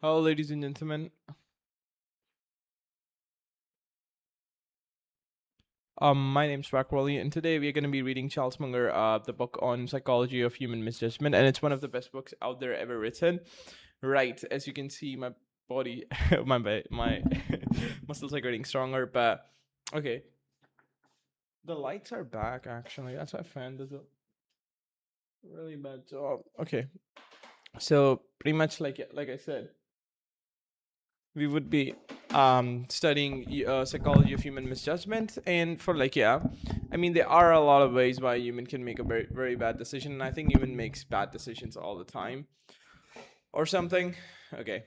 Hello, ladies and gentlemen. My name's Varik.Verilion, and today we are going to be reading Charles Munger, the book on psychology of human misjudgment, and it's one of the best books out there ever written. Right, as you can see, my body, my muscles are getting stronger, but okay. The lights are back. Actually, that's what I found. Does a really bad job. Okay, so pretty much like I said, we would be studying psychology of human misjudgment, and for I mean there are a lot of ways why human can make a very bad decision, and I think human makes bad decisions all the time or something. Okay,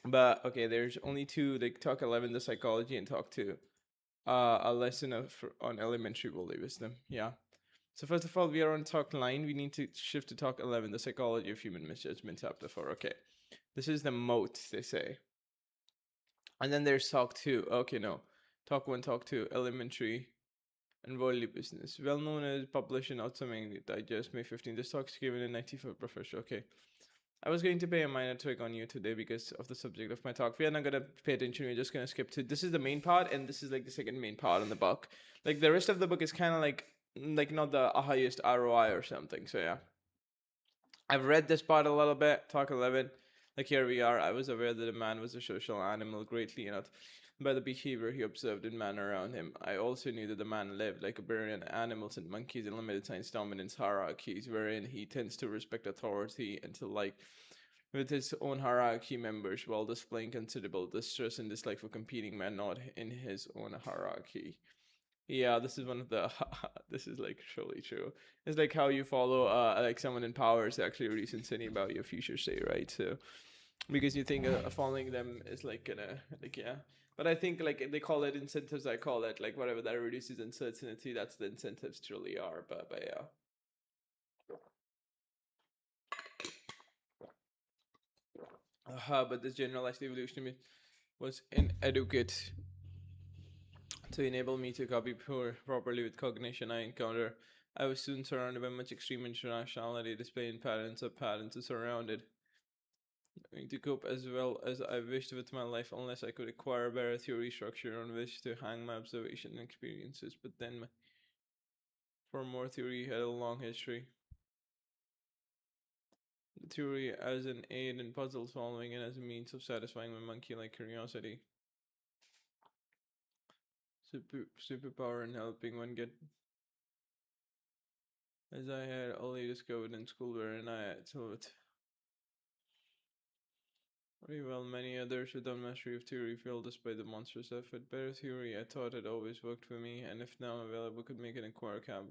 but okay, there's only two, like talk 11 the psychology and talk 2 a lesson of on elementary worldly wisdom. Yeah, so first of all, we are on talk 9. We need to shift to talk 11, the psychology of human misjudgment, chapter 4. Okay, this is the moat, they say. And then there's talk 2. Okay, no. Talk 1, talk 2, elementary and worldly business. Well known as published in Outsuming Digest, May 15th. This talk is given in 94 professor. Okay. I was going to pay a minor trick on you today because of the subject of my talk. We are not gonna pay attention. We're just gonna skip to this is the main part, and this is like the second main part in the book. Like the rest of the book is kind of like not the highest ROI or something. So yeah, I've read this part a little bit. Talk 11. Like here we are. I was aware that a man was a social animal, greatly enough by the behavior he observed in man around him. I also knew that the man lived like a billion animals and monkeys in limited science dominance hierarchies, wherein he tends to respect authority and to like with his own hierarchy members while displaying considerable distrust and dislike for competing men not in his own hierarchy. Yeah, this is one of the this is like surely true. It's like how you follow like someone in power is actually really sincere about your future state, right? So because you think following them is like gonna like yeah. But I think like they call it incentives, I call it like whatever that reduces uncertainty, that's the incentives truly are. But yeah. But this generalized evolution was inadequate to enable me to copy properly with cognition I encounter. I was soon surrounded by much extreme internationality, displaying patterns of patterns surrounded me to cope as well as I wished with my life unless I could acquire a better theory structure on which to hang my observation and experiences. But then for more theory had a long history. The theory as an aid in puzzle solving and as a means of satisfying my monkey like curiosity. Superpower in helping one get as I had only discovered in school wherein I had taught very well many others without mastery of theory failed despite the monstrous effort. Better theory I thought had always worked for me, and if now available could make an acquire cab.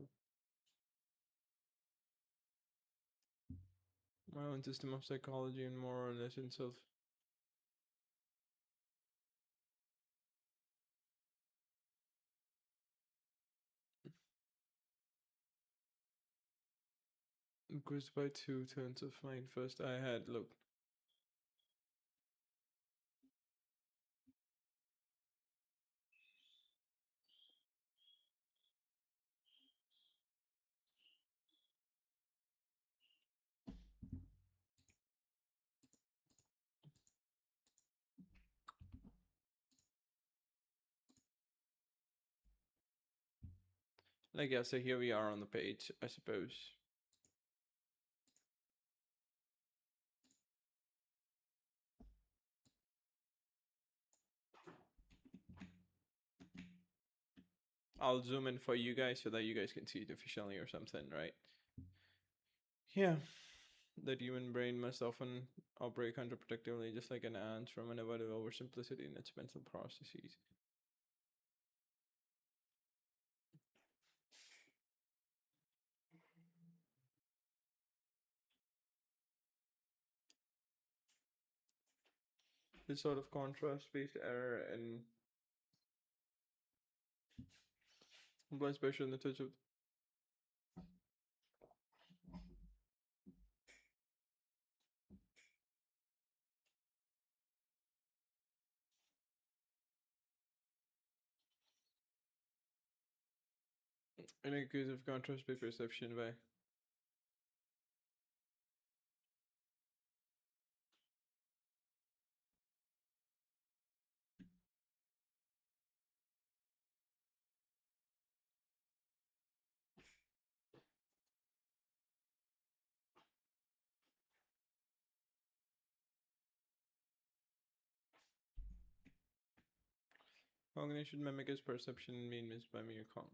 My own system of psychology and more or less in self increased by two turns of mind. First I had looked like yeah, so here we are on the page, I suppose. I'll zoom in for you guys so that you guys can see it efficiently or something, right? Yeah. The human brain must often operate counterproductively, just like an ant, from an avoided oversimplicity in its mental processes. This sort of contrast-based error and blood pressure in the touch of in a case of contrast-based perception by Cognition mimics perception and mean missed by mere comp.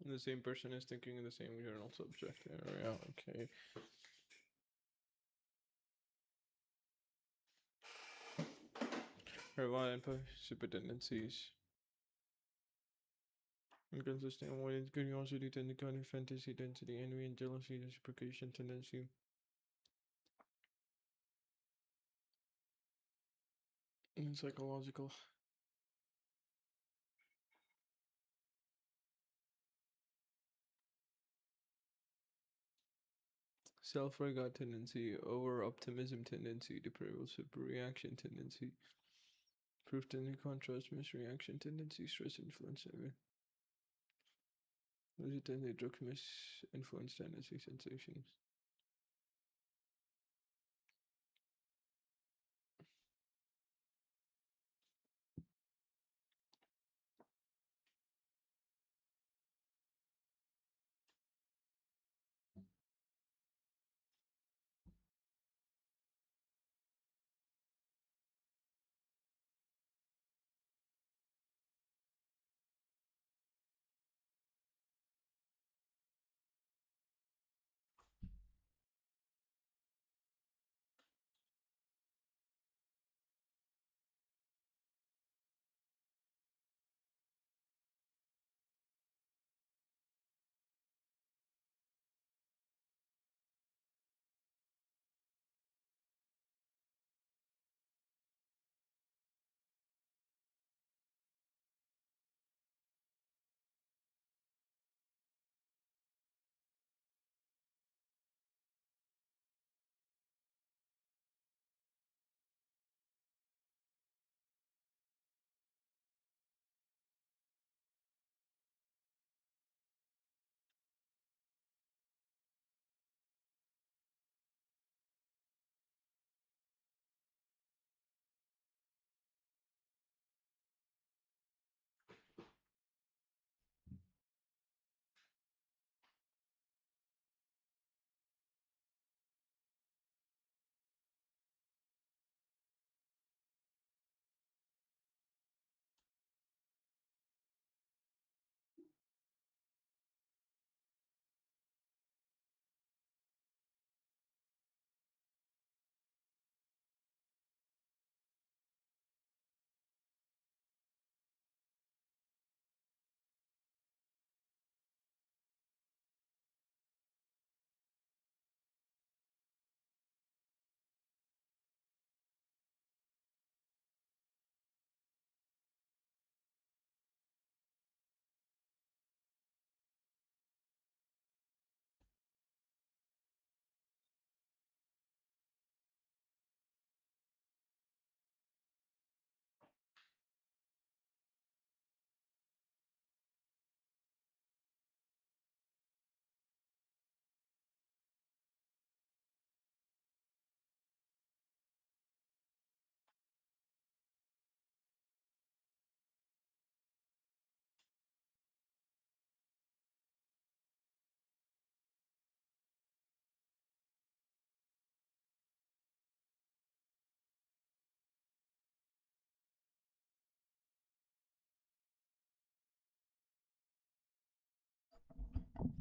The same person is thinking in the same general subject area. Okay. Violent super tendencies. Inconsistent avoidance, curiosity, tend to kind of fantasy, density, envy, and jealousy, reciprocation tendency. And psychological. Self-regard tendency, over-optimism tendency, depraved super-reaction tendency, proof tendency, contrast, misreaction tendency, stress influence, lucid tendency, drug influence tendency, sensations.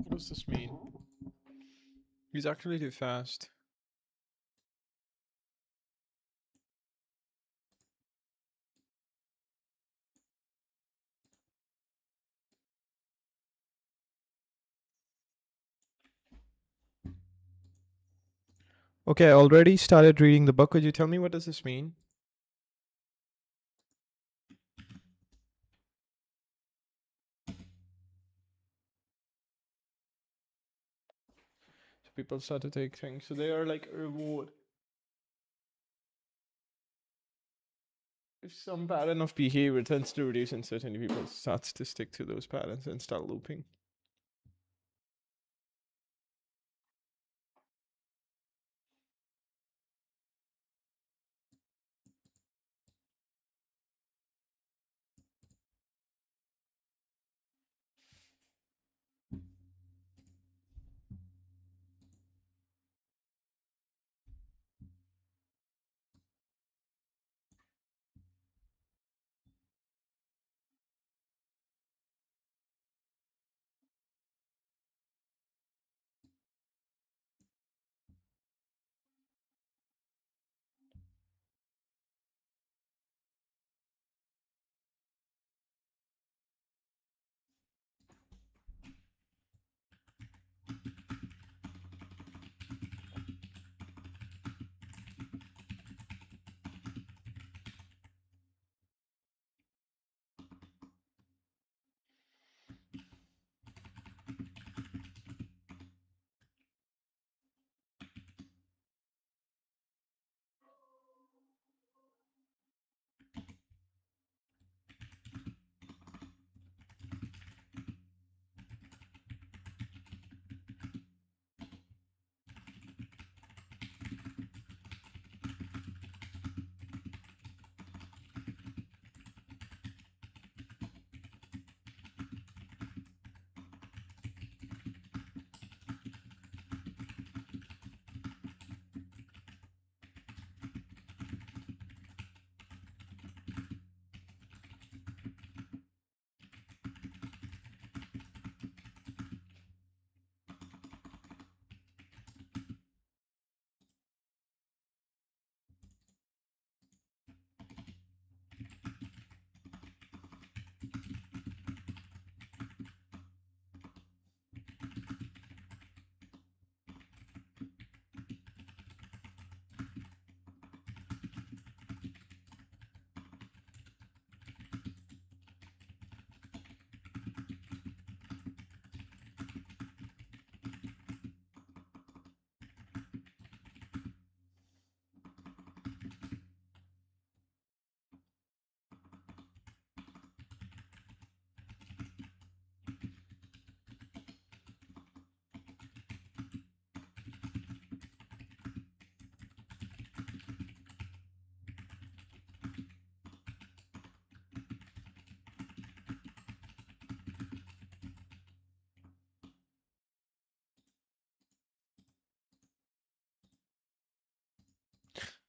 What does this mean? He's actually too fast. Okay, I already started reading the book. Could you tell me what does this mean? So people start to take things. So they are like a reward. If some pattern of behavior tends to reduce in certain people starts to stick to those patterns and start looping.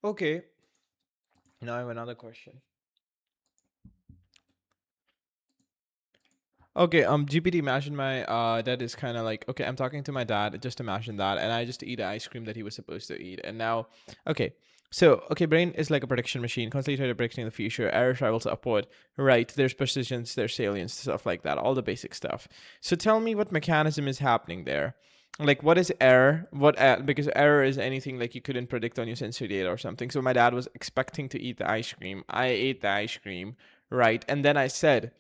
Okay, now I have another question. Okay, GPT, imagine my dad is kind of like, okay, I'm talking to my dad, just imagine that, and I just eat the ice cream that he was supposed to eat. And now, okay, so, okay, brain is like a prediction machine, constantly trying to predicting the future, error travels upward, right? There's precisions, there's salience, stuff like that, all the basic stuff. So tell me what mechanism is happening there. Like, what is error? Because error is anything like you couldn't predict on your sensory data or something. So my dad was expecting to eat the ice cream. I ate the ice cream, right? And then I said,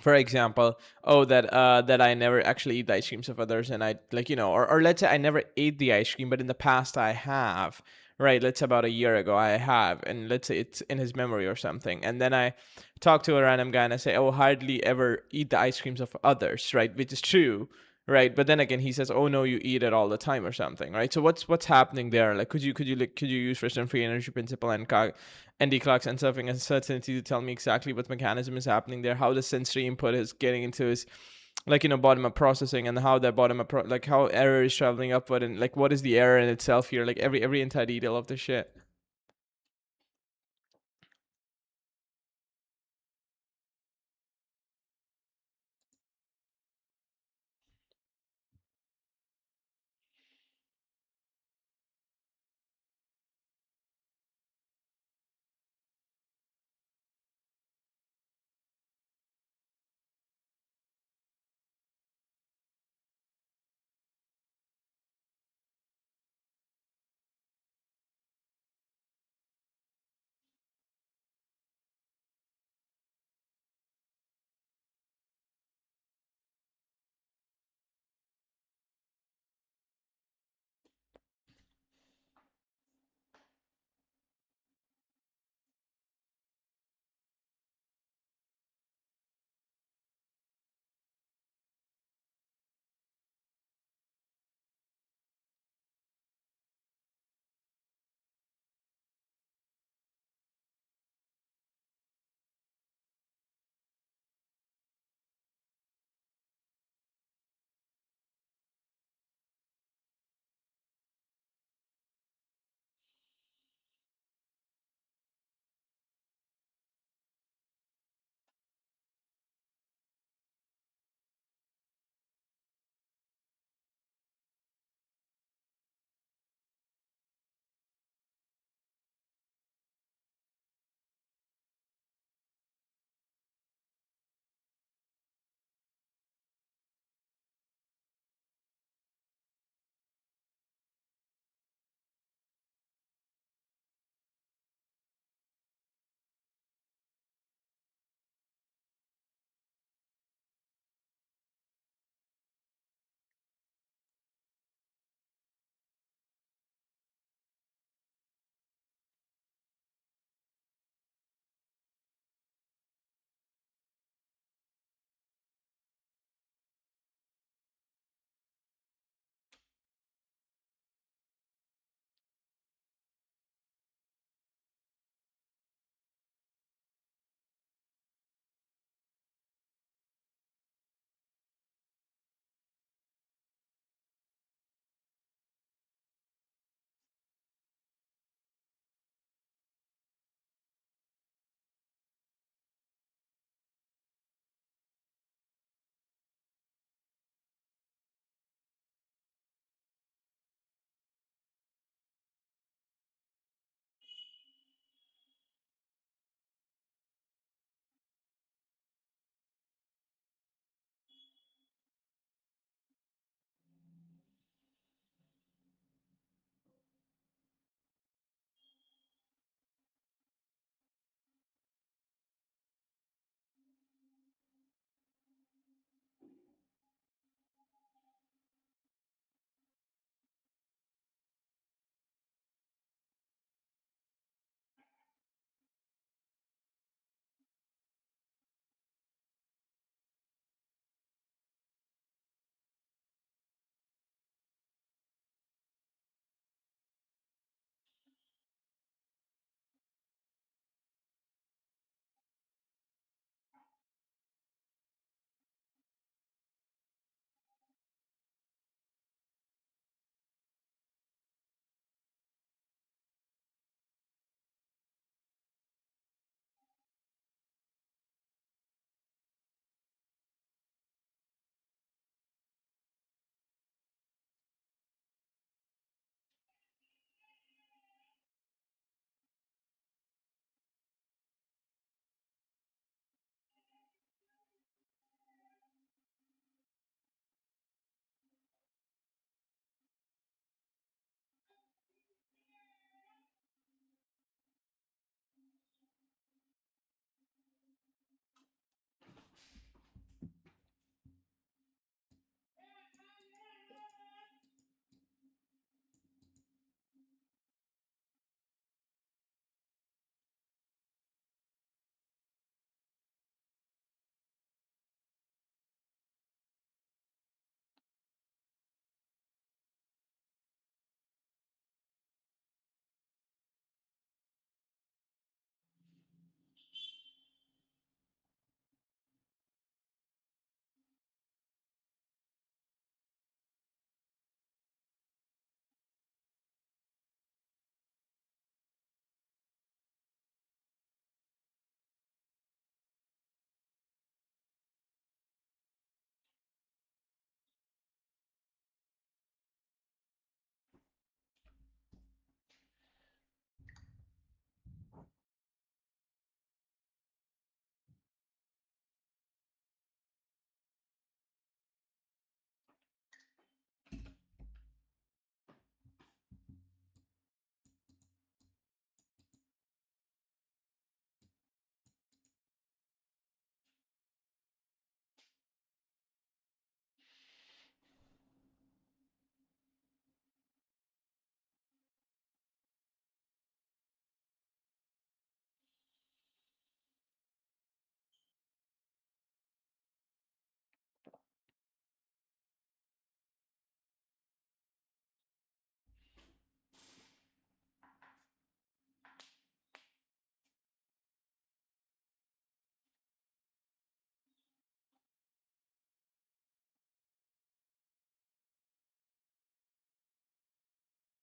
for example, oh, that I never actually eat the ice creams of others, and I, like, or let's say I never ate the ice cream, but in the past I have, right? Let's say about a year ago I have, and let's say it's in his memory or something, and then I talk to a random guy and I say, oh, hardly ever eat the ice creams of others, right? Which is true, right? But then again, he says, oh no, you eat it all the time or something, right? So what's happening there? Like, could you use first and free energy principle and ND clocks and surfing uncertainty to tell me exactly what mechanism is happening there, how the sensory input is getting into his, like, bottom up processing, and how that bottom up like how error is traveling upward, and like what is the error in itself here, like every entire detail of the shit.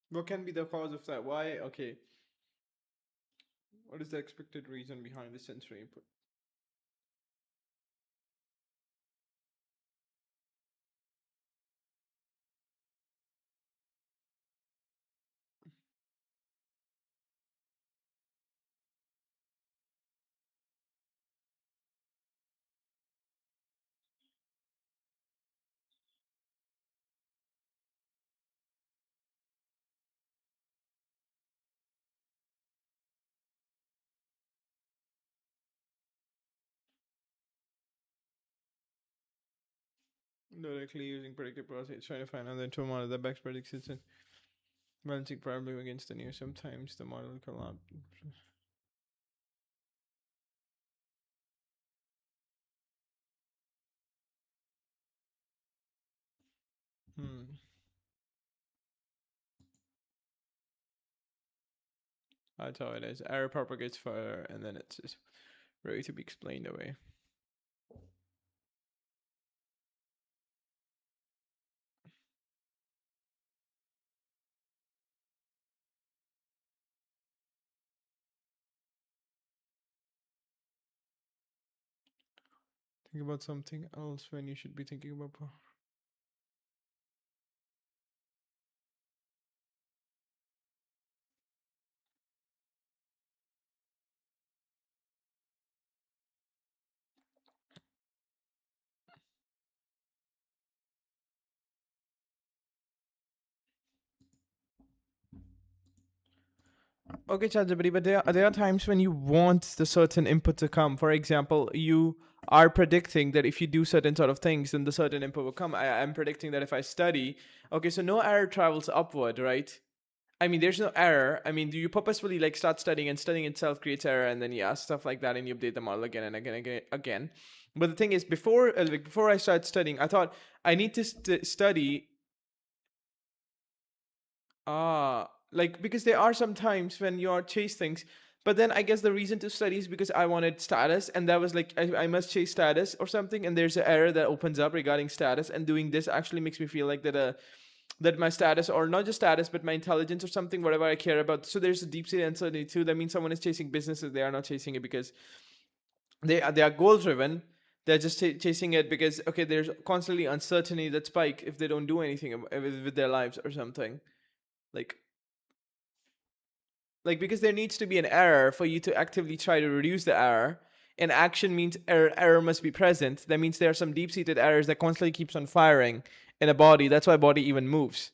What can be the cause of that? Why? Okay. What is the expected reason behind the sensory input? Directly using predictive process, trying to find out the internal model that backs predictions and balancing problem against the new. Sometimes the model collapse. Hmm. That's how it is. Error propagates further, and then it's just ready to be explained away. Think about something else when you should be thinking about. Okay, ChatGPT, but there are times when you want the certain input to come. For example, you are predicting that if you do certain sort of things, then the certain input will come. I'm predicting that if I study, okay, so no error travels upward, right? I mean, there's no error. I mean, do you purposefully like start studying and studying itself creates error, and then yeah, stuff like that, and you update the model again and again and again. But the thing is, before I started studying, I thought I need to study. Like because there are some times when you are chase things, but then I guess the reason to study is because I wanted status, and that was like I must chase status or something, and there's an error that opens up regarding status, and doing this actually makes me feel like that my status, or not just status, but my intelligence or something, whatever I care about. So there's a deep seated uncertainty too. That means someone is chasing businesses; they are not chasing it because they are goal driven. They're just chasing it because okay, there's constantly uncertainty that spike if they don't do anything with their lives or something. Like because there needs to be an error for you to actively try to reduce the error, and action means error must be present. That means there are some deep-seated errors that constantly keeps on firing in a body. That's why body even moves.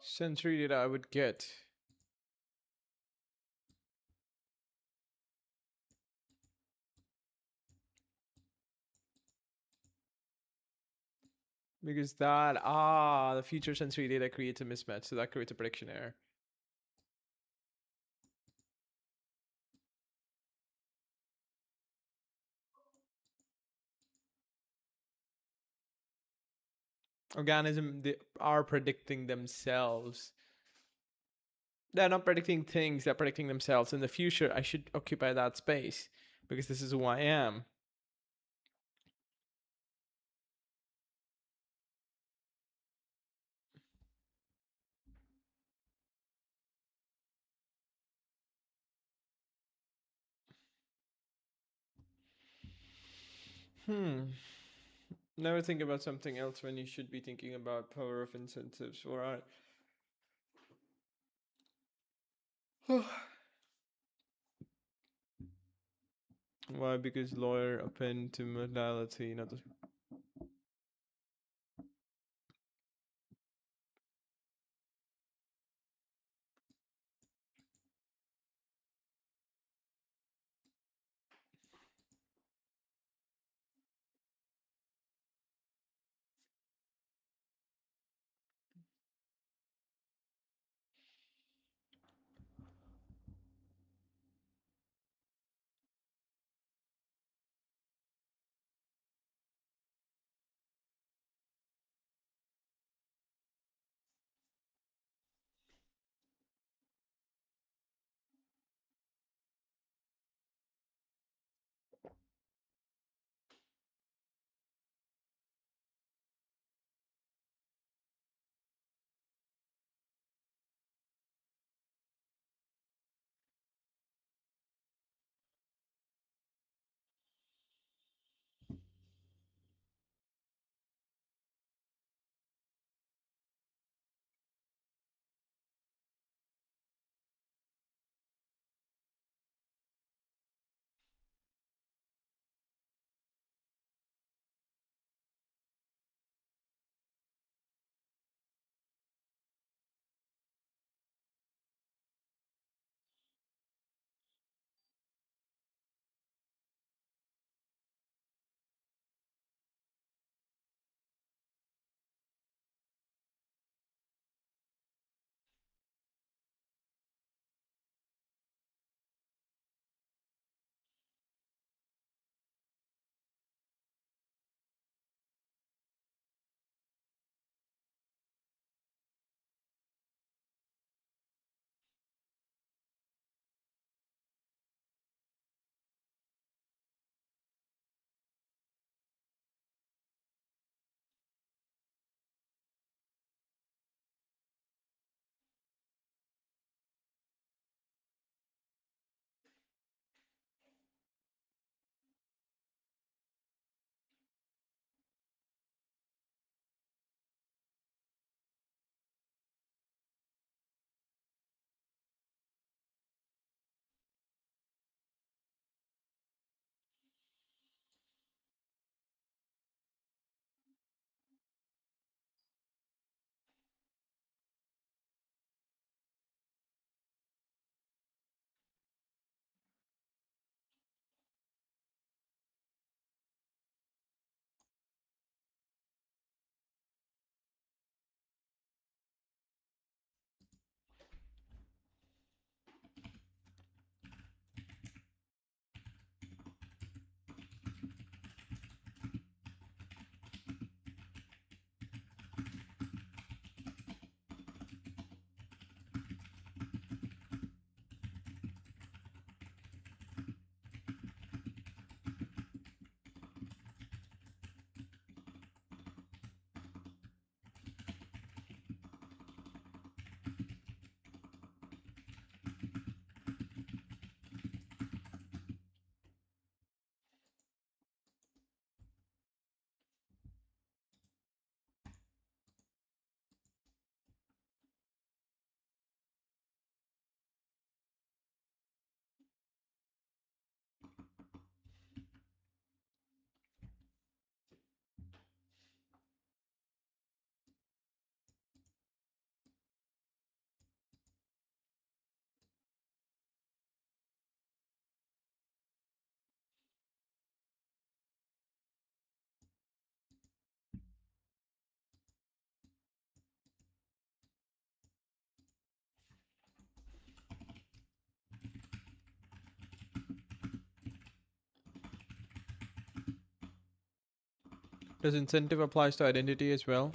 Sensory data I would get. Because the future sensory data creates a mismatch, so that creates a prediction error. Organisms are predicting themselves. They're not predicting things, they're predicting themselves. In the future, I should occupy that space because this is who I am. Hmm. Never think about something else when you should be thinking about power of incentives. Or why? Because lawyer append to modality, not the Because incentive applies to identity as well.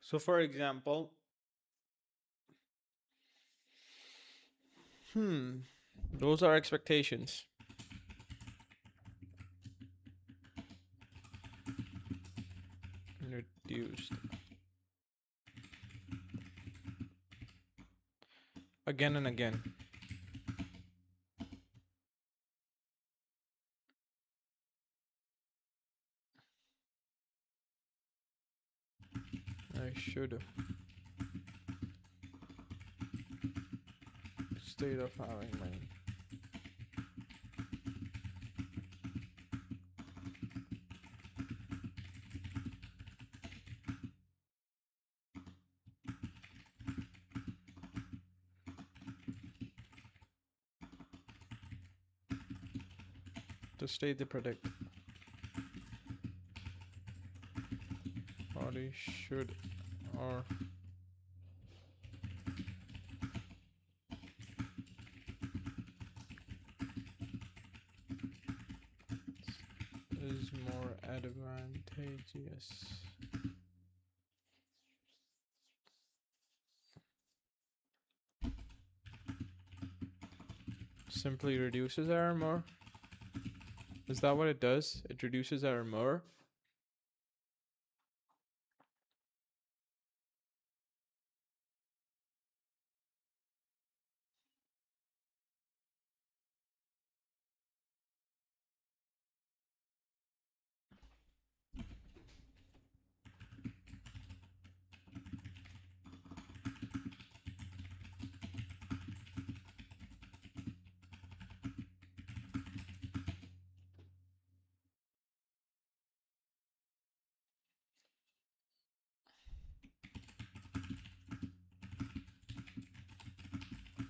So for example, those are expectations. Reduced. Again and again. I should. State of having money. To state the predict. Body should or is more advantageous. simply reduces error more. Is that what it does? It reduces error more?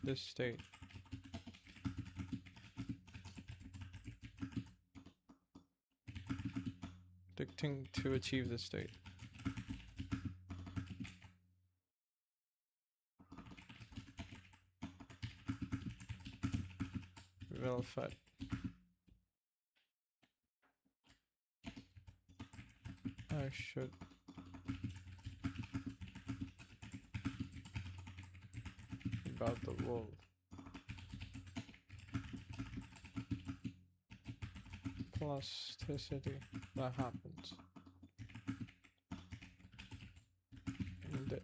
This state. Predicting to achieve this state. Well fed. I should about the world. Plasticity that happens. And it.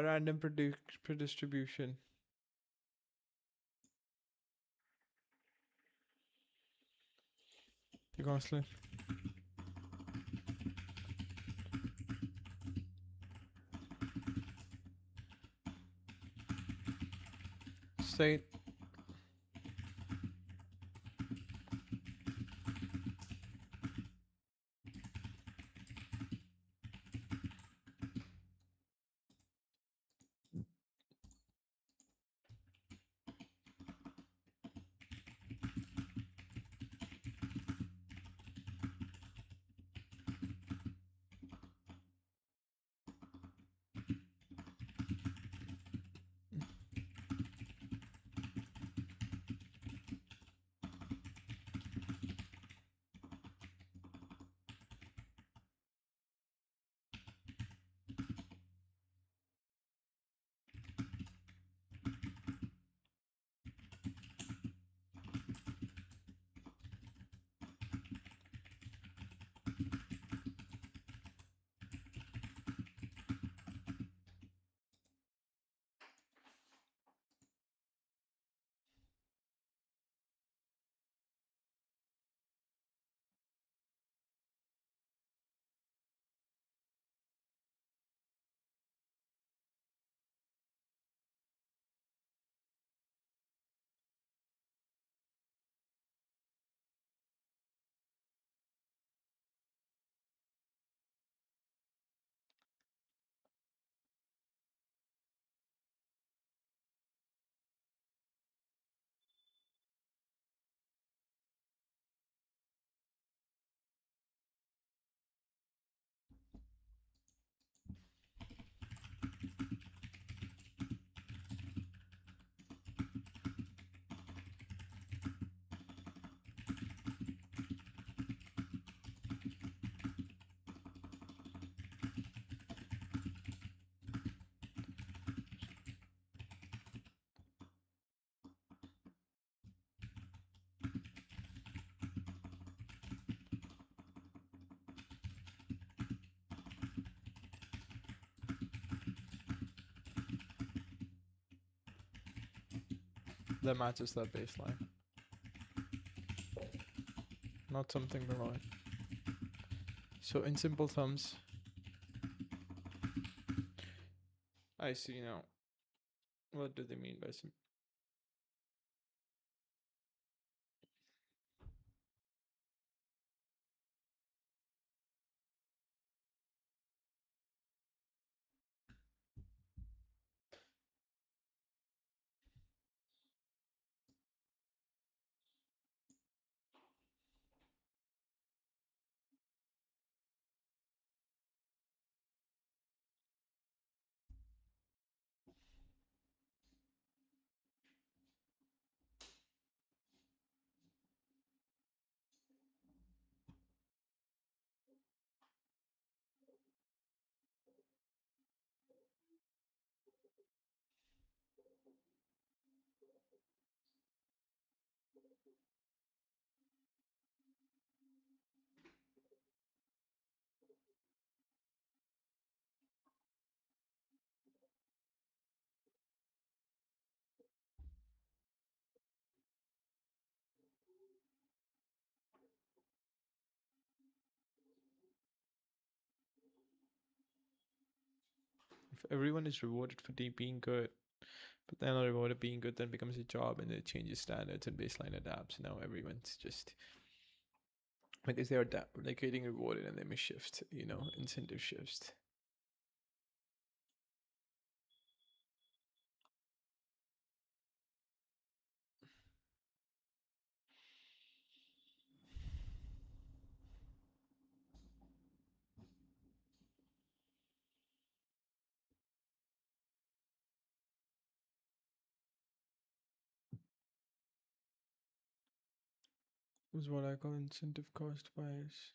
Random predistribution. You gonna sleep? State. That matches that baseline. Not something below it. So in simple terms, I see now. What do they mean by simple? If everyone is rewarded for being good, but they're not rewarded being good, then becomes a job and it changes standards and baseline adapts. Now everyone's just because they're getting rewarded and they may shift, incentive shifts. Is what I call incentive cost bias.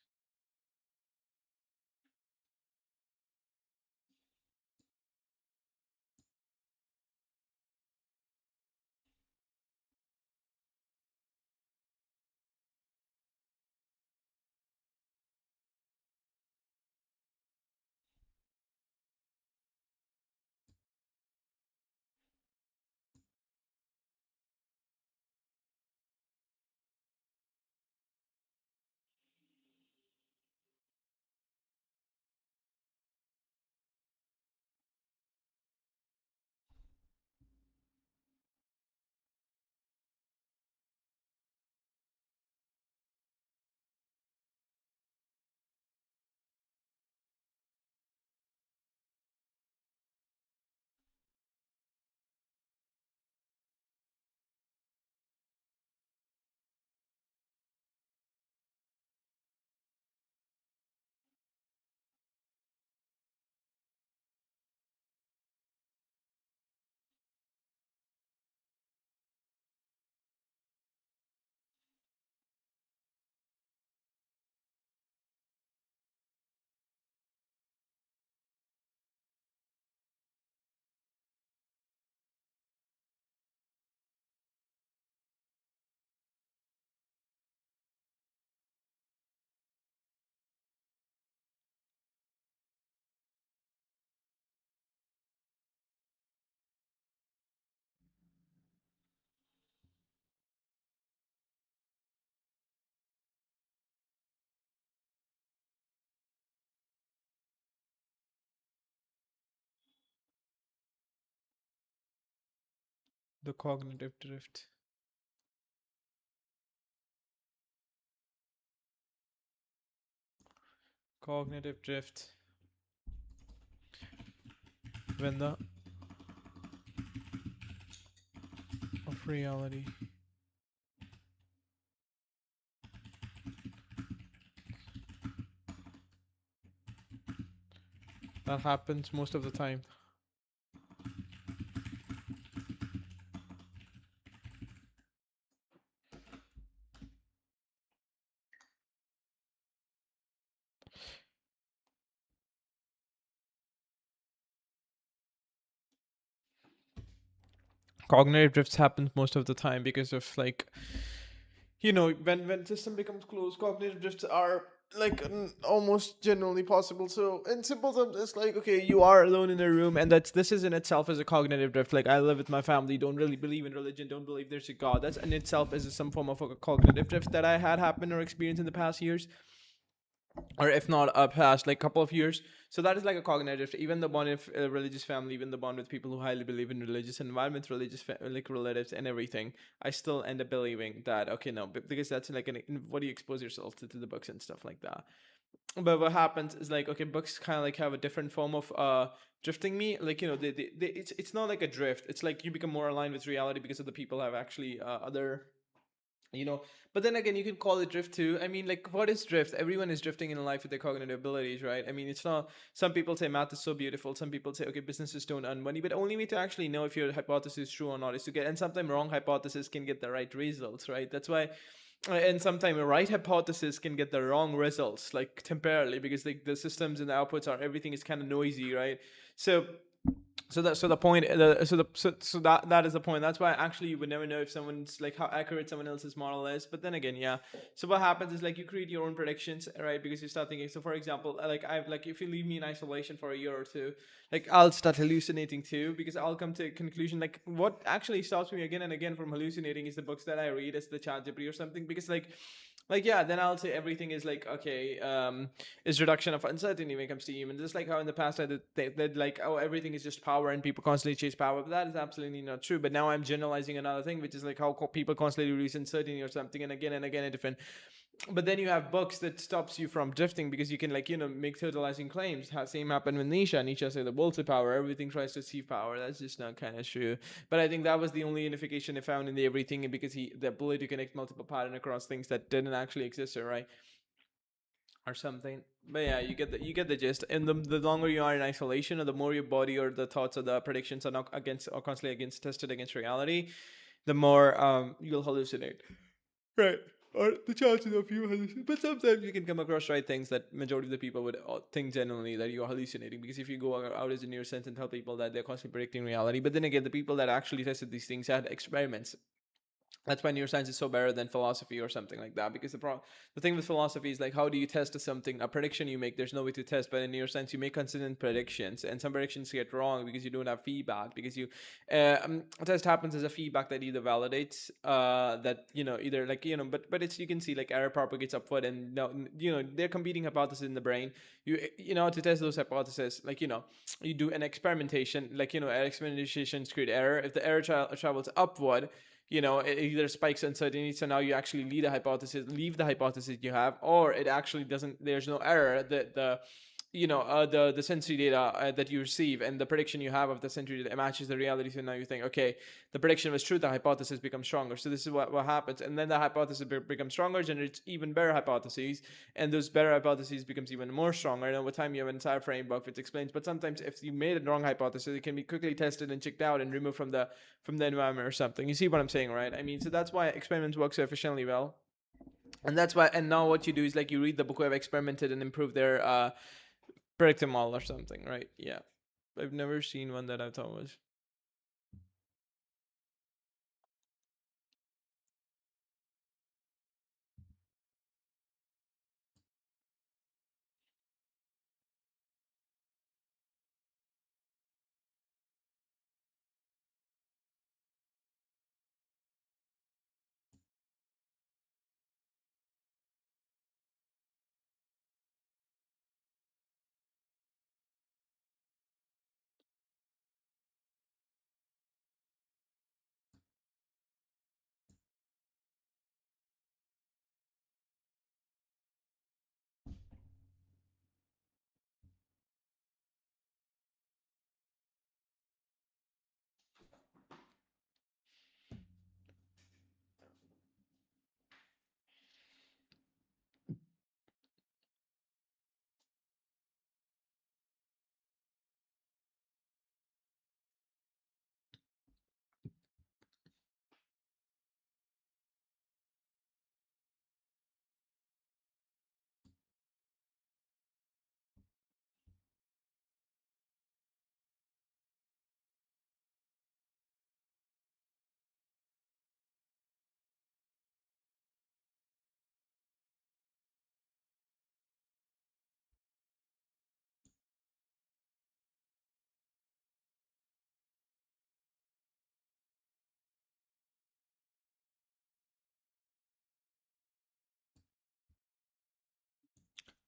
The cognitive drift. Cognitive drift. When the of reality. That happens most of the time. Cognitive drifts happens most of the time because of when system becomes closed, cognitive drifts are almost generally possible. So in simple terms, it's like, okay, you are alone in a room, and this is in itself as a cognitive drift. Like, I live with my family, don't really believe in religion, don't believe there's a god. That's in itself is some form of a cognitive drift that I had happen or experienced in the past years, or if not past like couple of years. So that is like a cognitive, even the bond of a religious family, even the bond with people who highly believe in religious environments, religious like relatives and everything, I still end up believing that, okay, no, because that's like what do you expose yourself to the books and stuff like that. But what happens is, like, okay, books kind of like have a different form of drifting me, like, it's not like a drift, it's like you become more aligned with reality because of the people have actually other, you know but then again, you can call it drift too. I mean, like, what is drift? Everyone is drifting in life with their cognitive abilities, right? I mean, it's not, some people say math is so beautiful, some people say, okay, businesses don't earn money, but only way to actually know if your hypothesis is true or not is to get, and sometimes wrong hypothesis can get the right results, right? That's why, and sometimes a right hypothesis can get the wrong results, like temporarily, because the systems and the outputs are, everything is kind of noisy, right? So the point that is the point. That's why actually you would never know if someone's, like, how accurate someone else's model is. But then again, yeah, so what happens is, like, you create your own predictions, right? Because you start thinking. So for example, like if you leave me in isolation for a year or two, like, I'll start hallucinating too, because I'll come to a conclusion. Like, what actually stops me again and again from hallucinating is the books that I read as the chat GPT or something, because, like, Like, yeah, then I'll say everything is like, okay, is reduction of uncertainty when it comes to human. Just like how in the past I did, they like, oh, everything is just power and people constantly chase power, but that is absolutely not true. But now I'm generalizing another thing, which is like how people constantly release uncertainty or something, and again a different. But then you have books that stops you from drifting because you can, like, make totalizing claims. Same happened with Nietzsche said the will to power, everything tries to achieve power. That's just not kind of true. But I think that was the only unification they found in the everything, because the ability to connect multiple pattern across things that didn't actually exist, right, or something. But yeah, you get the gist. And the longer you are in isolation, or the more your body or the thoughts or the predictions are not against, or constantly against, tested against reality, the more you'll hallucinate. Right. Or the chances of you hallucinating. But sometimes you can come across right things that majority of the people would think genuinely that you're hallucinating. Because if you go out as a neuroscientist and tell people that they're constantly predicting reality, but then again, the people that actually tested these things had experiments. That's why neuroscience is so better than philosophy or something like that, because the thing with philosophy is like, how do you test something, a prediction you make, there's no way to test. But in neuroscience you make consistent predictions, and some predictions get wrong because you don't have feedback, because a test happens as a feedback that either validates that, either, like, but it's, you can see, like, error propagates upward, and no, they're competing hypotheses in the brain. To test those hypotheses, like, you do an experimentation, like, experimentations create error. If the error travels upward, it either spikes uncertainty, so now you actually leave the hypothesis you have, or it actually doesn't, there's no error. The sensory data that you receive and the prediction you have of the sensory data matches the reality. So now you think, okay, the prediction was true, the hypothesis becomes stronger. So this is what happens, and then the hypothesis becomes stronger, generates even better hypotheses, and those better hypotheses becomes even more stronger, and over time you have an entire framework which explains. But sometimes if you made a wrong hypothesis, it can be quickly tested and checked out and removed from the environment or something. You see what I'm saying, right? I mean, so that's why experiments work so efficiently well. And that's why, and now what you do is, like, you read the book who have experimented and improved their predictive model or something, right? Yeah. I've never seen one that I thought was.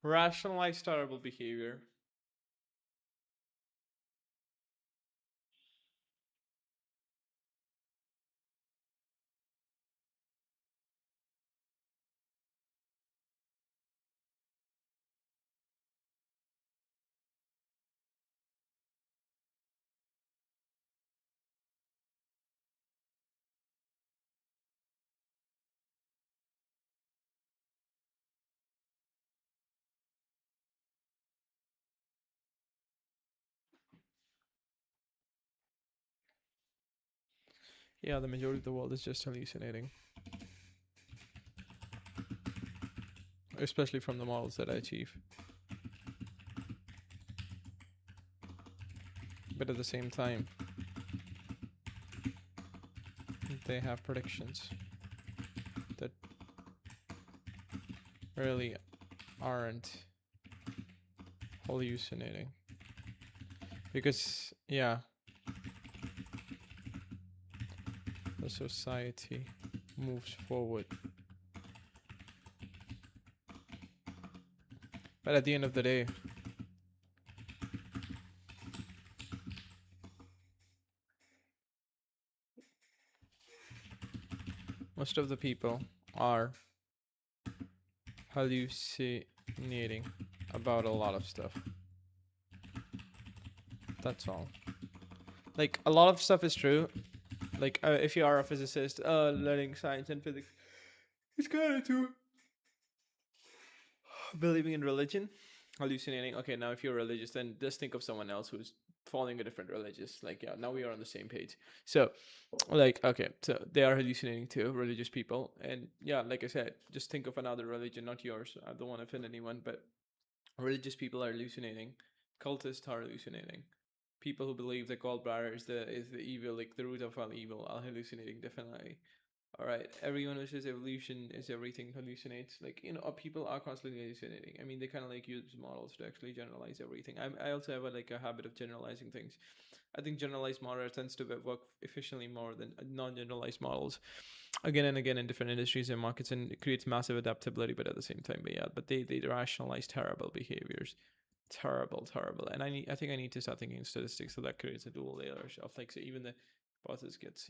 Rationalize terrible behavior. Yeah, the majority of the world is just hallucinating, especially from the models that I achieve. But at the same time, they have predictions that really aren't hallucinating. Because, yeah, the society moves forward But at the end of the day, most of the people are hallucinating about a lot of stuff. That's all. Like, a lot of stuff is true. Like, if you are a physicist, learning science and physics, it's kind of true. Believing in religion, hallucinating. Okay, now if you're religious, then just think of someone else who's following a different religious. Like, yeah, now we are on the same page. So, like, okay, so they are hallucinating too, religious people. And yeah, like I said, just think of another religion, not yours. I don't want to offend anyone, but religious people are hallucinating. Cultists are hallucinating. People who believe that gallbladder is the evil, like the root of all evil, are hallucinating definitely. All right, everyone who says evolution is everything hallucinates. Like, people are constantly hallucinating. I mean, they kind of like use models to actually generalize everything. I also have a habit of generalizing things. I think generalized model tends to work efficiently more than non-generalized models, again and again in different industries and markets, and it creates massive adaptability. But at the same time, but they rationalize terrible behaviors, terrible. And I think I need to start thinking in statistics, so that creates a dual layer of like, so even the hypothesis gets,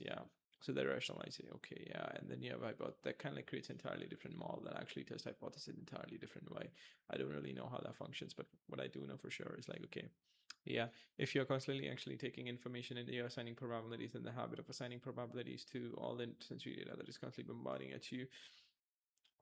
so they rationalize it, okay, and then you have that kind of creates entirely different model that actually tests hypothesis in entirely different way. I don't really know how that functions, but what I do know for sure is like, okay, if you're constantly actually taking information and you're assigning probabilities, then the habit of assigning probabilities to all the sensory data that is constantly bombarding at you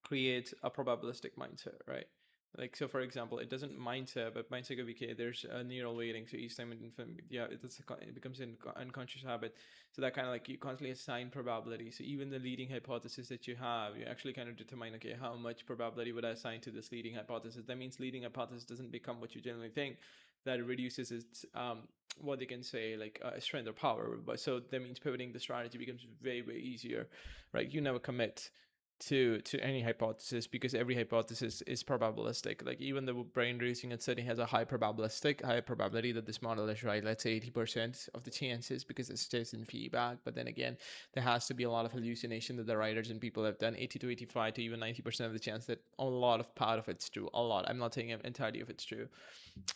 creates a probabilistic mindset, right? Like, so for example, it doesn't mindset, but mindset could be, okay, there's a neural weighting, so each time it becomes an unconscious habit. So that kind of like you constantly assign probability. So even the leading hypothesis that you have, you actually kind of determine, okay, how much probability would I assign to this leading hypothesis? That means leading hypothesis doesn't become what you generally think. That it reduces its what they can say, like strength or power. But so that means pivoting the strategy becomes way easier, right? You never commit to any hypothesis because every hypothesis is probabilistic. Like, even the brain racing and setting has a high probability that this model is right. Let's say 80% of the chances, because it's just in feedback. But then again, there has to be a lot of hallucination that the writers and people have done. 80 to 85 to even 90% of the chance that a lot of part of it's true. A lot. I'm not saying entirety of it's true,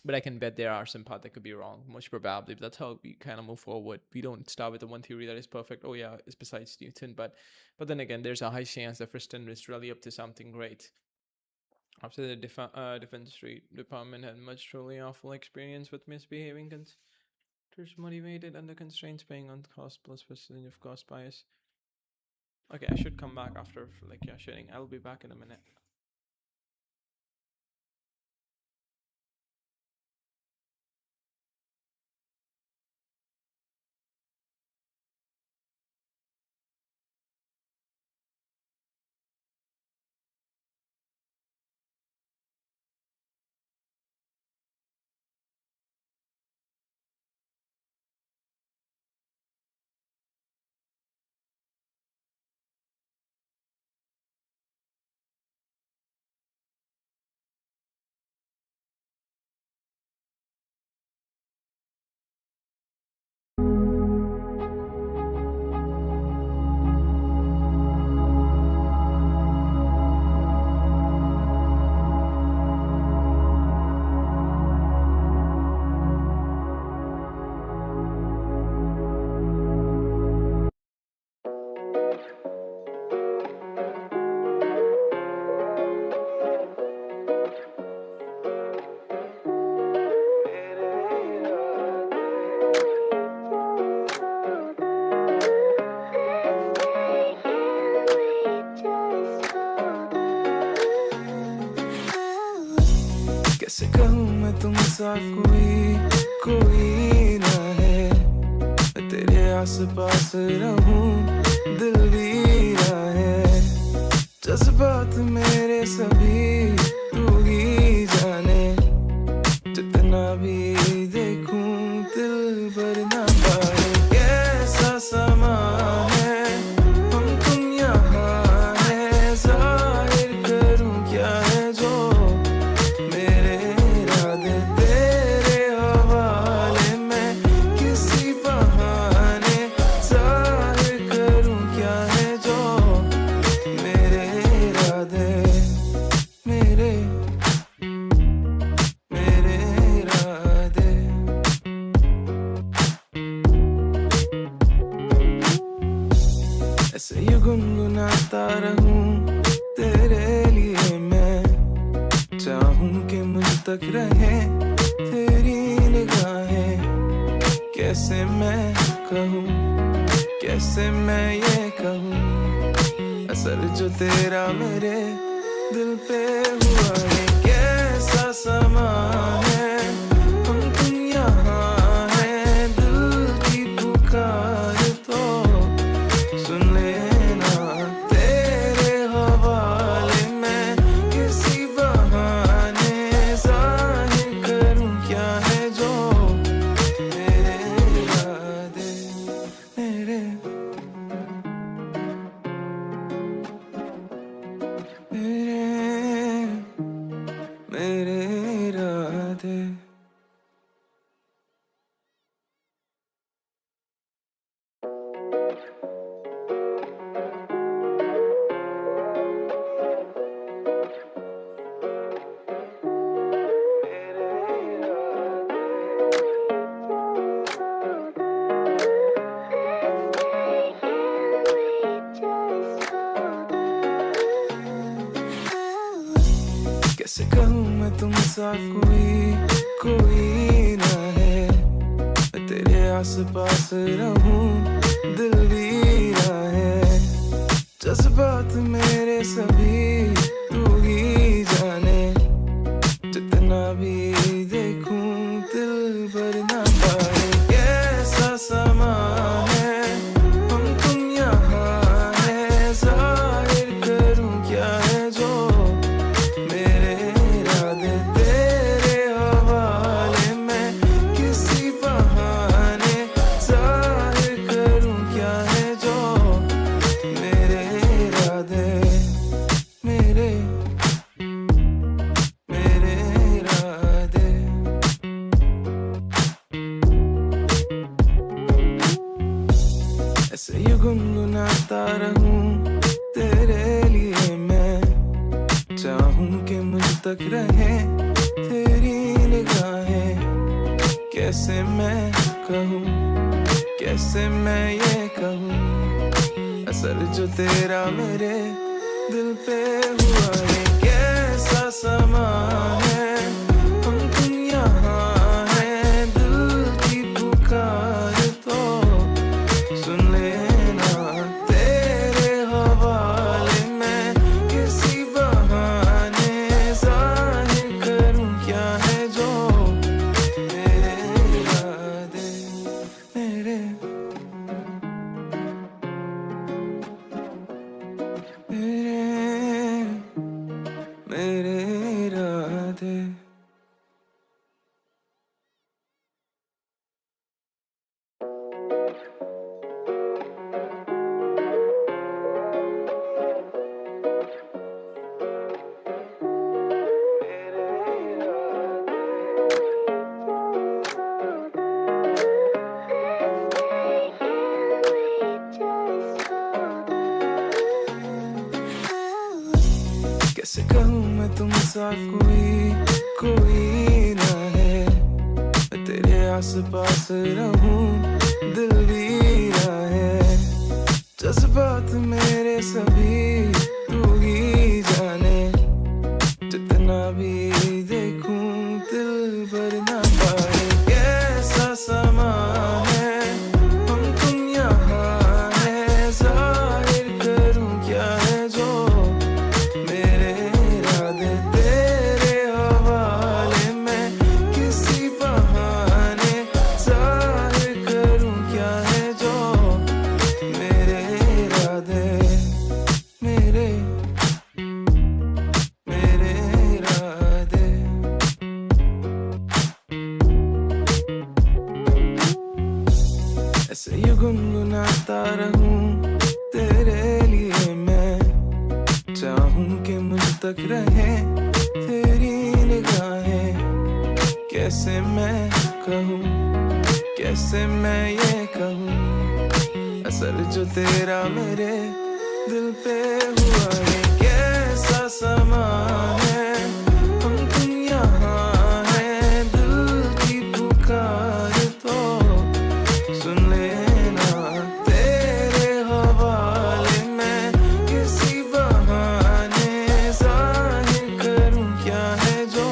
but I can bet there are some part that could be wrong, most probably. But that's how we kind of move forward. We don't start with the one theory that is perfect. Oh yeah, it's besides Newton, but then again, there's a high chance that Friston is really up to something great. After the defense department had much truly awful experience with misbehaving contractors, motivated under constraints, paying on cost plus percentage of cost bias. Okay, I should come back after sharing. I'll be back in a minute. कैसे कहूँ मैं तुमसा कोई ना है, मैं तेरे आस-पास रहूं दिल भी ना है, जज्बात मेरे सभी तू ही जाने, जितना भी देखूं दिल भर ना पाए, कैसा समा है हम तुम यहाँ है, जाहिर करूं क्या है जो मेरे इरादे तेरे हवाले में, किसी बहाने जाहिर करूं क्या है जो मेरे इरादे तक रहे तेरी निगाहें, कैसे मैं कहूँ, कैसे मैं ये कहूँ, असर जो तेरा मेरे दिल पे हुआ है, कैसा समा है, हम तुम यहाँ हैं, दिल की पुकार तो सुन लेना, तेरे हवाले मैं किसी बहाने जाहिर करूँ क्या है जो मेरे इरादे, मेरे मेरे इरादे। कैसे कहूँ मैं तुमसा कोई ना है, मैं तेरे आस पास रहूं दिल भी ना है, जज्बात मेरे सभी तू ही जाने, जितना भी देखूं दिल भर ना पाए, कैसा समा है, हम तुम यहाँ हैं, जाहिर करूं क्या है जो मेरे इरादे, तेरे हवाले मैं किसी बहाने जाहिर करूं क्या है जो मेरे इरादे, मेरे इरादे। ऐसे ही गुनगुनाता रहूं तेरे लिए मैं, चाहूं कि मुझ तक रहे तेरी निगाहें, कैसे मैं कहूँ, कैसे मैं ये कहूँ, असर जो तेरा मेरे दिल पे हुआ है, कैसा समा है, हम तुम यहाँ हैं, दिल की पुकार तो सुन लेना, तेरे हवाले मैं किसी बहाने जाहिर करूं क्या है जो मेरे इरादे, मेरे इरादे। कैसे कहूँ मैं तुमसा कोई ना है, मैं तेरे आस पास रहूं दिल भी ना है, जज्बात मेरे सभी तू ही जाने, जितना भी देखूं दिल भर ना पाए, कैसा समा है, हम तुम यहाँ हैं, जाहिर करूं क्या है जो मेरे इरादे, तेरे हवाले मैं किसी बहाने जाहिर करूं क्या है जो मेरे इरादे, मेरे इरादे। ऐसे ही गुनगुनाता रहूं तेरे लिए मैं, चाहूं कि मुझ तक रहे तेरी निगाहें, कैसे मैं कहूँ, कैसे मैं ये कहूँ, असर जो तेरा मेरे दिल पे हुआ है, कैसा समा है, हम तुम यहाँ हैं, दिल की पुकार तो सुन लेना, तेरे हवाले मैं किसी बहाने जाहिर करूं क्या है जो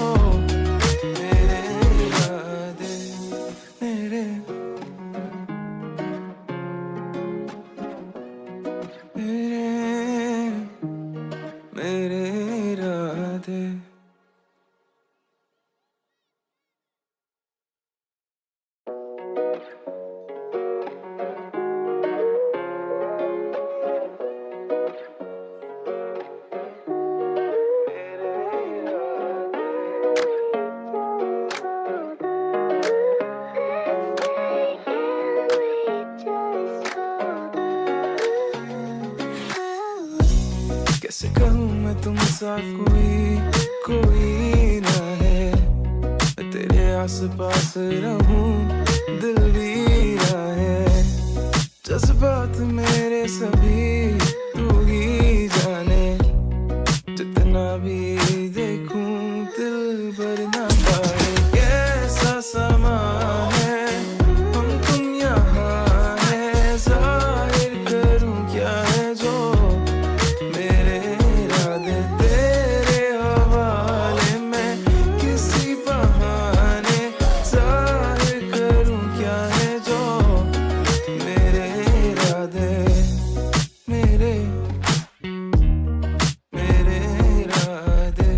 इरादे कैसे कहूँ मैं तुमसा कोई ना है मैं तेरे आस पास रहूं दिल भी ना है जज्बात मेरे सभी तू ही जाने जितना भी देखूं दिल भर ना पाए कैसा समा है हम तुम यहाँ है जाहिर करूं क्या है जो मेरे इरादे तेरे हवाले में किसी बहाने जाहिर करूं क्या है जो मेरे इरादे मेरे इरादे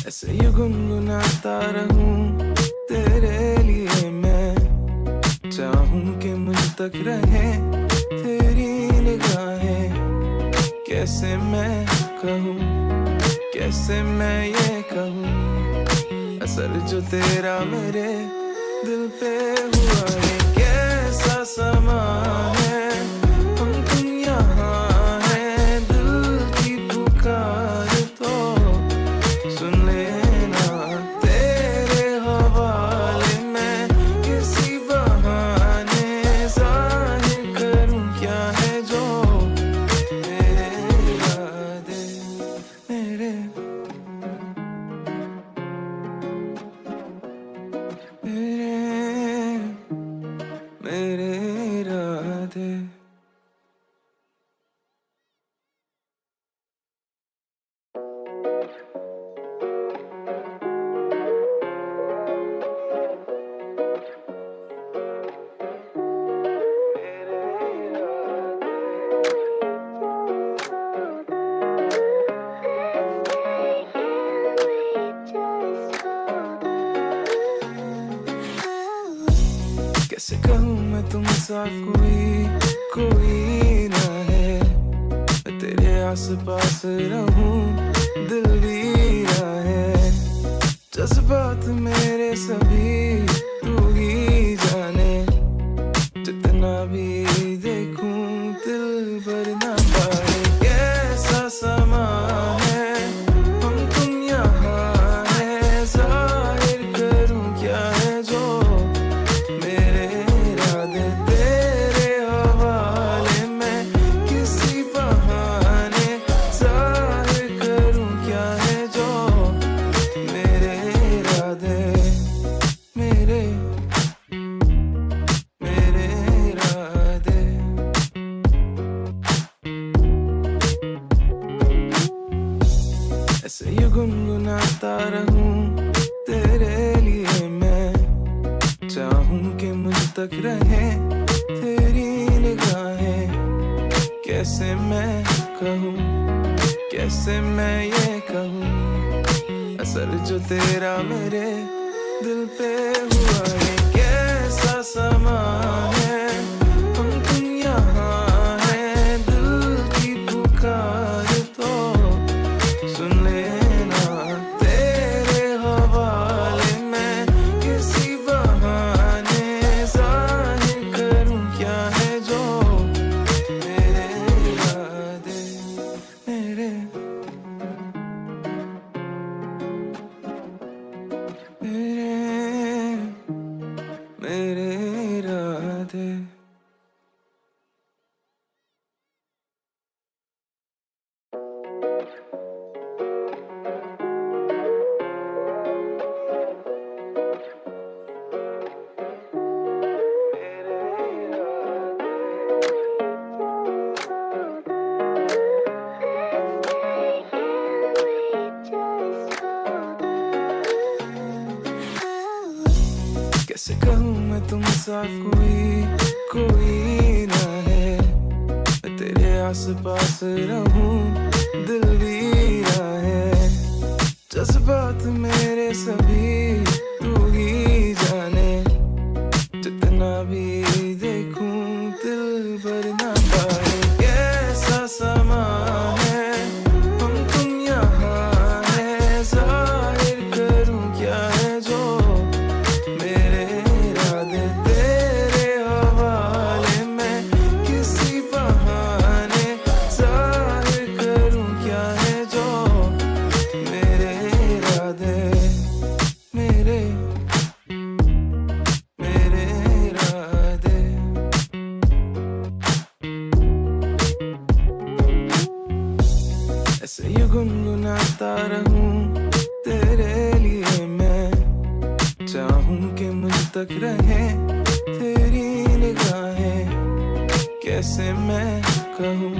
ऐसे ही गुनगुनाता रहूं तेरे लिए मैं चाहूं कि मुझ तक रहे तेरी निगाहें कैसे मैं कहूं कैसे मैं ये कहूं असर जो तेरा मेरे दिल पे हुआ है कैसा समा है हम तुम यहाँ है दिल की पुकार तो सुन लेना तेरे हवाले में किसी बहाने जाहिर करूं क्या है जो मेरे इरादे मेरे इरादे कैसे कहूँ मैं तुमसा कोई ना है मैं तेरे आस पास रहूं दिल भी ना है जज्बात मेरे सभी तू ही जाने जितना भी देखूं दिल भर ना पाए कैसा समा है हम तुम यहाँ है जाहिर करूं क्या है जो मेरे इरादे तेरे हवाले में किसी बहाने जाहिर करूं क्या है जो मेरे इरादे मेरे इरादे ऐसे ही गुनगुनाता रहूं तेरे लिए मैं चाहूं कि मुझ तक रहे तेरी निगाहें कैसे मैं कहूं कैसे मैं ये कहूं असर जो तेरा मेरे दिल पे हुआ है कैसा समा है हम तुम यहाँ है दिल की पुकार तो सुन लेना तेरे हवाले में किसी बहाने जाहिर करूं क्या है जो मेरे इरादे मेरे इरादे कैसे कहूँ मैं तुमसा कोई ना है मैं तेरे आस-पास रहूं, दिल भी है जज्बात मेरे सभी तू ही जाने, जितना भी देखूं दिल भर ना पाए। कैसा समा है हम तुम यहाँ है, जाहिर करूं क्या है जो मेरे इरादे तेरे हवाले में, किसी बहाने जाहिर करूं क्या है जो मेरे इरादे, मेरे इरादे। ऐसे ही गुनगुनाता रहूं तेरे लिए मैं, चाहूं कि मुझ तक रहे तेरी निगाहें। कैसे मैं कहूं,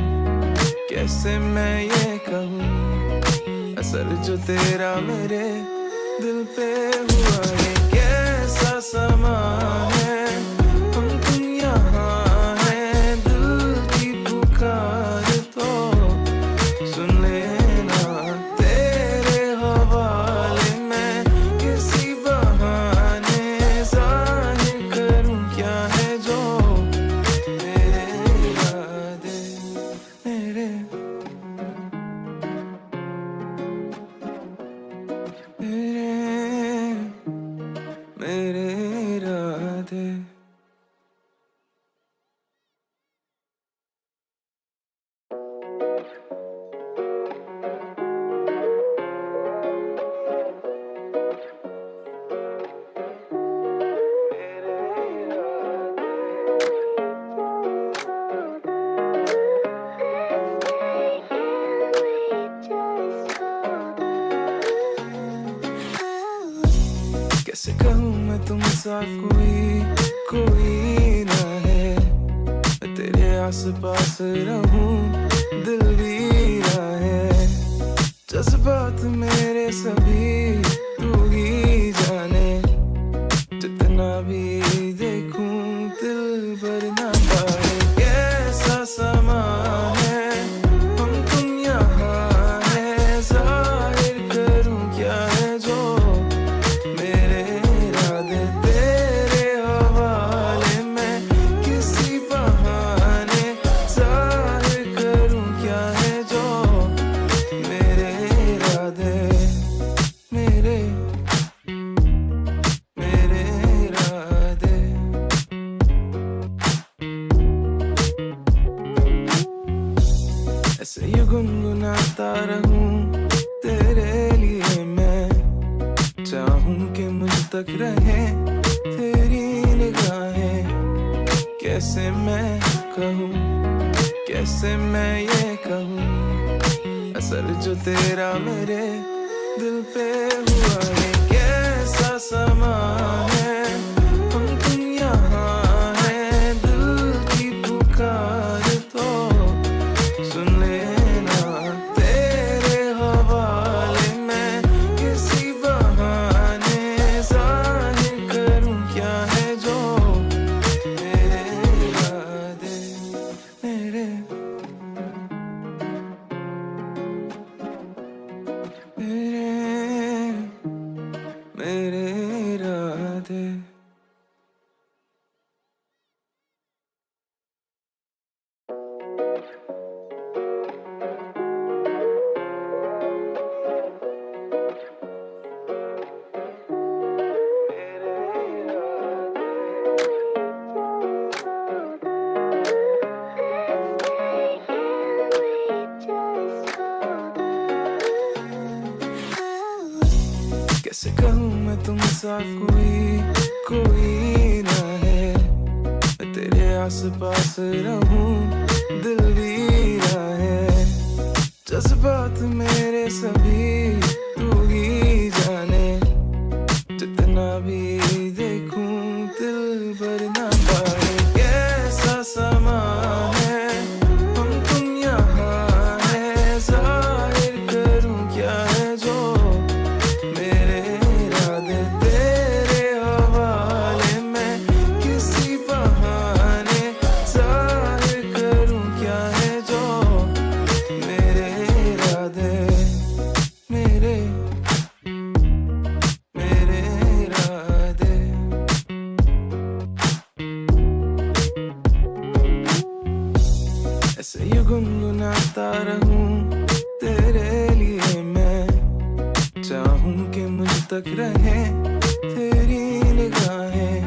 कैसे मैं ये कहूं, असर जो तेरा मेरे दिल पे हुआ है। कैसा समा है हम तुम यहाँ है, दिल की पुकार तो सुन लेना तेरे हवाले में, किसी बहाने जाहिर करूं क्या है जो मेरे इरादे, मेरे इरादे। कैसे कहूँ मैं तुमसा कोई ना है, मैं तेरे आस-पास रहूं, दिल भी है जज्बात मेरे सभी तू ही जाने, जितना भी देखूं दिल भर ना पाए। कैसा समा है हम तुम यहाँ है, जाहिर करूं क्या है जो मेरे इरादे तेरे हवाले में, किसी बहाने जाहिर करूं क्या है जो मेरे इरादे, मेरे इरादे। ऐसे ही गुनगुनाता रहूं तेरे लिए मैं, चाहूं कि मुझ तक रहे तेरी निगाहें। कैसे मैं कहूं, कैसे मैं ये कहूं, असर जो तेरा मेरे दिल पे हुआ है। कैसा समा है हम तुम यहाँ है, दिल की पुकार तो सुन लेना तेरे हवाले में, किसी बहाने जाहिर करूं क्या है जो मेरे इरादे, मेरे इरादे। कैसे कहूँ मैं तुमसा कोई ना है, मैं तेरे आस-पास रहूं, दिल भी है जज्बात मेरे सभी तू ही जाने, जितना भी देखूं दिल भर ना पाए। कैसा समा है हम तुम यहाँ है, जाहिर करूं क्या है जो मेरे इरादे तेरे हवाले में, किसी बहाने जाहिर करूं ऐसे ही गुनगुनाता रहूं तेरे लिए मैं चाहूं कि मुझ तक रहे तेरी निगाहें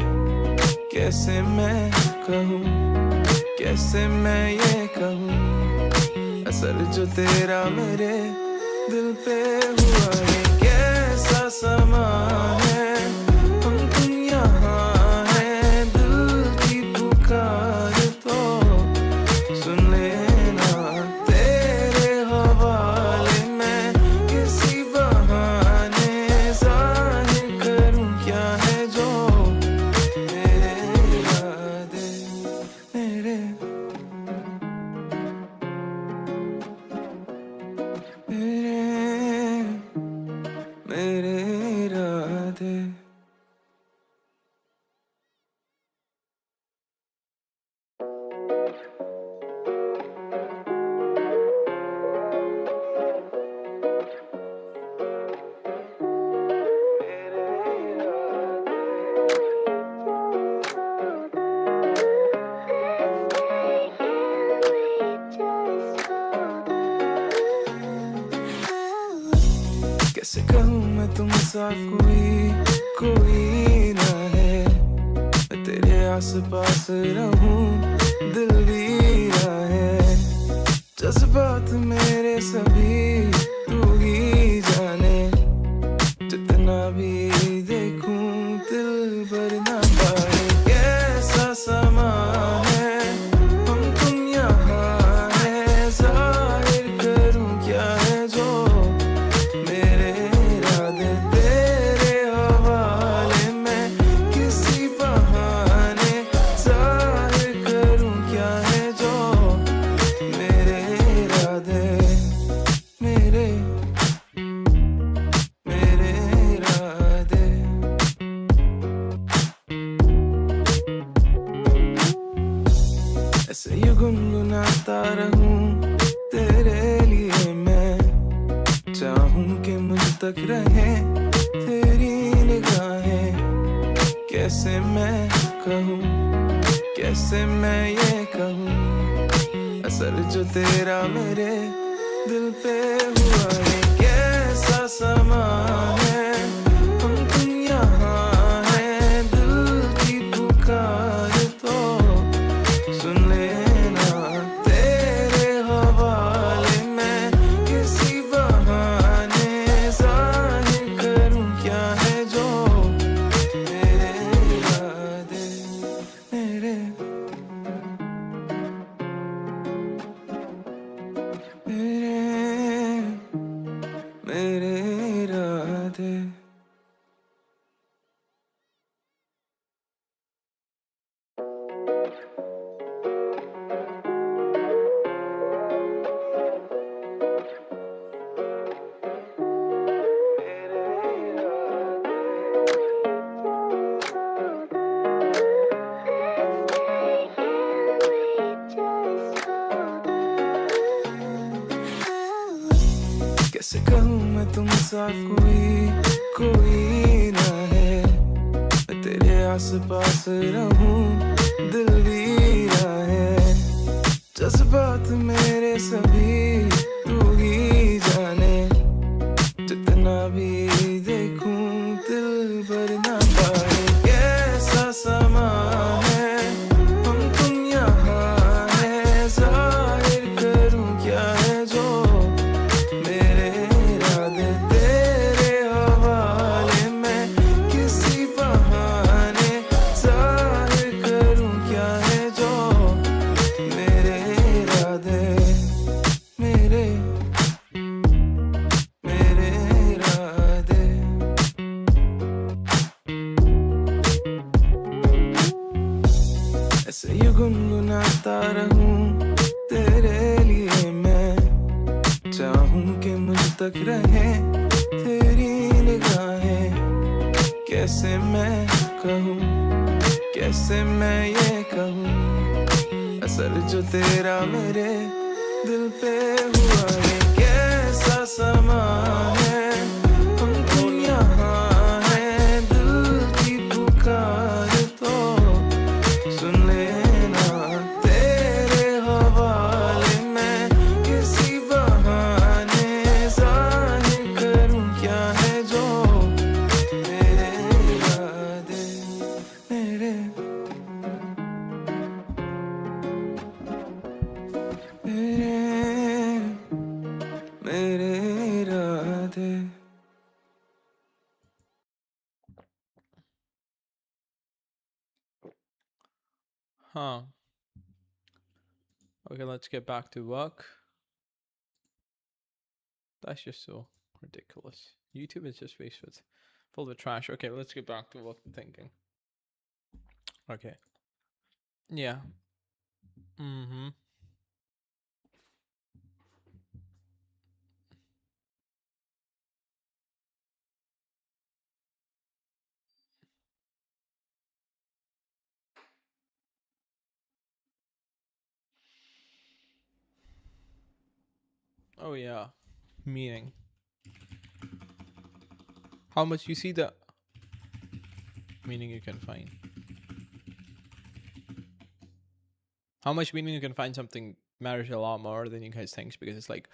कैसे मैं कहूं कैसे मैं ये कहूं असर जो तेरा मेरे दिल पे हुआ है कैसा समा है हम तुम यहाँ हैं दिल की पुकार तो सुन लेना तेरे हवाले मैं किसी बहाने जाहिर करूं क्या है जो मेरे इरादे मेरे मेरे इरादे कैसे कहूँ मैं तुमसा कोई ना है मैं तेरे आस पास रहूं दिल भी ना है जज्बात मेरे सभी तू ही जाने जितना भी देखूं दिल भर ना पाए कैसा समा है हम तुम यहाँ हैं जाहिर करूं क्या है जो मेरे इरादे तेरे हवाले मैं किसी बहाने जाहिर करूं क्या है जो मेरे इरादे मेरे इरादे ऐसे ही गुनगुनाता रहूं तेरे लिए मैं चाहूं कि मुझ तक रहे तेरी निगाहें कैसे मैं कहूं कैसे मैं ये कहूं असर जो तेरा मेरे दिल पे हुआ है कैसा समा है हम तुम यहाँ हैं दिल की पुकार तो सुन लेना तेरे हवाले मैं किसी बहाने जाहिर करूं क्या है जो मेरे इरादे मेरे इरादे कैसे कहूँ मैं तुमसा कोई ना है मैं तेरे आस पास रहूं दिल भी ना है जज्बात मेरे सभी तू ही जाने जितना भी देखूं दिल भर ना पाए कैसा समा है हम तुम यहाँ हैं जाहिर करूं क्या है जो मेरे इरादे तेरे हवाले मैं किसी बहाने जाहिर करूं क्या है जो मेरे इरादे मेरे इरादे ऐसे ही गुनगुनाता रहूं तेरे लिए मैं चाहूं कि मुझ तक रहे तेरी निगाहें कैसे मैं कहूं कैसे मैं ये कहूं असर जो तेरा मेरे दिल पे हुआ है कैसा समा है हम तुम यहाँ हैं दिल की पुकार तो सुन लेना तेरे हवाले मेरे इरादे Huh. Okay, let's get back to work. That's just so ridiculous. YouTube is just full of trash. Okay, let's get back to work thinking. Okay. Yeah. Mm-hmm. Oh yeah. Meaning. How much you see the meaning you can find. How much meaning you can find something matters a lot more than you guys think, because it's like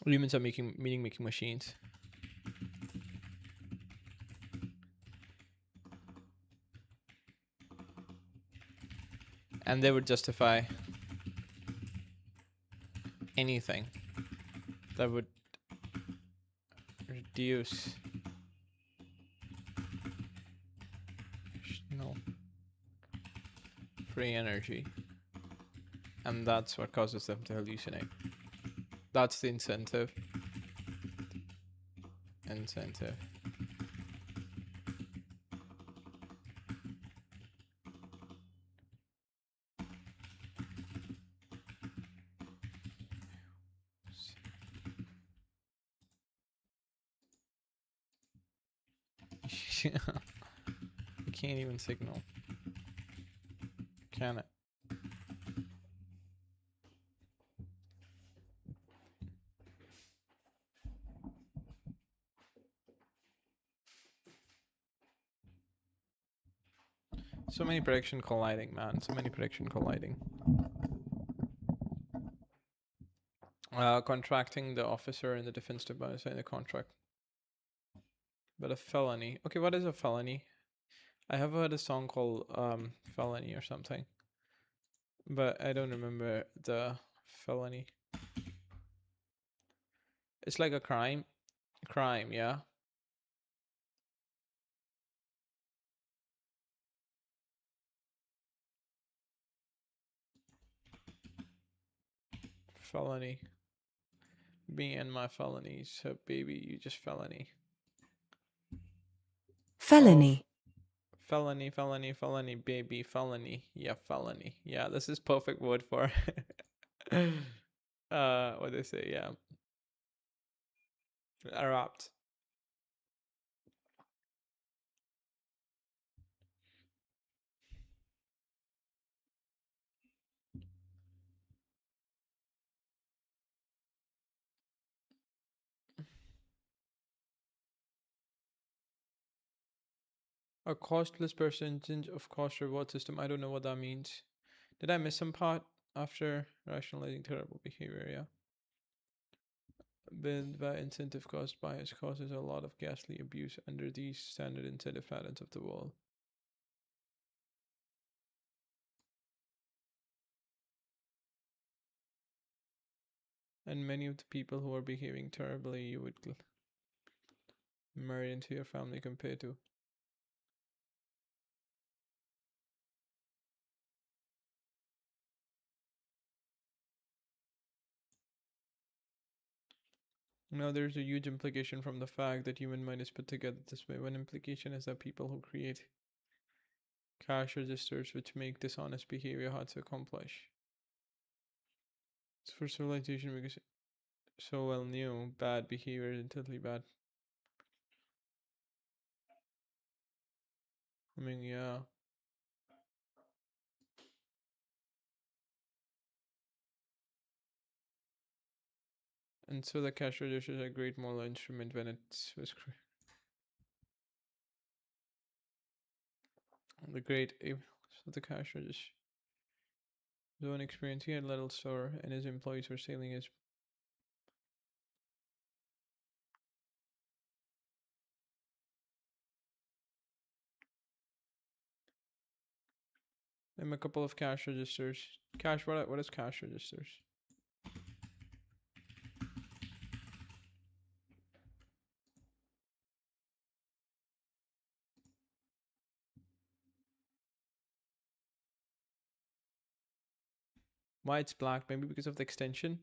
humans are making meaning making machines. And they would justify anything that would reduce no free energy, and that's what causes them to hallucinate. That's the incentive. You can't even signal, can it? So many prediction colliding, man. So many prediction colliding. Contracting the officer in the defense department sign a contract. But a felony. Okay, what is a felony? I have heard a song called Felony or something, but I don't remember the felony. It's like a crime. Crime, yeah. Felony. Me and my felonies. So baby, you just felony. Felony. Felony, felony, felony, baby, felony. Yeah, felony. Yeah, this is perfect word for what they say, yeah. Arapt. A costless percentage of cost reward system. I don't know what that means. Did I miss some part after rationalizing terrible behavior? Yeah. Build by incentive cost bias causes a lot of ghastly abuse under these standard incentive patterns of the world. And many of the people who are behaving terribly, you would marry into your family compared to. Now, there's a huge implication from the fact that human mind is put together this way. One implication is that people who create cash registers which make dishonest behavior hard to accomplish. It's for civilization because so well knew bad behavior is intensely bad. I mean, yeah. And so the cash register is a great moral instrument when it was the great so the cash register. Zone experience, he had little store and his employees were sailing his a couple of cash registers. Cash what is cash registers? Why it's black? Maybe because of the extension.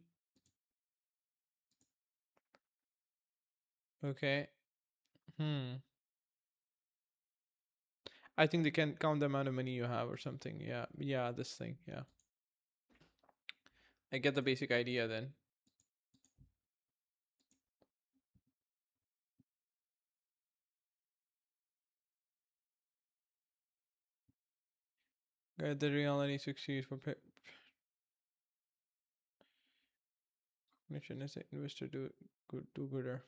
Okay. Hmm. I think they can count the amount of money you have or something. Yeah. Yeah, this thing. Yeah. I get the basic idea then. The reality succeeds for mission as an investor do gooder.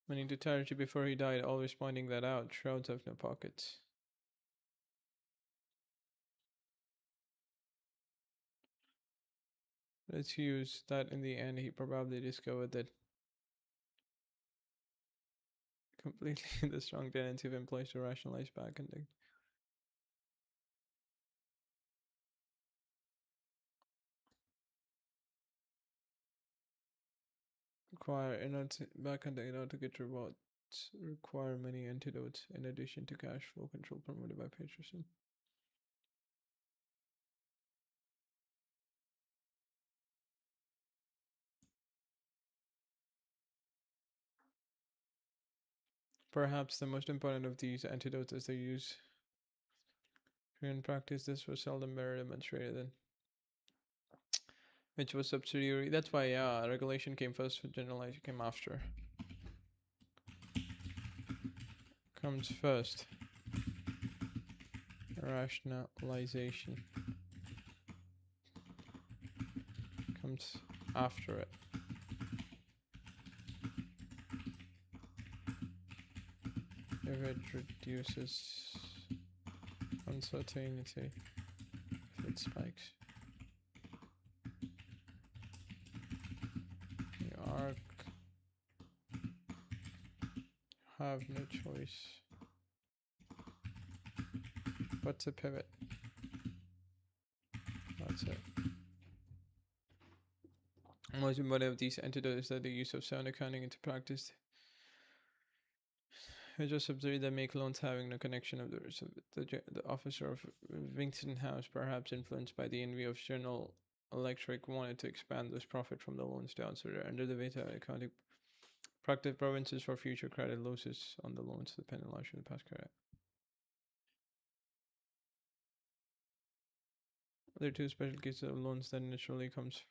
Meaning to Taraji before he died, always pointing that out. Shrouds have no pockets. Let's use that in the end. He probably discovered that completely the strong tendency of employees to rationalize bad conduct. Require in order to back conduct in order to get rewards. Require many antidotes in addition to cash flow control promoted by Peterson. Perhaps the most important of these antidotes is their use. In practice, this was seldom better demonstrated than which was subsidiary. That's why, yeah, regulation came first, generalization came after. Comes first. Rationalization comes after it. If it reduces uncertainty, if it spikes. You are have no choice but to pivot. That's it. Most important of these antidotes is that the use of sound accounting into practice. We just observed that make loans having no connection of the officer of Winston House, perhaps influenced by the envy of General Electric, wanted to expand this profit from the loans down so they're under the Vita accounting practice provinces for future credit losses on the loans dependent largely on the past credit. There are two special cases of loans that initially comes.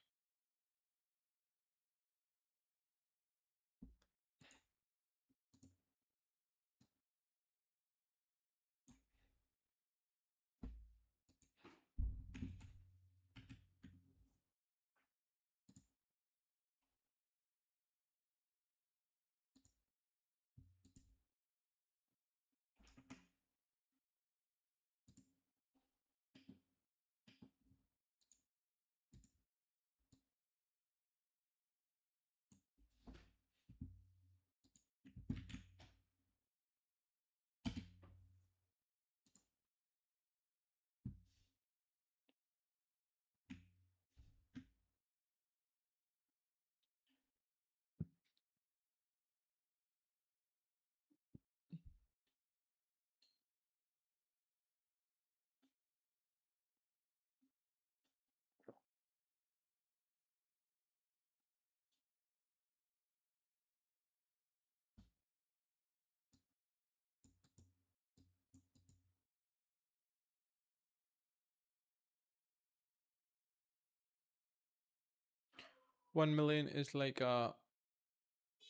$1 million is like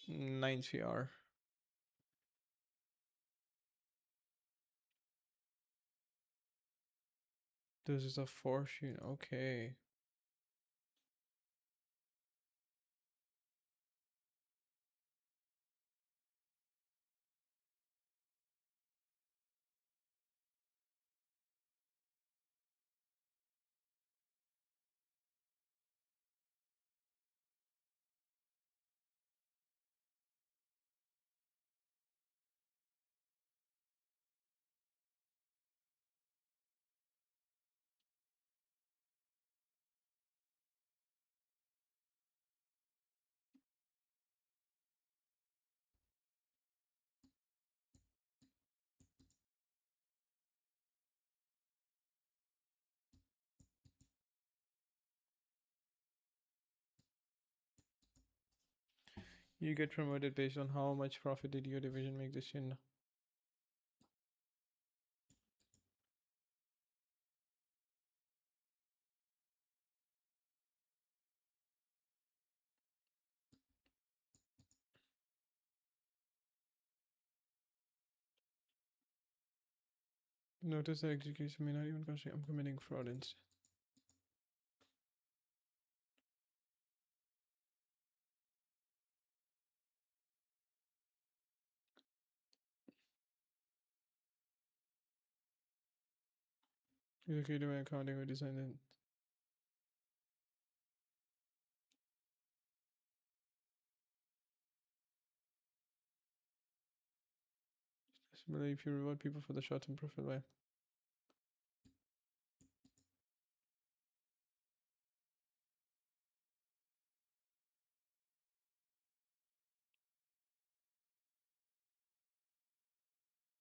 9 CR. This is a fortune. Okay. You get promoted based on how much profit did your division make this year. Notice that execution may not even consider I'm committing fraud instead. Executive and accounting or design it. Similarly, if you reward people for the short-term profit, why?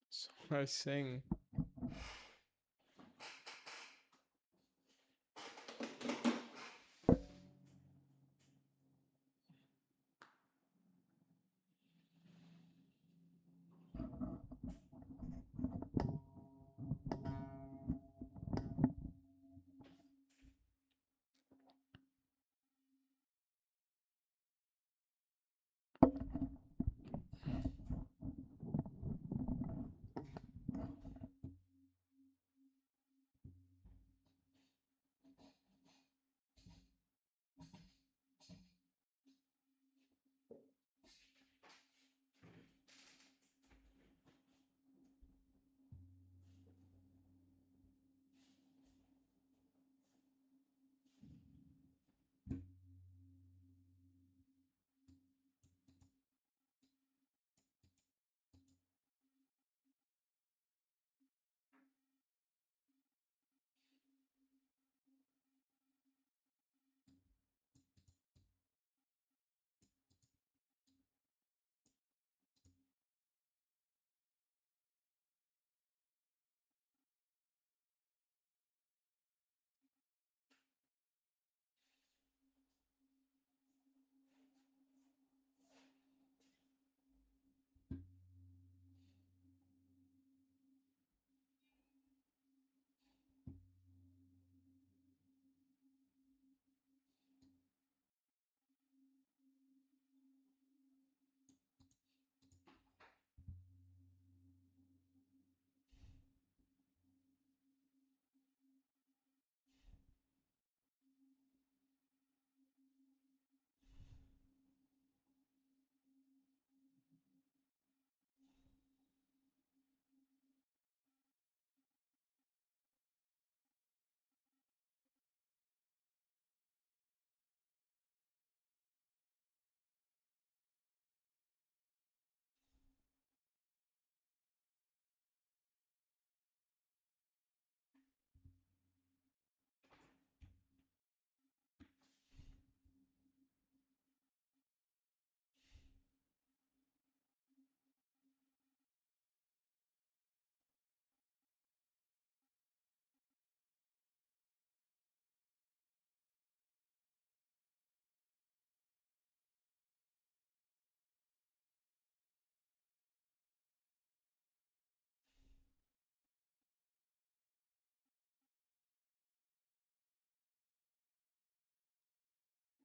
So I sing.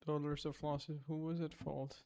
Dollars of losses. Who was at fault?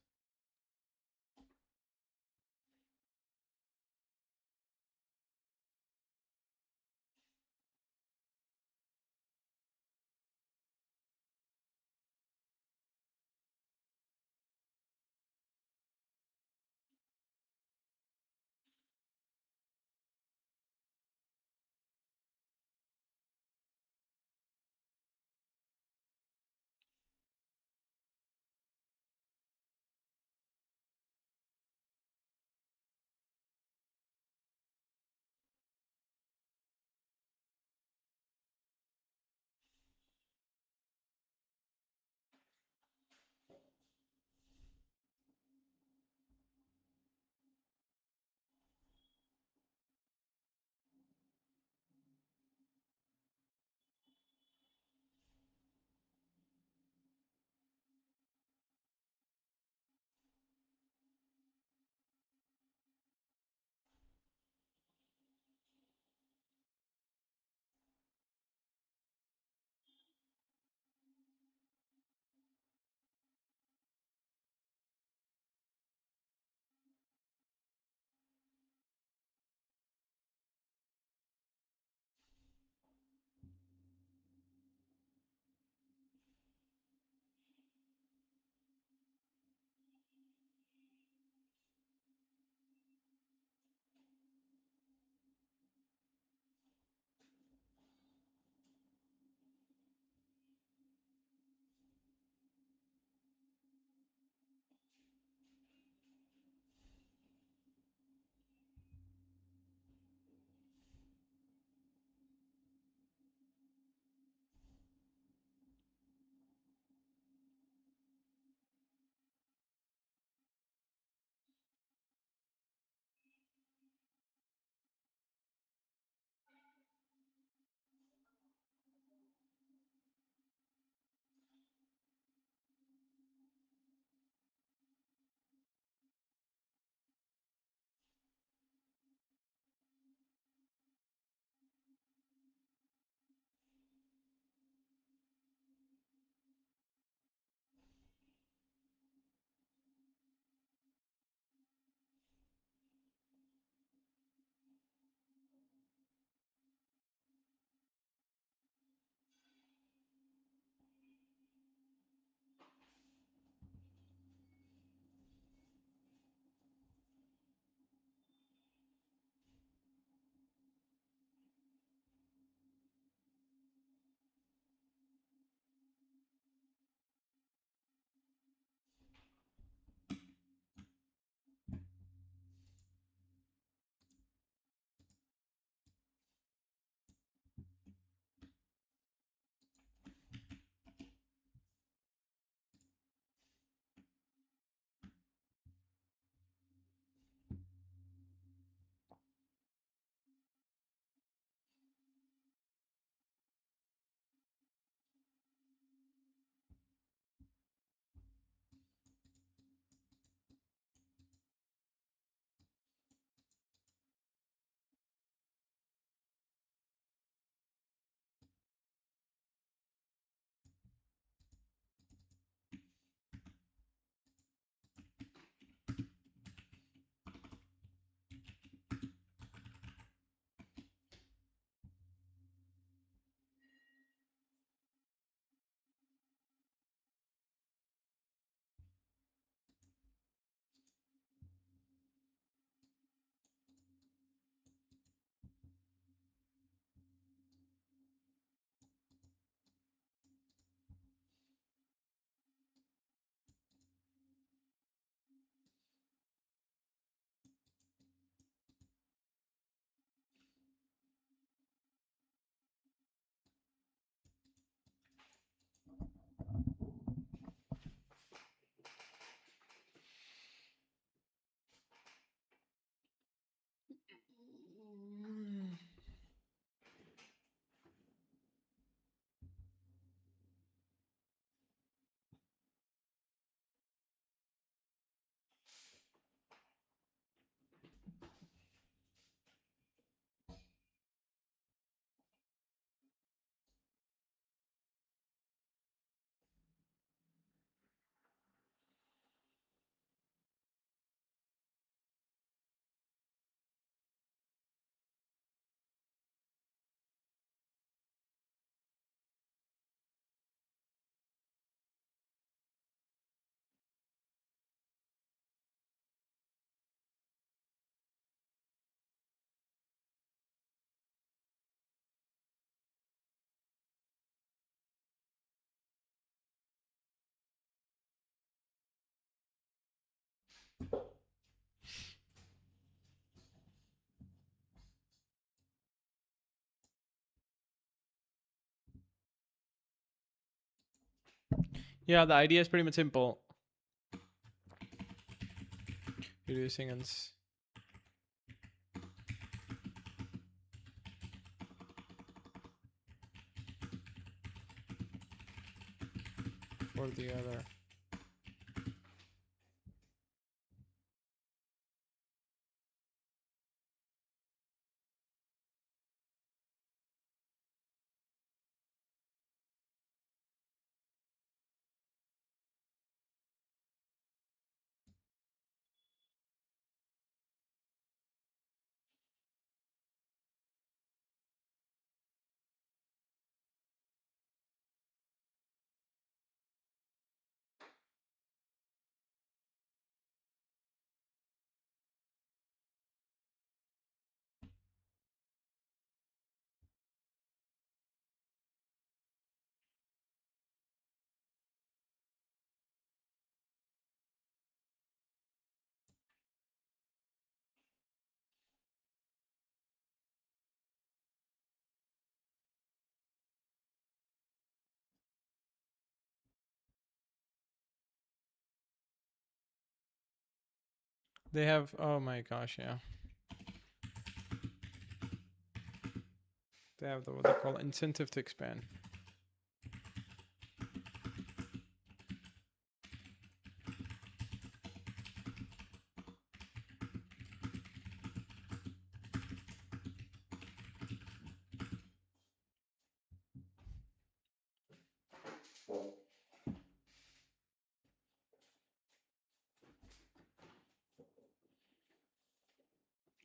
Yeah, the idea is pretty much simple. Reducing and for the other. They have, oh my gosh, yeah. They have what they call incentive to expand.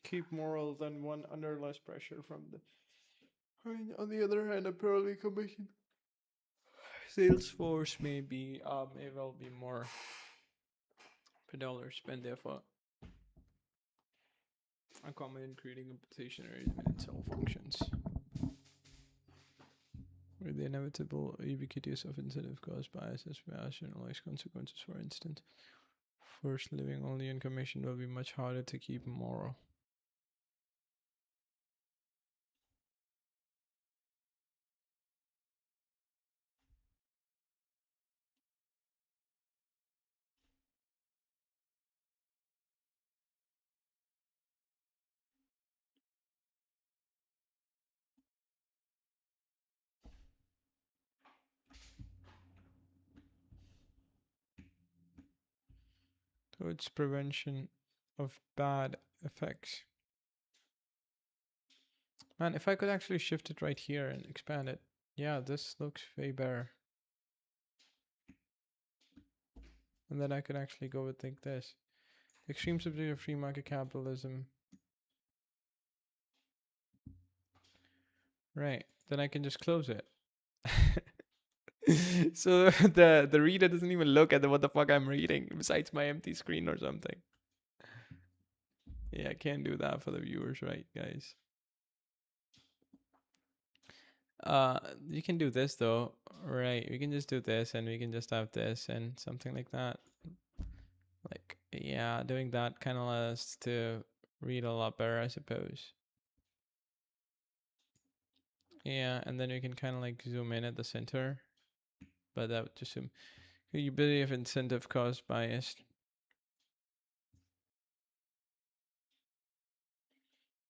Keep moral than one under less pressure from the. On the other hand, apparently commission Salesforce maybe it will be more per dollar spent therefore a common in creating compensation arrangement in cell functions. Where the inevitable ubiquitous of incentive caused bias as rationalized consequences, for instance. First, living only in commission will be much harder to keep moral. So it's prevention of bad effects. Man, if I could actually shift it right here and expand it, yeah, this looks way better. And then I could actually go with like this. Extreme subject of free market capitalism. Right. Then I can just close it. So the reader doesn't even look at what the fuck I'm reading besides my empty screen or something. Yeah, I can't do that for the viewers, right, guys? You can do this though, right? We can just do this and we can just have this and something like that. Like, yeah, doing that kind of allows us to read a lot better, I suppose. Yeah, and then we can kind of like zoom in at the center, but that would just zoom. You believe incentive caused bias.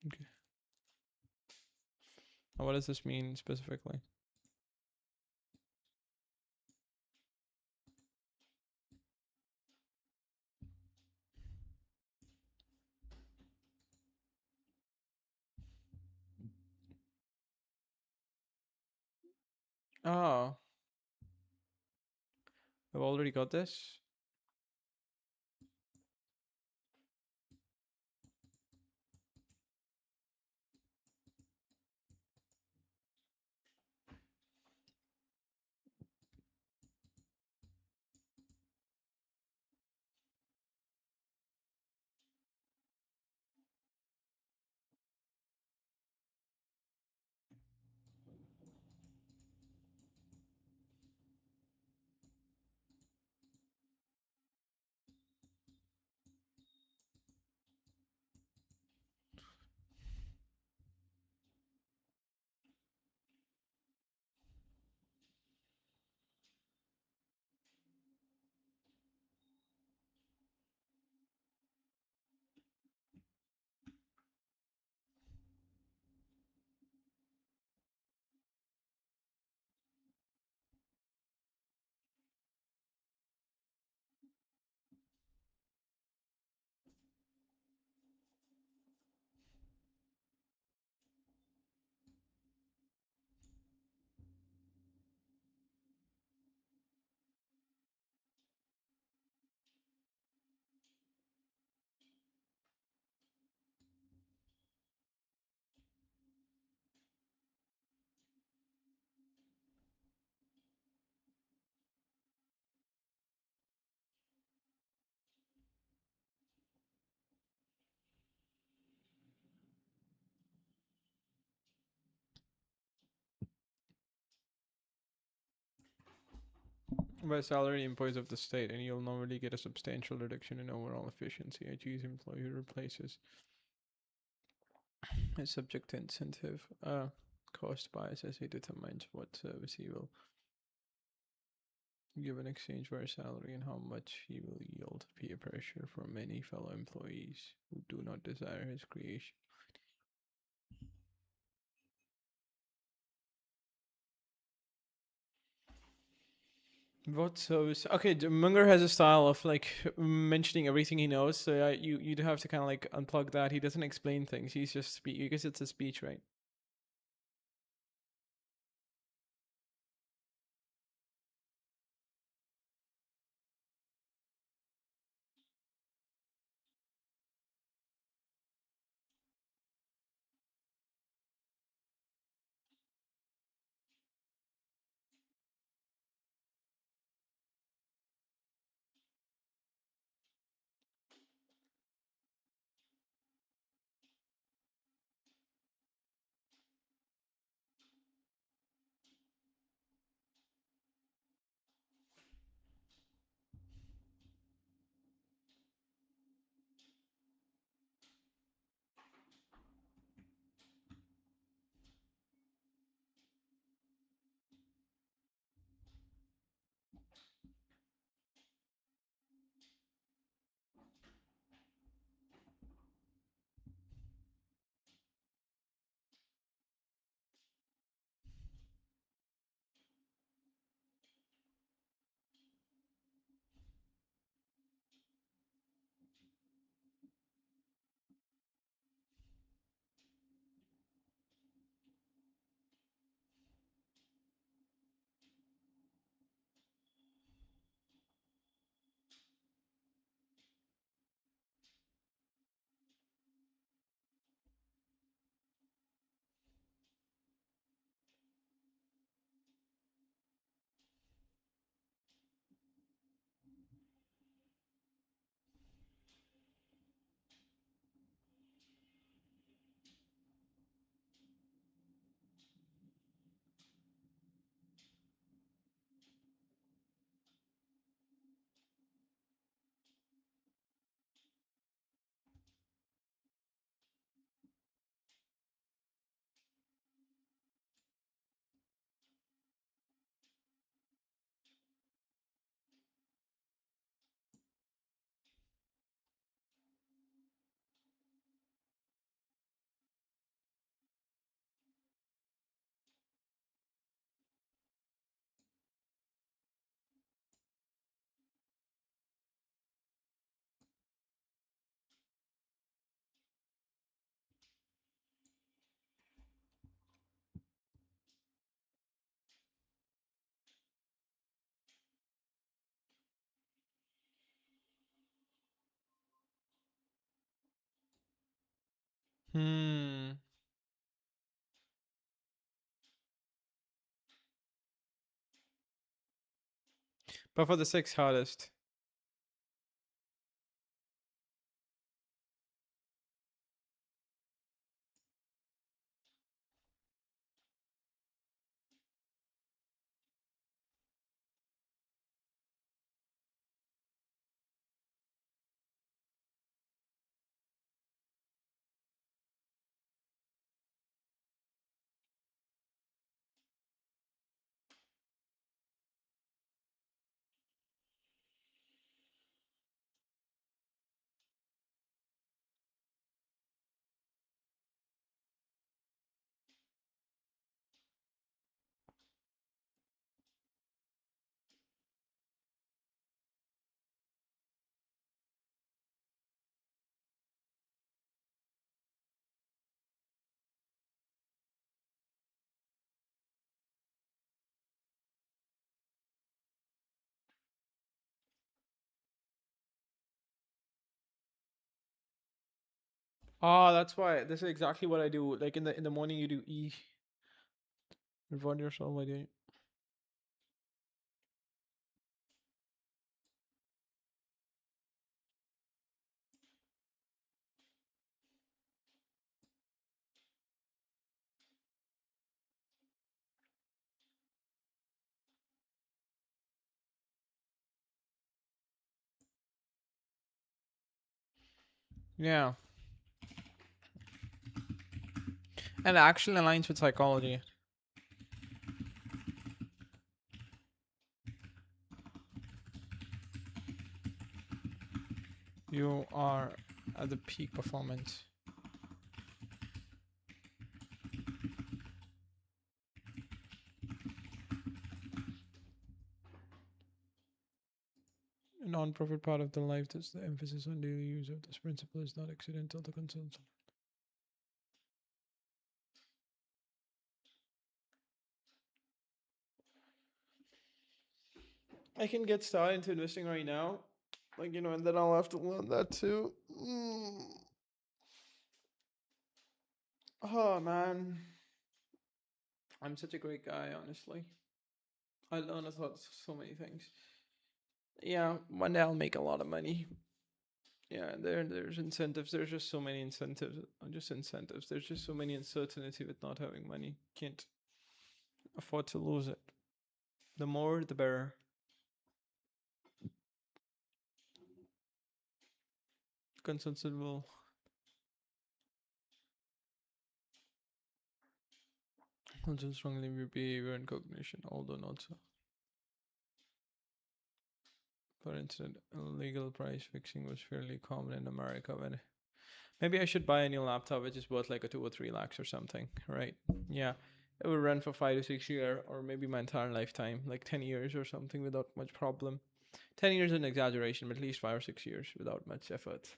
Okay. What does this mean specifically? Oh, I've already got this. by salary employees of the state, and you'll normally get a substantial reduction in overall efficiency. A cheese employee who replaces is subject to incentive cost bias as he determines what service he will give in exchange for his salary and how much he will yield. Peer pressure from many fellow employees who do not desire his creation. What service? Okay, Munger has a style of like mentioning everything he knows. So you'd have to kind of like unplug that. He doesn't explain things. He's just speak. I guess it's a speech, right? Hmm. But for the six hardest. Ah, that's why. This is exactly what I do. Like in the morning, you do E. Reward yourself by doing. Yeah, and it actually aligns with psychology. You are at the peak performance. A non-profit part of the life that's the emphasis on daily use of this principle is not accidental to consumption. I can get started into investing right now, like and then I'll have to learn that too. Oh man, I'm such a great guy. Honestly, I learn a lot, so many things. Yeah, one day I'll make a lot of money. Yeah, there's incentives. There's just so many incentives. Just incentives. There's just so many uncertainty with not having money. Can't afford to lose it. The more, the better. Consensus will also strongly view behavior and cognition, although not so. For instance, illegal price fixing was fairly common in America when maybe I should buy a new laptop which is worth like a 2 or 3 lakhs or something, right? Yeah. It would run for 5 to 6 years or maybe my entire lifetime, like 10 years or something without much problem. 10 years is an exaggeration, but at least 5 or 6 years without much effort.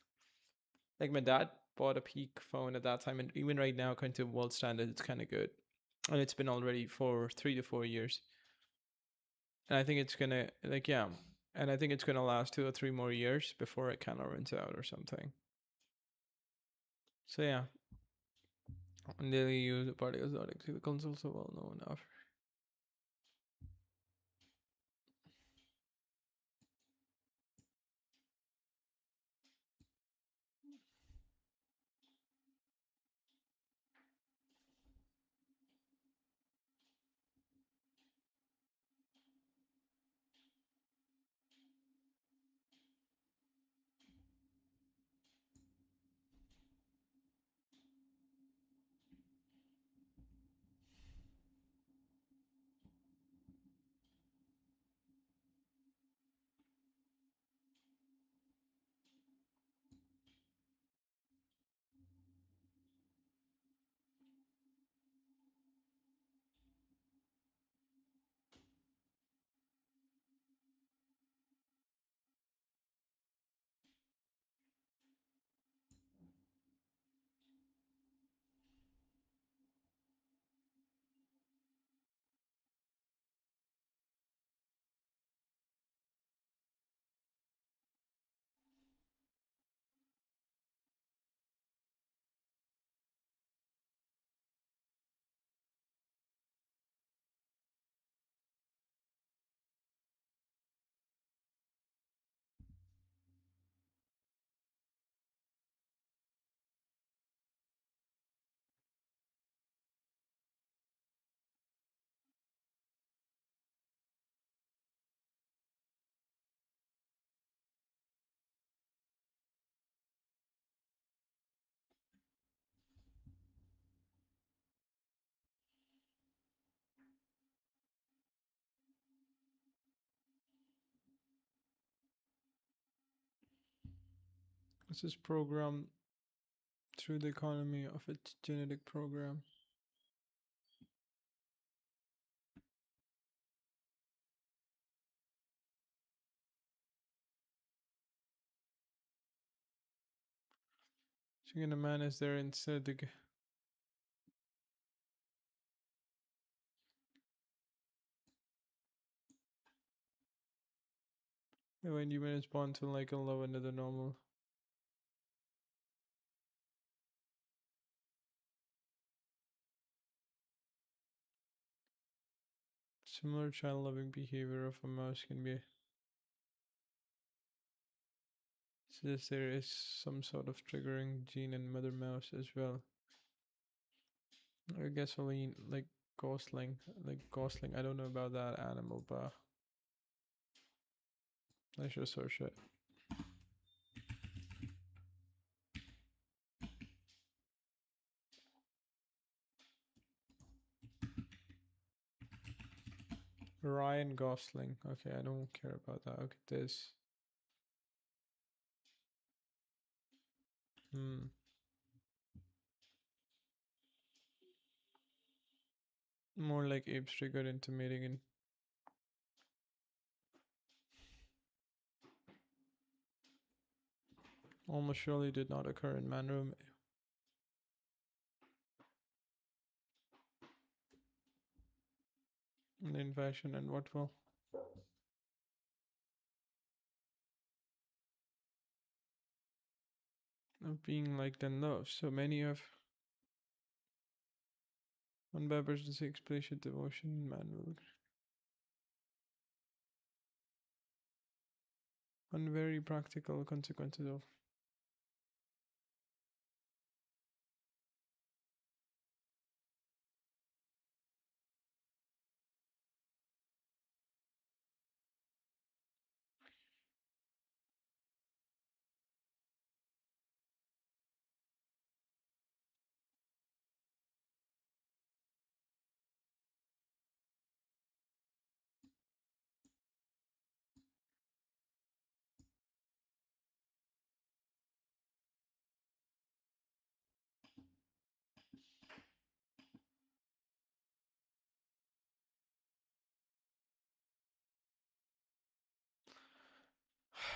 Like my dad bought a peak phone at that time, and even right now, according to world standards, it's kind of good. And it's been already for 3 to 4 years. And I think it's gonna yeah, and I think it's gonna last 2 or 3 more years before it kind of runs out or something. So yeah, daily use of particles not exceed the console so well known enough. This is programmed through the economy of its genetic program. Chicken a man is there instead the when human is born to like a low end of the normal. Similar child loving behavior of a mouse can be suggests there is some sort of triggering gene in mother mouse as well. I guess only gosling. I don't know about that animal, but I should search it. Ryan Gosling. Okay, I don't care about that. Okay, this. Hmm. More like apes triggered into mating and almost surely did not occur in manner in fashion and what will of being liked and loved. So many of unbabers to explicit devotion manual and very practical consequences of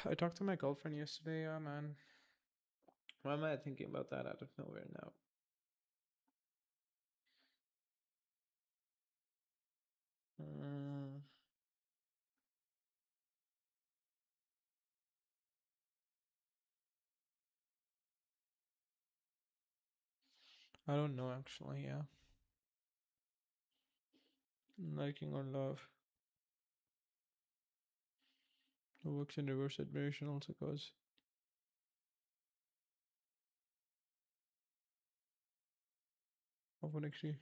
I talked to my girlfriend yesterday, man. Why am I thinking about that out of nowhere now? Mm, I don't know actually, yeah. Liking or love. Who works in reverse admiration also goes. Often actually.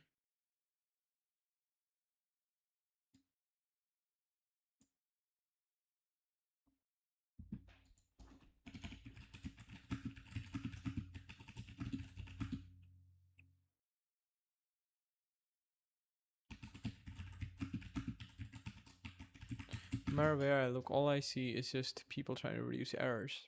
No matter where I look, all I see is just people trying to reduce errors.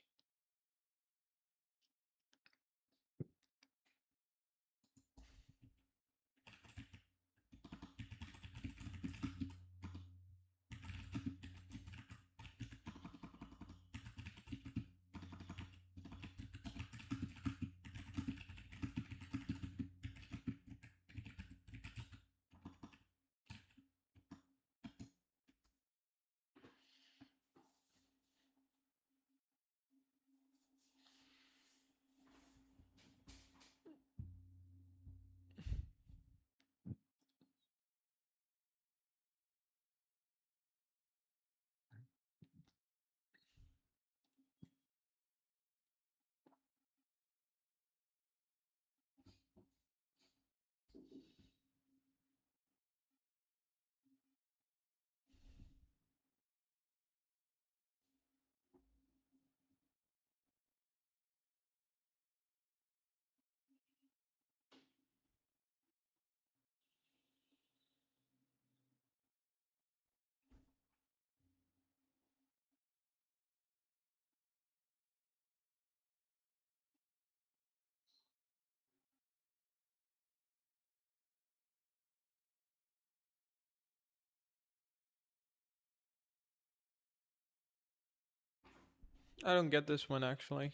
I don't get this one actually.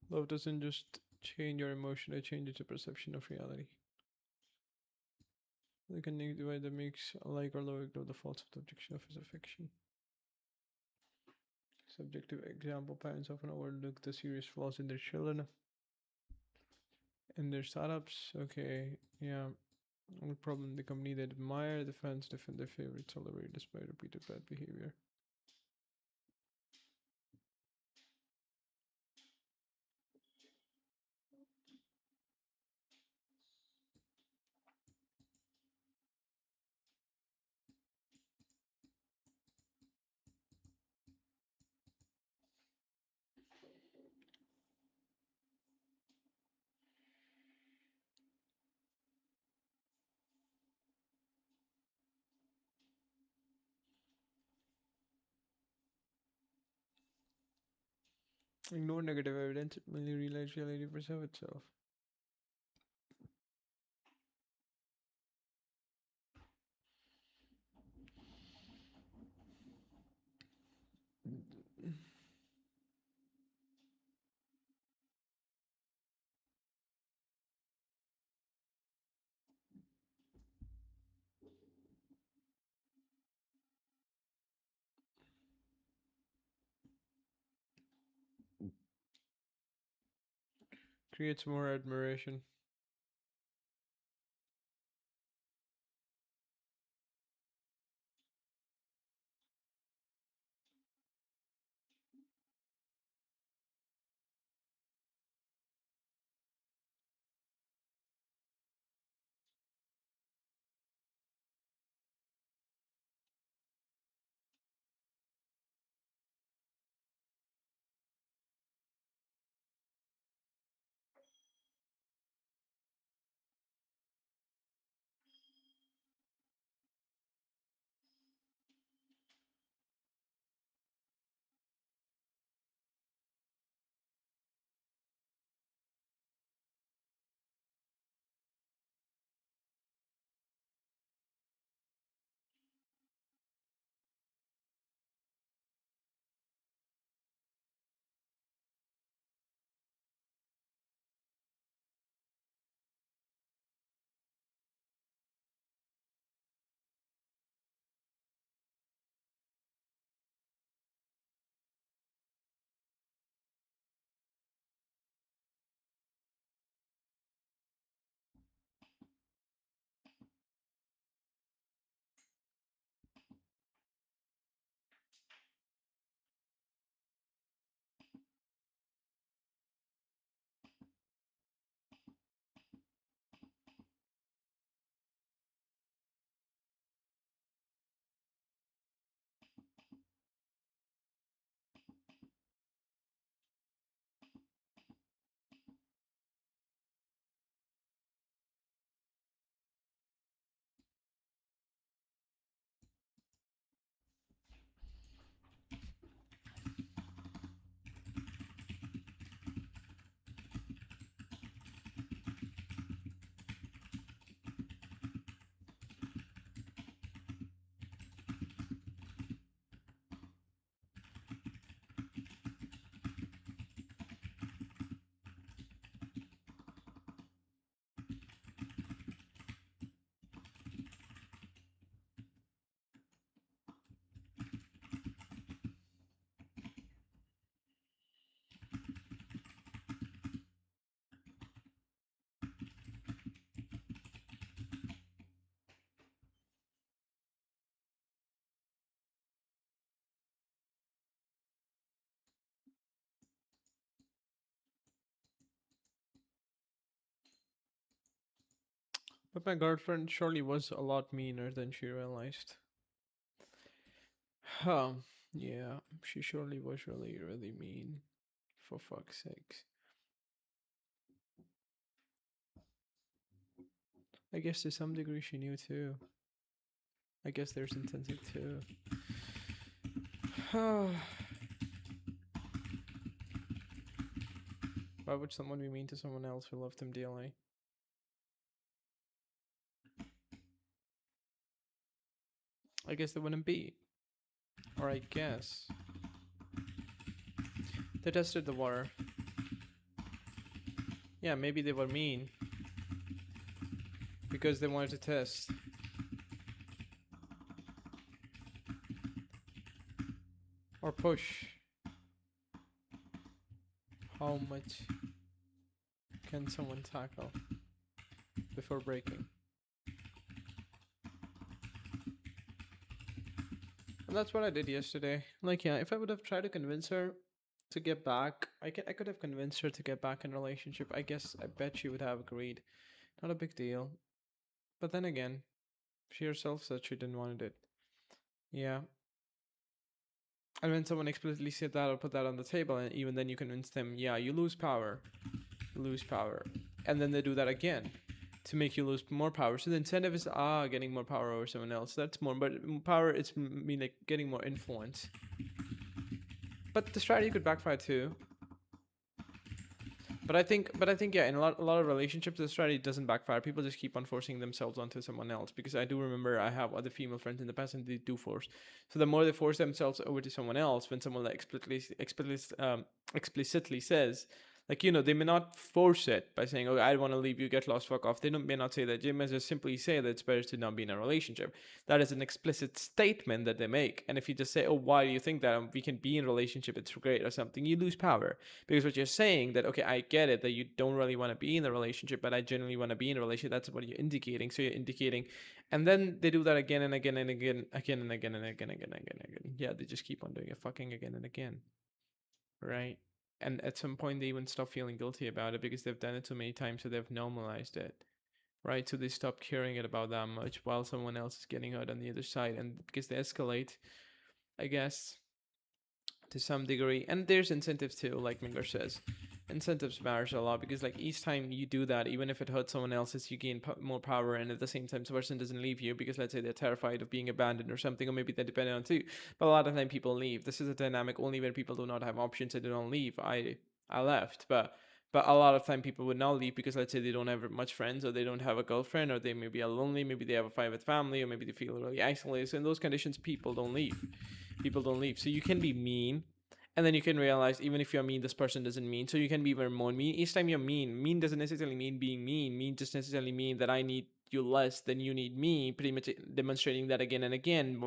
Love doesn't just change your emotion, it changes your perception of reality. The connect divide that makes a like or love ignore the faults of the objection of his affection. Subjective example, parents often overlook the serious flaws in their children and their startups. Okay, yeah. Only problem the company they admire, the fans defend their favorite tolerate despite repeated bad behavior. Ignore negative evidence, merely realize reality preserve itself. Creates more admiration. But my girlfriend surely was a lot meaner than she realized. Yeah, she surely was really, really mean. For fuck's sakes. I guess to some degree she knew too. I guess there's intensive too. Why would someone be mean to someone else who loved them dearly? I guess they wouldn't be. Or I guess. They tested the water. Yeah, maybe they were mean. Because they wanted to test. Or push. How much can someone tackle before breaking? And that's what I did yesterday. Like, yeah, if I would have tried to convince her to get back, I could have convinced her to get back in a relationship. I guess I bet she would have agreed. Not a big deal. But then again, she herself said she didn't want it. Yeah. And when someone explicitly said that or put that on the table, and even then you convince them, yeah, you lose power. You lose power. And then they do that again to make you lose more power. So the incentive is getting more power over someone else. That's more, but power it's mean like getting more influence. But the strategy could backfire too. But I think, yeah, in a lot of relationships, this strategy doesn't backfire. People just keep on forcing themselves onto someone else. Because I do remember I have other female friends in the past, and they do force. So the more they force themselves over to someone else, when someone like explicitly says, like, they may not force it by saying, "Oh, I want to leave you, get lost, fuck off." They may not say that. They may just simply say that it's better to not be in a relationship. That is an explicit statement that they make. And if you just say, "Oh, why do you think that we can be in a relationship? It's great," or something, you lose power. Because what you're saying, that, okay, I get it that you don't really want to be in a relationship, but I genuinely want to be in a relationship. That's what you're indicating. So you're indicating, and then they do that again and again and again, again and again and again and again and again and again. Yeah, they just keep on doing it, fucking again and again, right? And at some point, they even stop feeling guilty about it because they've done it so many times, so they've normalized it, right? So they stop caring it about that much while someone else is getting hurt on the other side, and because they escalate, I guess, to some degree. And there's incentives too, like Minger says. Incentives matters a lot, because like each time you do that, even if it hurts someone else's, you gain more power, and at the same time the person doesn't leave you because, let's say, they're terrified of being abandoned or something, or maybe they're dependent on too. But a lot of time people leave. This is a dynamic only when people do not have options, they don't leave. I left, but a lot of time people would not leave because, let's say, they don't have much friends, or they don't have a girlfriend, or they may be lonely, maybe they have a fight with family, or maybe they feel really isolated. So in those conditions, people don't leave. So you can be mean, and then you can realize, even if you're mean, this person doesn't mean. So you can be even more mean. Each time you're mean doesn't necessarily mean being mean. Mean just necessarily mean that I need you less than you need me, pretty much demonstrating that again and again.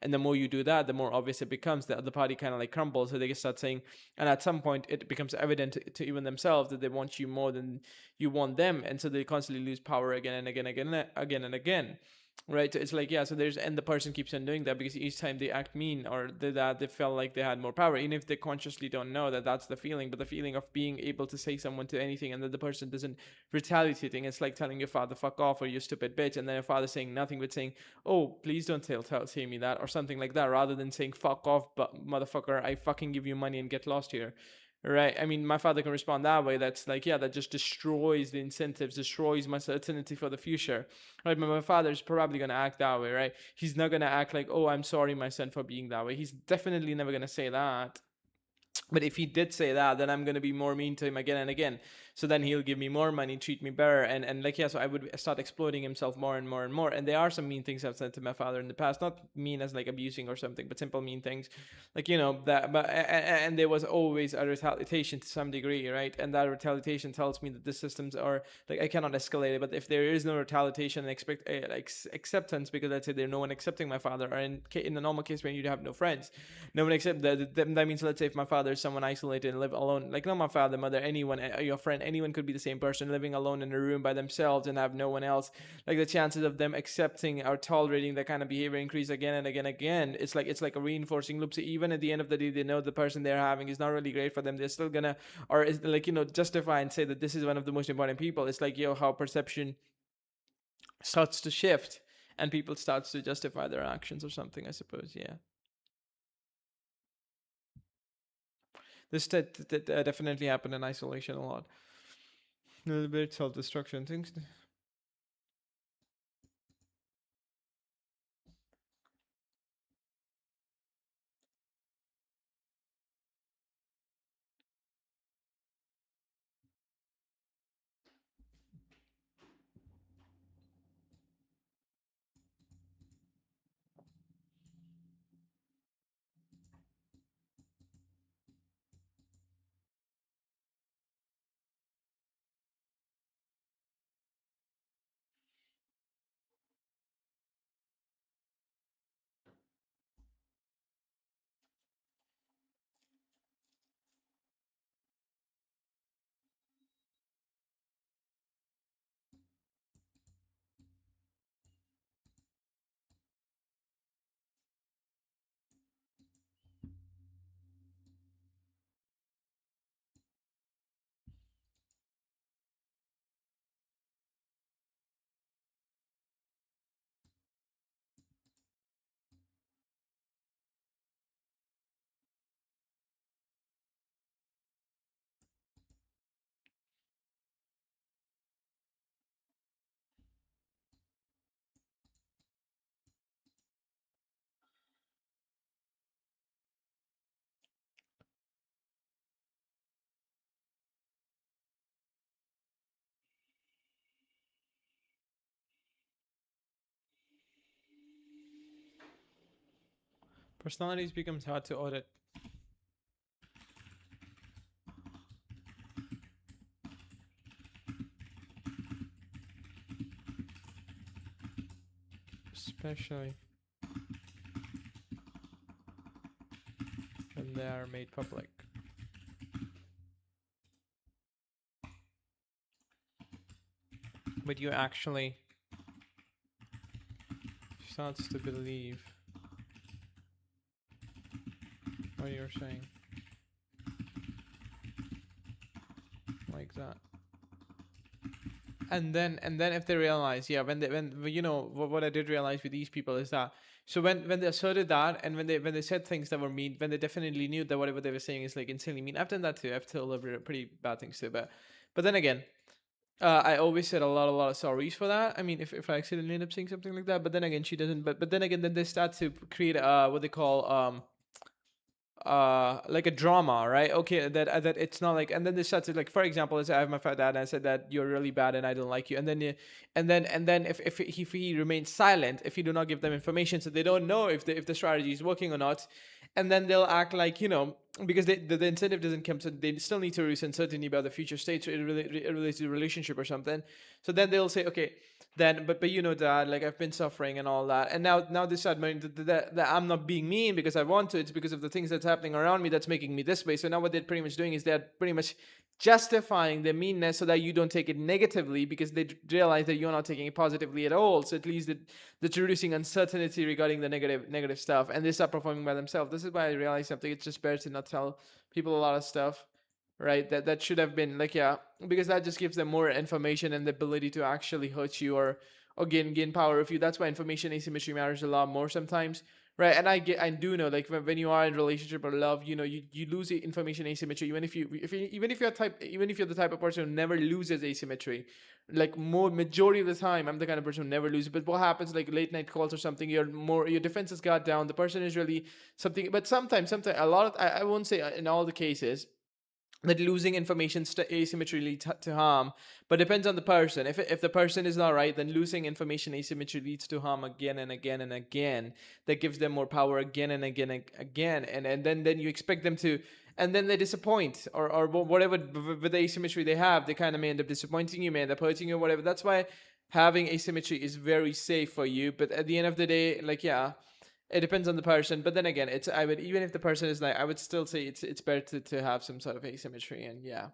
And the more you do that, the more obvious it becomes. The other party kind of like crumbles, so they just start saying, and at some point it becomes evident to even themselves that they want you more than you want them, and so they constantly lose power again and again, again and again. Right, so it's like, yeah, so there's, and the person keeps on doing that because each time they act mean, or that they felt like they had more power, even if they consciously don't know that that's the feeling. But the feeling of being able to say someone to anything, and that the person doesn't retaliating, it's like telling your father fuck off, or you stupid bitch, and then your father saying nothing but saying, "Oh, please don't say me that," or something like that, rather than saying fuck off, but motherfucker, I fucking give you money and get lost here. Right, I mean, my father can respond that way. That's like, yeah, that just destroys the incentives, destroys my certainty for the future. Right, but my father's probably gonna act that way, right? He's not gonna act like, "Oh, I'm sorry, my son, for being that way." He's definitely never gonna say that. But if he did say that, then I'm gonna be more mean to him again and again. So then he'll give me more money, treat me better, and like, yeah. So I would start exploiting himself more and more and more. And there are some mean things I've said to my father in the past, not mean as like abusing or something, but simple mean things, like, that. But and there was always a retaliation to some degree, right? And that retaliation tells me that the systems are like, I cannot escalate it. But if there is no retaliation and expect like acceptance, because let's say there's no one accepting my father, or in the normal case when you have no friends, no one except that means, let's say, if my father is someone isolated and live alone, like, not my father, mother, anyone, your friend, anyone could be the same person living alone in a room by themselves and have no one else, like, the chances of them accepting or tolerating that kind of behavior increase again and again and again. It's like a reinforcing loop. So even at the end of the day, they know the person they're having is not really great for them, they're still gonna, or is like, justify and say that this is one of the most important people. It's like, how perception starts to shift, and people starts to justify their actions or something, I suppose. Yeah, this that definitely happened in isolation a lot. A little bit self-destruction things. Personalities becomes hard to audit. Especially when they are made public. But you actually starts to believe what you're saying. Like that. And then if they realize, yeah, when you know what I did realize with these people is that, so when they asserted that, and when they said things that were mean, when they definitely knew that whatever they were saying is like insanely mean. I've done that too. I've told pretty bad things too, but then again, I always said a lot of sorries for that. I mean, if I accidentally end up saying something like that, but then again, she doesn't. But then again, then they start to create what they call like a drama, right? Okay, that it's not like, and then they start to, like, for example, let's say I have my fat dad and I said that you're really bad and I don't like you, and then and then if he remains silent, if you do not give them information, so they don't know if the strategy is working or not, and then they'll act like, because the incentive doesn't come, so they still need to reduce uncertainty about the future state, so it relates to the relationship or something. So then they'll say, okay, then but dad, like, I've been suffering and all that, and now this admiring that I'm not being mean because I want to, it's because of the things that's happening around me that's making me this way. So now what they're pretty much doing is they're pretty much justifying the meanness so that you don't take it negatively, because they realize that you're not taking it positively at all. So at least that's reducing uncertainty regarding the negative stuff, and they start performing by themselves. This is why I realized something. It's just better to not tell people a lot of stuff, right? That should have been like, yeah, because that just gives them more information and the ability to actually hurt you, or gain power of you. That's why information asymmetry matters a lot more sometimes, right? And I do know, like, when you are in relationship or love, you lose information asymmetry, even if you're the type of person who never loses asymmetry. Like, more majority of the time, I'm the kind of person who never loses. But what happens, like late night calls or something, your defenses got down, the person is really something. But sometimes a lot of, I won't say in all the cases that losing information asymmetry leads to harm, but depends on the person. If the person is not right, then losing information asymmetry leads to harm again and again and again. That gives them more power again and again and again, and then you expect them to, and then they disappoint, or whatever with the asymmetry they have, they kind of may end up disappointing you, may end up hurting you, whatever. That's why having asymmetry is very safe for you. But at the end of the day, like, yeah, it depends on the person. But then again, I would, even if the person is like, I would still say it's better to have some sort of asymmetry. And yeah,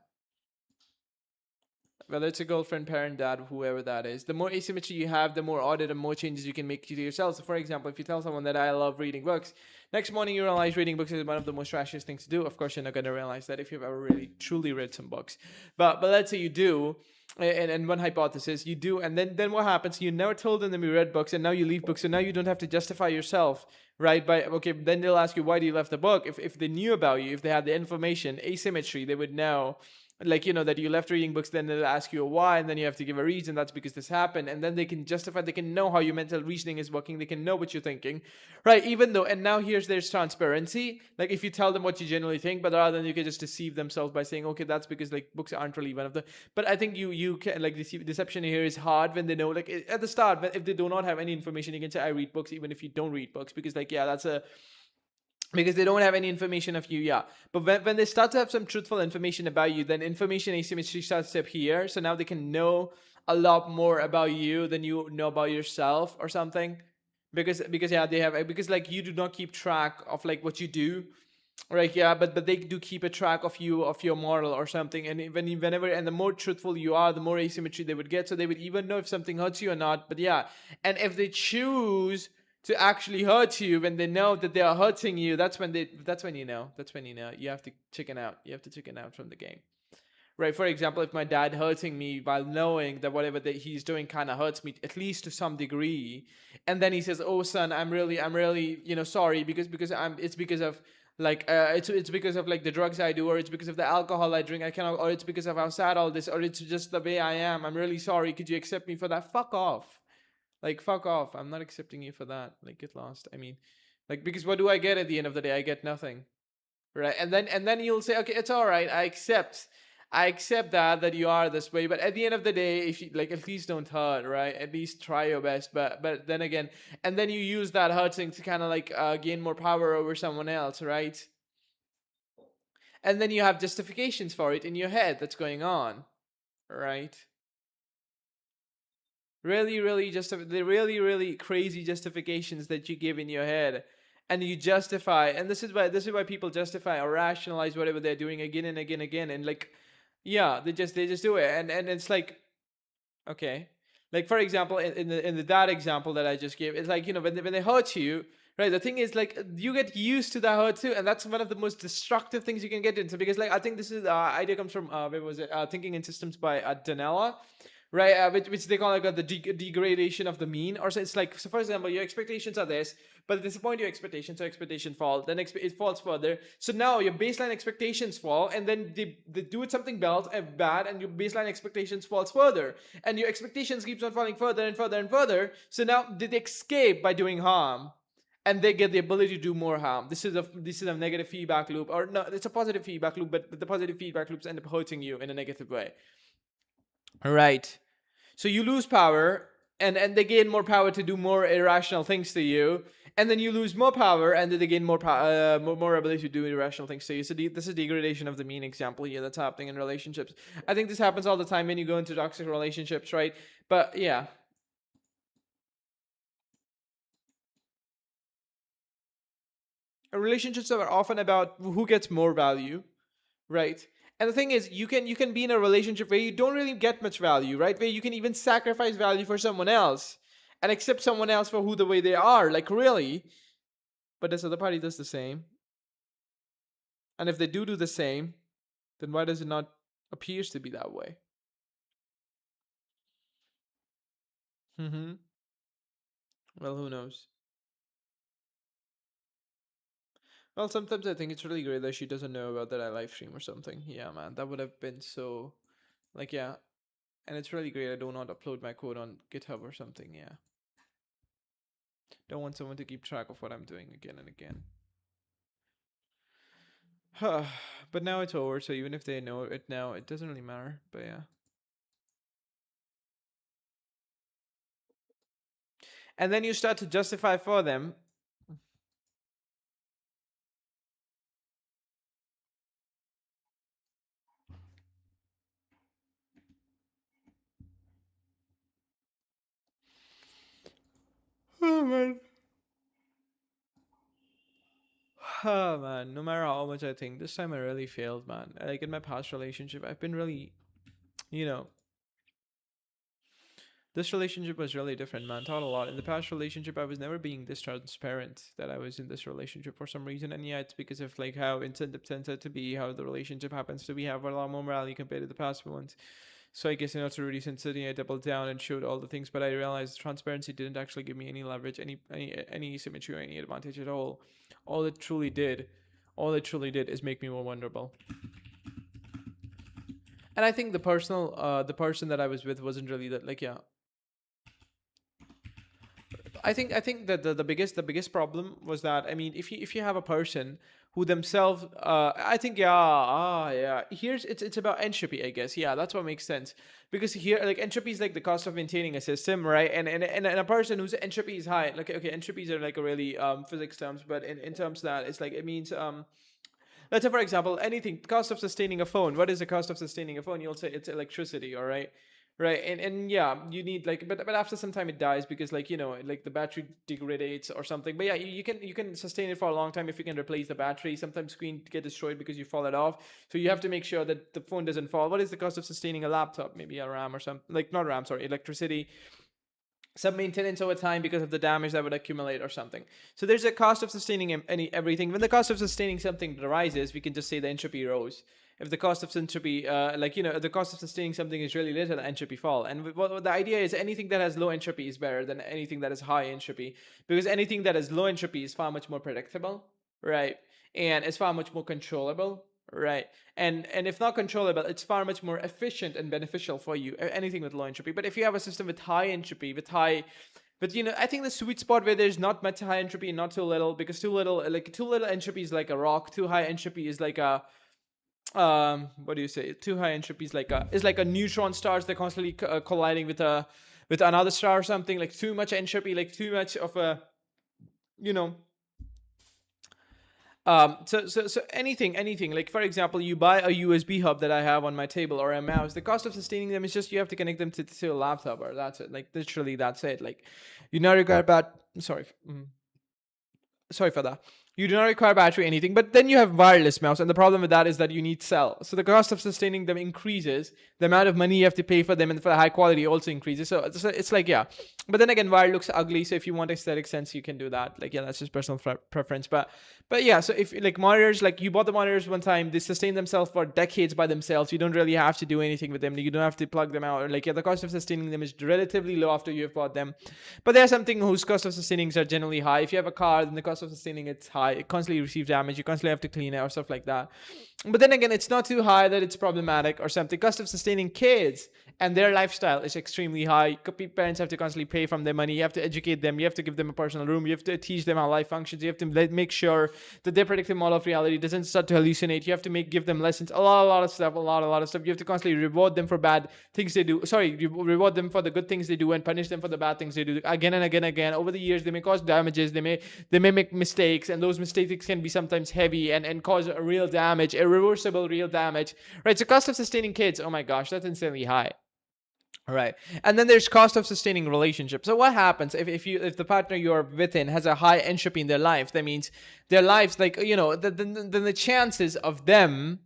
whether it's a girlfriend, parent, dad, whoever that is, the more asymmetry you have, the more audit and more changes you can make to yourself. So for example, if you tell someone that I love reading books, next morning you realize reading books is one of the most trashiest things to do. Of course, you're not going to realize that if you've ever really truly read some books. But let's say you do, and one hypothesis you do, and then what happens? You never told them that you read books, and now you leave books, so now you don't have to justify yourself, right? By, okay, then they'll ask you, why do you left the book? If they knew about you, if they had the information, asymmetry, they would know, like, that you left reading books. Then they'll ask you why, and then you have to give a reason. That's because this happened, and then they can justify, they can know how your mental reasoning is working, they can know what you're thinking, right? Even though, and now there's transparency, like, if you tell them what you genuinely think, but rather than, you can just deceive themselves by saying, okay, that's because, like, books aren't really one of the, but I think you can, like, deception here is hard when they know, like, at the start, if they do not have any information, you can say I read books even if you don't read books, because, like, yeah, that's a, because they don't have any information of you, yeah. But when they start to have some truthful information about you, then information asymmetry starts to appear. So now they can know a lot more about you than you know about yourself or something. Because yeah, they have, because, like, you do not keep track of, like, what you do, right? Yeah, but they do keep a track of you, of your moral or something. And whenever, and the more truthful you are, the more asymmetry they would get, so they would even know if something hurts you or not. But yeah, and if they choose to actually hurt you when they know that they are hurting you, that's when you know you have to chicken out, from the game, right? For example, if my dad hurting me while knowing that whatever that he's doing kind of hurts me, at least to some degree, and then he says, "Oh, son, I'm really, sorry, because it's because of, like, it's because of, like, the drugs I do, or it's because of the alcohol I drink, I cannot, or it's because of how sad all this, or it's just the way I am. I'm really sorry. Could you accept me for that?" Fuck off. Like, fuck off. I'm not accepting you for that. Like, get lost. I mean, like, because what do I get at the end of the day? I get nothing, right? And then you'll say, okay, it's all right. I accept. I accept that you are this way, but at the end of the day, if you like, at least don't hurt, right? At least try your best. But then again, and then you use that hurting to kind of like gain more power over someone else, right? And then you have justifications for it in your head that's going on, right? Really just the really crazy justifications that you give in your head, and you justify, and this is why people justify or rationalize whatever they're doing again and again, and like, yeah, they just do it, and it's like, okay, like for example, in the that example that I just gave, it's like, when they hurt you, right? The thing is, like, you get used to that hurt too, and that's one of the most destructive things you can get into, because like I think this is idea comes from where was it, Thinking in Systems by Danella, right? Which they call like the degradation of the mean, or so it's like, so for example, your expectations are this, but disappoint your expectations, so expectation fall, then it falls further, so now your baseline expectations fall, and then they do it something bad, and your baseline expectations falls further, and your expectations keeps on falling further and further and further, so now they escape by doing harm, and they get the ability to do more harm. This is a negative feedback loop, or no, it's a positive feedback loop, but the positive feedback loops end up hurting you in a negative way. All right. So you lose power, and they gain more power to do more irrational things to you, and then you lose more power, and then they gain more ability to do irrational things to you. So this is degradation of the mean example here that's happening in relationships. I think this happens all the time when you go into toxic relationships, right? But yeah, relationships are often about who gets more value, right? And the thing is, you can be in a relationship where you don't really get much value, right? Where you can even sacrifice value for someone else and accept someone else for who the way they are, like really. But this other party does the same. And if they do the same, then why does it not appears to be that way? Mm-hmm. Well, who knows? Well, sometimes I think it's really great that she doesn't know about that I live stream or something. Yeah, man, that would have been so, like, yeah. And it's really great I do not upload my code on GitHub or something. Yeah, don't want someone to keep track of what I'm doing again and again. But now it's over, so even if they know it now, it doesn't really matter. But yeah. And then you start to justify for them. Oh man. Oh man, no matter how much I think, this time I really failed, man. Like in my past relationship, I've been really, you know, this relationship was really different, man. Taught a lot. In the past relationship, I was never being this transparent that I was in this relationship for some reason. And yeah, it's because of like how incentive tends to be, how the relationship happens to be, have a lot more morality compared to the past ones. So I guess in order to reduce intensity, I doubled down and showed all the things. But I realized transparency didn't actually give me any leverage, any symmetry, or any advantage at all. All it truly did, all it truly did, is make me more vulnerable. And I think the person that I was with wasn't really that, like, yeah. I think that the biggest problem was that, I mean, if you have a person who themselves, I think, yeah, here's, it's about entropy, I guess. Yeah, that's what makes sense, because here, like, entropy is like the cost of maintaining a system, right? And a person whose entropy is high, like, okay, entropies are like a really physics terms, but in terms of that, it's like, it means, let's say, for example, anything, cost of sustaining a phone. What is the cost of sustaining a phone? You'll say it's electricity, all right? Right. And yeah, you need, like, but after some time it dies, because, like, like the battery degrades or something. But yeah, you can sustain it for a long time if you can replace the battery. Sometimes screen get destroyed because you fall it off. So you have to make sure that the phone doesn't fall. What is the cost of sustaining a laptop? Maybe a RAM or something, like, not RAM, sorry, electricity, some maintenance over time because of the damage that would accumulate or something. So there's a cost of sustaining everything. When the cost of sustaining something rises, we can just say the entropy rose. If the cost of entropy, the cost of sustaining something is really little, entropy fall. And what the idea is, anything that has low entropy is better than anything that has high entropy, because anything that has low entropy is far much more predictable, right? And it's far much more controllable, right? And if not controllable, it's far much more efficient and beneficial for you, anything with low entropy. But if you have a system with high entropy, but I think the sweet spot where there's not much high entropy and not too little, because too little entropy is like a rock, too high entropy is like a, what do you say? Too high entropy is like a neutron stars. They're constantly colliding with another star or something. Like too much entropy, like too much of a, you know. So anything like, for example, you buy a USB hub that I have on my table or a mouse. The cost of sustaining them is just you have to connect them to a laptop, or that's it. Like literally, that's it. Like you not require about sorry. Sorry for that. You do not require battery or anything, but then you have wireless mouse, and the problem with that is that you need cell. So the cost of sustaining them increases. The amount of money you have to pay for them and for the high quality also increases. So it's like, yeah. But then again, wire looks ugly. So if you want aesthetic sense, you can do that. Like, yeah, that's just personal preference. But yeah, so if like monitors, like you bought the monitors one time, they sustain themselves for decades by themselves. You don't really have to do anything with them. You don't have to plug them out. Or like, yeah, the cost of sustaining them is relatively low after you've bought them. But there's something whose cost of sustaining are generally high. If you have a car, then the cost of sustaining it's high. It constantly receives damage. You constantly have to clean it or stuff like that. But then again, it's not too high that it's problematic or something. Cost of sustaining kids and their lifestyle is extremely high. Parents have to constantly pay from their money. You have to educate them. You have to give them a personal room. You have to teach them how life functions. You have to make sure that their predictive model of reality doesn't start to hallucinate. You have to give them lessons. A lot of stuff. A lot of stuff. You have to constantly reward them for bad things they do. Sorry, you reward them for the good things they do and punish them for the bad things they do again and again and again. Over the years, they may cause damages. They may make mistakes, and those mistakes can be sometimes heavy and cause a real damage, irreversible real damage. Right. So cost of sustaining kids. Oh my gosh, that's insanely high. Right. And then there's cost of sustaining relationships. So what happens if the partner you're within has a high entropy in their life? That means their lives, like, then the chances of them,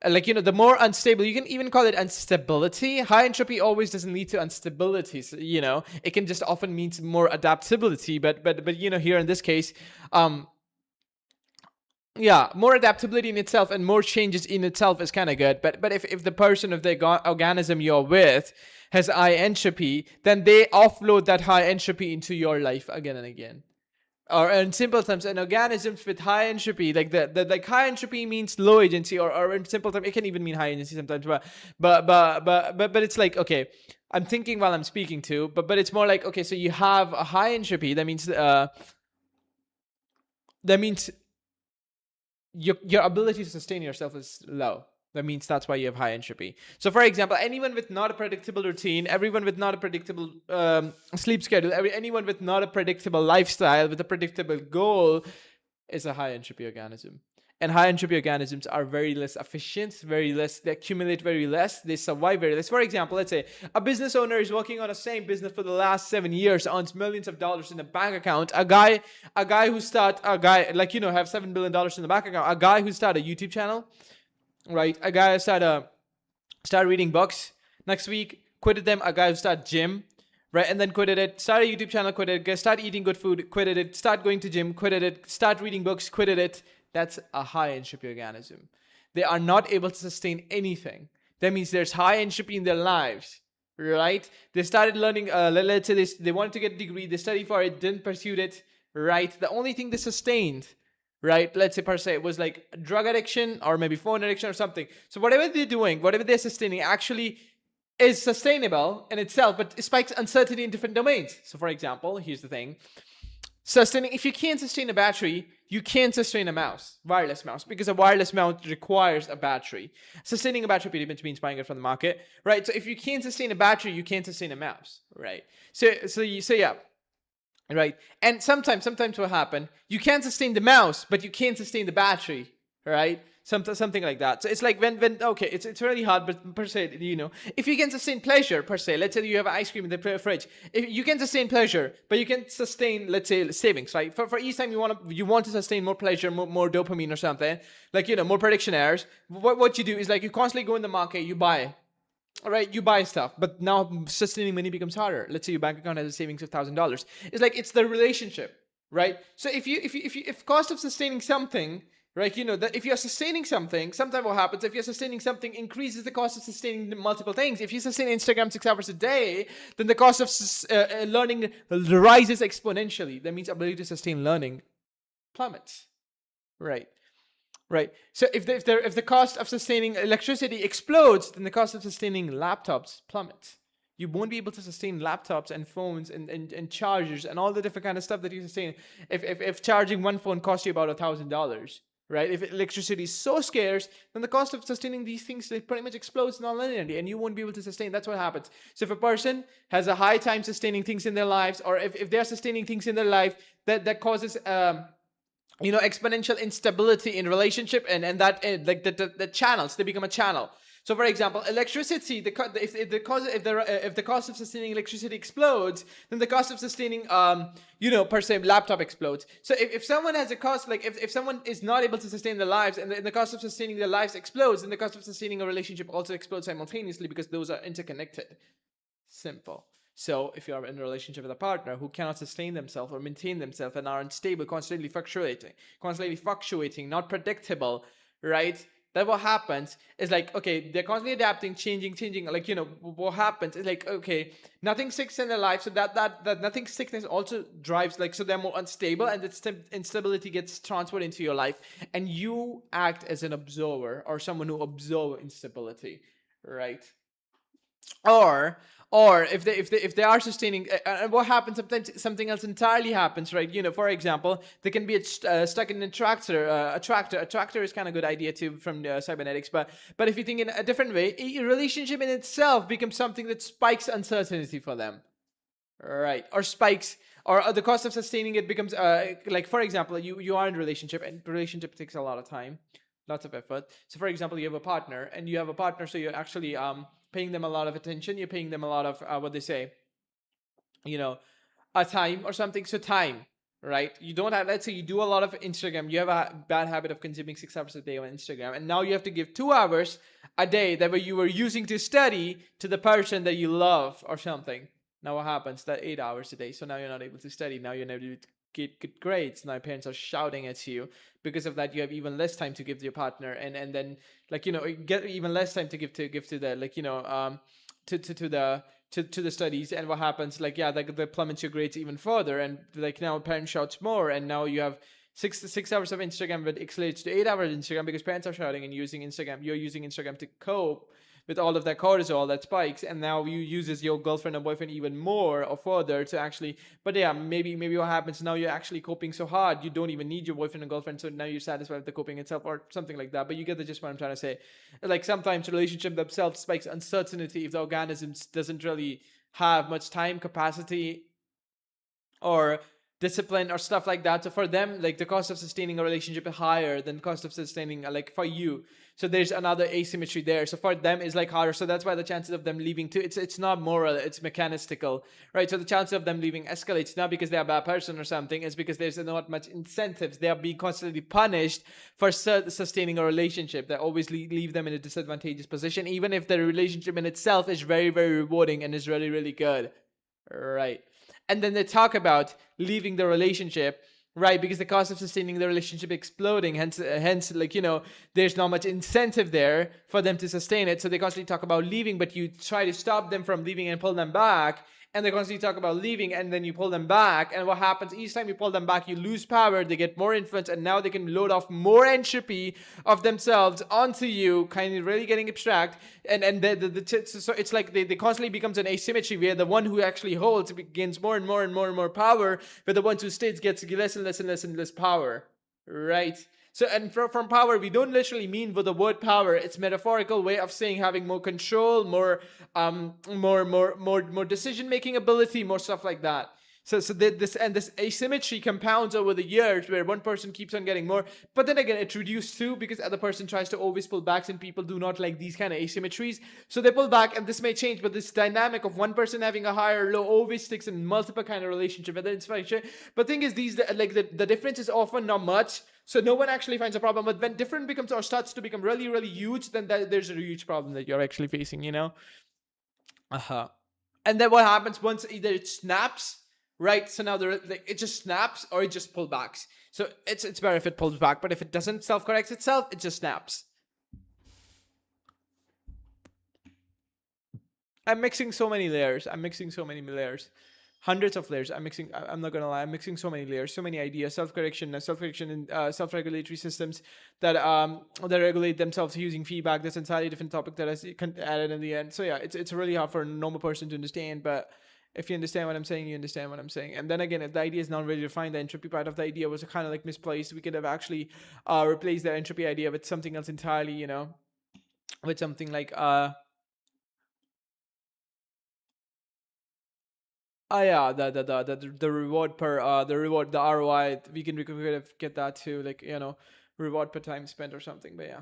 like, the more unstable, you can even call it instability. High entropy always doesn't lead to instability. So, it can just often means more adaptability. But here in this case, yeah, more adaptability in itself and more changes in itself is kind of good. But if the person of the organism you're with has high entropy, then they offload that high entropy into your life again and again. Or in simple terms, an organisms with high entropy, like the like high entropy means low agency, or in simple terms, it can even mean high agency sometimes. But it's like, okay, I'm thinking while I'm speaking too. But it's more like, okay, so you have a high entropy. That means your ability to sustain yourself is low. That means that's why you have high entropy. So, for example, anyone with not a predictable routine, everyone with not a predictable sleep schedule, anyone with not a predictable lifestyle, with a predictable goal, is a high entropy organism. And high entropy organisms are very less efficient, they accumulate very less, they survive very less. For example, let's say a business owner is working on the same business for the last 7 years, earns millions of dollars in a bank account. A guy have $7 billion in the bank account. A guy who start a YouTube channel, right? A guy who start reading books. Next week, quitted them. A guy who start gym, right? And then quitted it, start a YouTube channel, quitted it, start eating good food, quitted it, start going to gym, quitted it, start reading books, quitted it. That's a high entropy organism. They are not able to sustain anything. That means there's high entropy in their lives, right? They started learning, let's say they wanted to get a degree, they studied for it, didn't pursue it, right? The only thing they sustained, right, let's say per se, was like drug addiction or maybe phone addiction or something. So whatever they're doing, whatever they're sustaining actually is sustainable in itself, but it spikes uncertainty in different domains. So for example, here's the thing. If you can't sustain a battery, you can't sustain a wireless mouse, because a wireless mouse requires a battery. Sustaining a battery pretty much means buying it from the market, right? So if you can't sustain a battery, you can't sustain a mouse, right? So yeah, right? And sometimes what happen? You can't sustain the mouse, but you can't sustain the battery, right? Something like that. So it's like when okay, it's really hard, but per se, if you can sustain pleasure per se, let's say you have ice cream in the fridge, if you can sustain pleasure, but you can sustain, let's say, savings, right? For each time you want to sustain more pleasure, more dopamine or something, like, more prediction errors. What you do is, like, you constantly go in the market, you buy. All right, you buy stuff, but now sustaining money becomes harder. Let's say your bank account has a savings of $1,000. It's like, it's the relationship, right? So if cost of sustaining something, right, that if you're sustaining something, sometimes what happens, if you're sustaining something, increases the cost of sustaining multiple things. If you sustain Instagram 6 hours a day, then the cost of learning rises exponentially. That means ability to sustain learning plummets, right? Right. So if the cost of sustaining electricity explodes, then the cost of sustaining laptops plummets. You won't be able to sustain laptops and phones and chargers and all the different kind of stuff that you sustain if charging one phone costs you about $1,000, right? If electricity is so scarce, then the cost of sustaining these things, it pretty much explodes non-linearly, and you won't be able to sustain. That's what happens. So if a person has a high time sustaining things in their lives, or if they're sustaining things in their life, that causes exponential instability in relationship, and that like the channels, they become a channel. So, for example, electricity, if the cost of sustaining electricity explodes, then the cost of sustaining per se laptop explodes. So if someone has a cost, like if someone is not able to sustain their lives, and the cost of sustaining their lives explodes, then the cost of sustaining a relationship also explodes simultaneously, because those are interconnected. Simple. So if you're in a relationship with a partner who cannot sustain themselves or maintain themselves and are unstable, constantly fluctuating, not predictable, right? Then what happens is, like, okay, they're constantly adapting, changing. Like, what happens is, like, okay, nothing sticks in their life, so that nothing sickness also drives, like, so they're more unstable, and that instability gets transferred into your life, and you act as an observer or someone who observes instability, right? or or if they are sustaining, and what happens sometimes, something else entirely happens, right? For example, they can be stuck in a tractor is kind of good idea too from cybernetics, but if you think in a different way, a relationship in itself becomes something that spikes uncertainty for them, right? Or spikes, or the cost of sustaining it becomes like, for example, you are in a relationship, and relationship takes a lot of time, lots of effort. So, for example, you have a partner, so you're actually paying them a lot of attention, you're paying them a lot of what they say, you know a time or something. So time, right? You don't have, let's say you do a lot of Instagram, you have a bad habit of consuming 6 hours a day on Instagram, and now you have to give 2 hours a day that you were using to study to the person that you love or something. Now what happens? That 8 hours a day, so now you're not able to study, now you're not able to get good grades, now your parents are shouting at you. Because of that, you have even less time to give to your partner, and then, like, get even less time to give to the, like, to the studies. And what happens, like, yeah, that plummets your grades even further, and, like, now parent shouts more, and now you have 6 hours of Instagram, but escalates to 8 hours of Instagram, because parents are shouting, and you're using Instagram to cope with all of that cortisol that spikes, and now you uses your girlfriend or boyfriend even more or further to actually. But yeah, maybe what happens now, you're actually coping so hard, you don't even need your boyfriend and girlfriend, so now you're satisfied with the coping itself, or something like that. But you get the gist what I'm trying to say. Like, sometimes relationship themselves spikes uncertainty if the organism doesn't really have much time capacity or discipline or stuff like that. So for them, like, the cost of sustaining a relationship is higher than cost of sustaining, like, for you. So there's another asymmetry there. So for them is, like, harder. So that's why the chances of them leaving too, it's not moral, it's mechanistical, right? So the chances of them leaving escalates, not because they're a bad person or something, it's because there's not much incentives. They are being constantly punished for sustaining a relationship that always leave them in a disadvantageous position, even if the relationship in itself is very, very rewarding and is really, really good, right? And then they talk about leaving the relationship, right? Because the cost of sustaining the relationship exploding, hence, like, there's not much incentive there for them to sustain it. So they constantly talk about leaving, but you try to stop them from leaving and pull them back. And they constantly talk about leaving, and then you pull them back. And what happens each time you pull them back, you lose power, they get more influence, and now they can load off more entropy of themselves onto you, kind of really getting abstract. And so it's like they constantly becomes an asymmetry where the one who actually holds gains more and more and more and more power, but the one who stays gets less and less and less and less power, right? So, and from power, we don't literally mean with the word power. It's metaphorical way of saying having more control, more decision making ability, more stuff like that. So this asymmetry compounds over the years, where one person keeps on getting more, but then again it reduces too, because the other person tries to always pull back, and people do not like these kind of asymmetries, so they pull back, and this may change, but this dynamic of one person having a higher or low always sticks in multiple kind of relationship, whether it's friendship. But thing is, these, like, the difference is often not much, so no one actually finds a problem. But when different becomes or starts to become really, really huge, then there's a huge problem that you're actually facing. Uh-huh. And then what happens once either it snaps, right? So now like, it just snaps, or it just pulls back. So it's better if it pulls back, but if it doesn't self-correct itself, it just snaps. I'm mixing so many layers. Hundreds of layers. I'm not gonna lie. I'm mixing so many layers, so many ideas, self-correction, and self-regulatory systems that regulate themselves using feedback. That's entirely different topic that I added in the end. So yeah, it's really hard for a normal person to understand, but If you understand what I'm saying, you understand what I'm saying. And then again, if the idea is not really defined, the entropy part of the idea was kind of like misplaced. We could have actually replaced the entropy idea with something else entirely, with something like yeah, the reward per the reward, the ROI. We could have get that too, like reward per time spent or something. But yeah.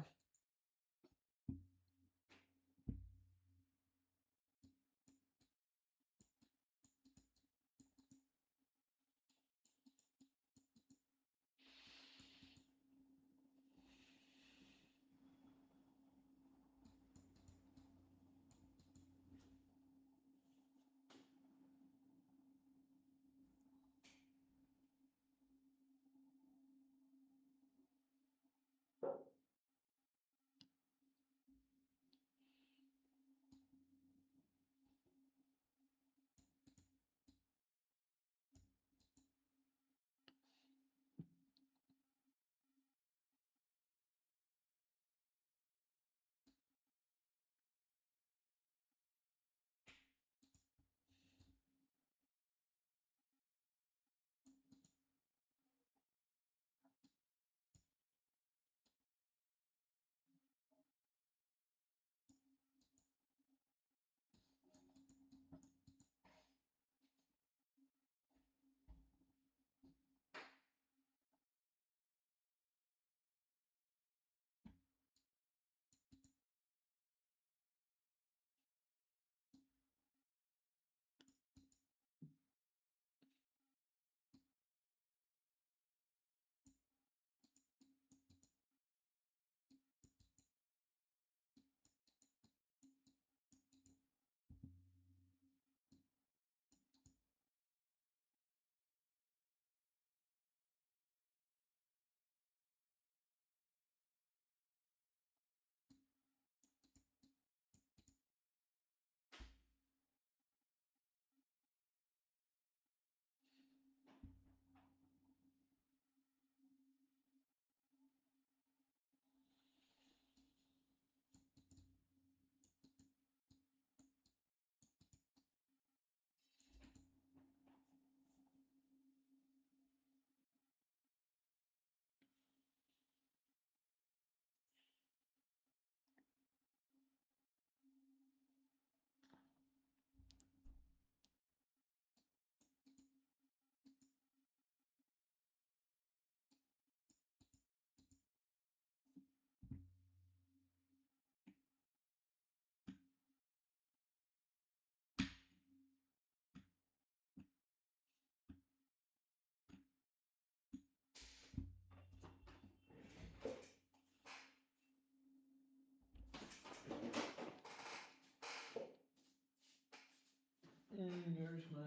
Where's my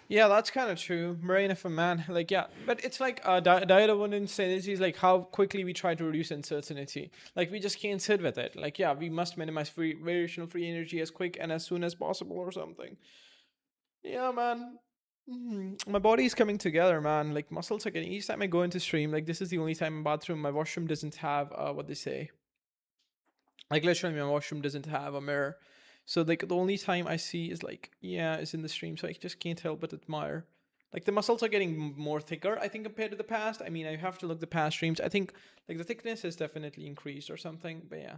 Yeah, that's kind of true. Brain of a man. Like, yeah, but it's like diet of uncertainty is like how quickly we try to reduce uncertainty. Like, we just can't sit with it. Like, yeah, we must minimize variational free energy as quick and as soon as possible or something. Yeah, man. My body's coming together, man. Like, muscles are getting. Each time I go into stream, like, this is the only time in bathroom. My washroom doesn't have what they say. Like literally, my washroom doesn't have a mirror, so like the only time I see is like yeah, is in the stream. So I just can't help but admire. Like the muscles are getting more thicker, I think, compared to the past. I mean, I have to look the past streams. I think like the thickness has definitely increased or something. But yeah,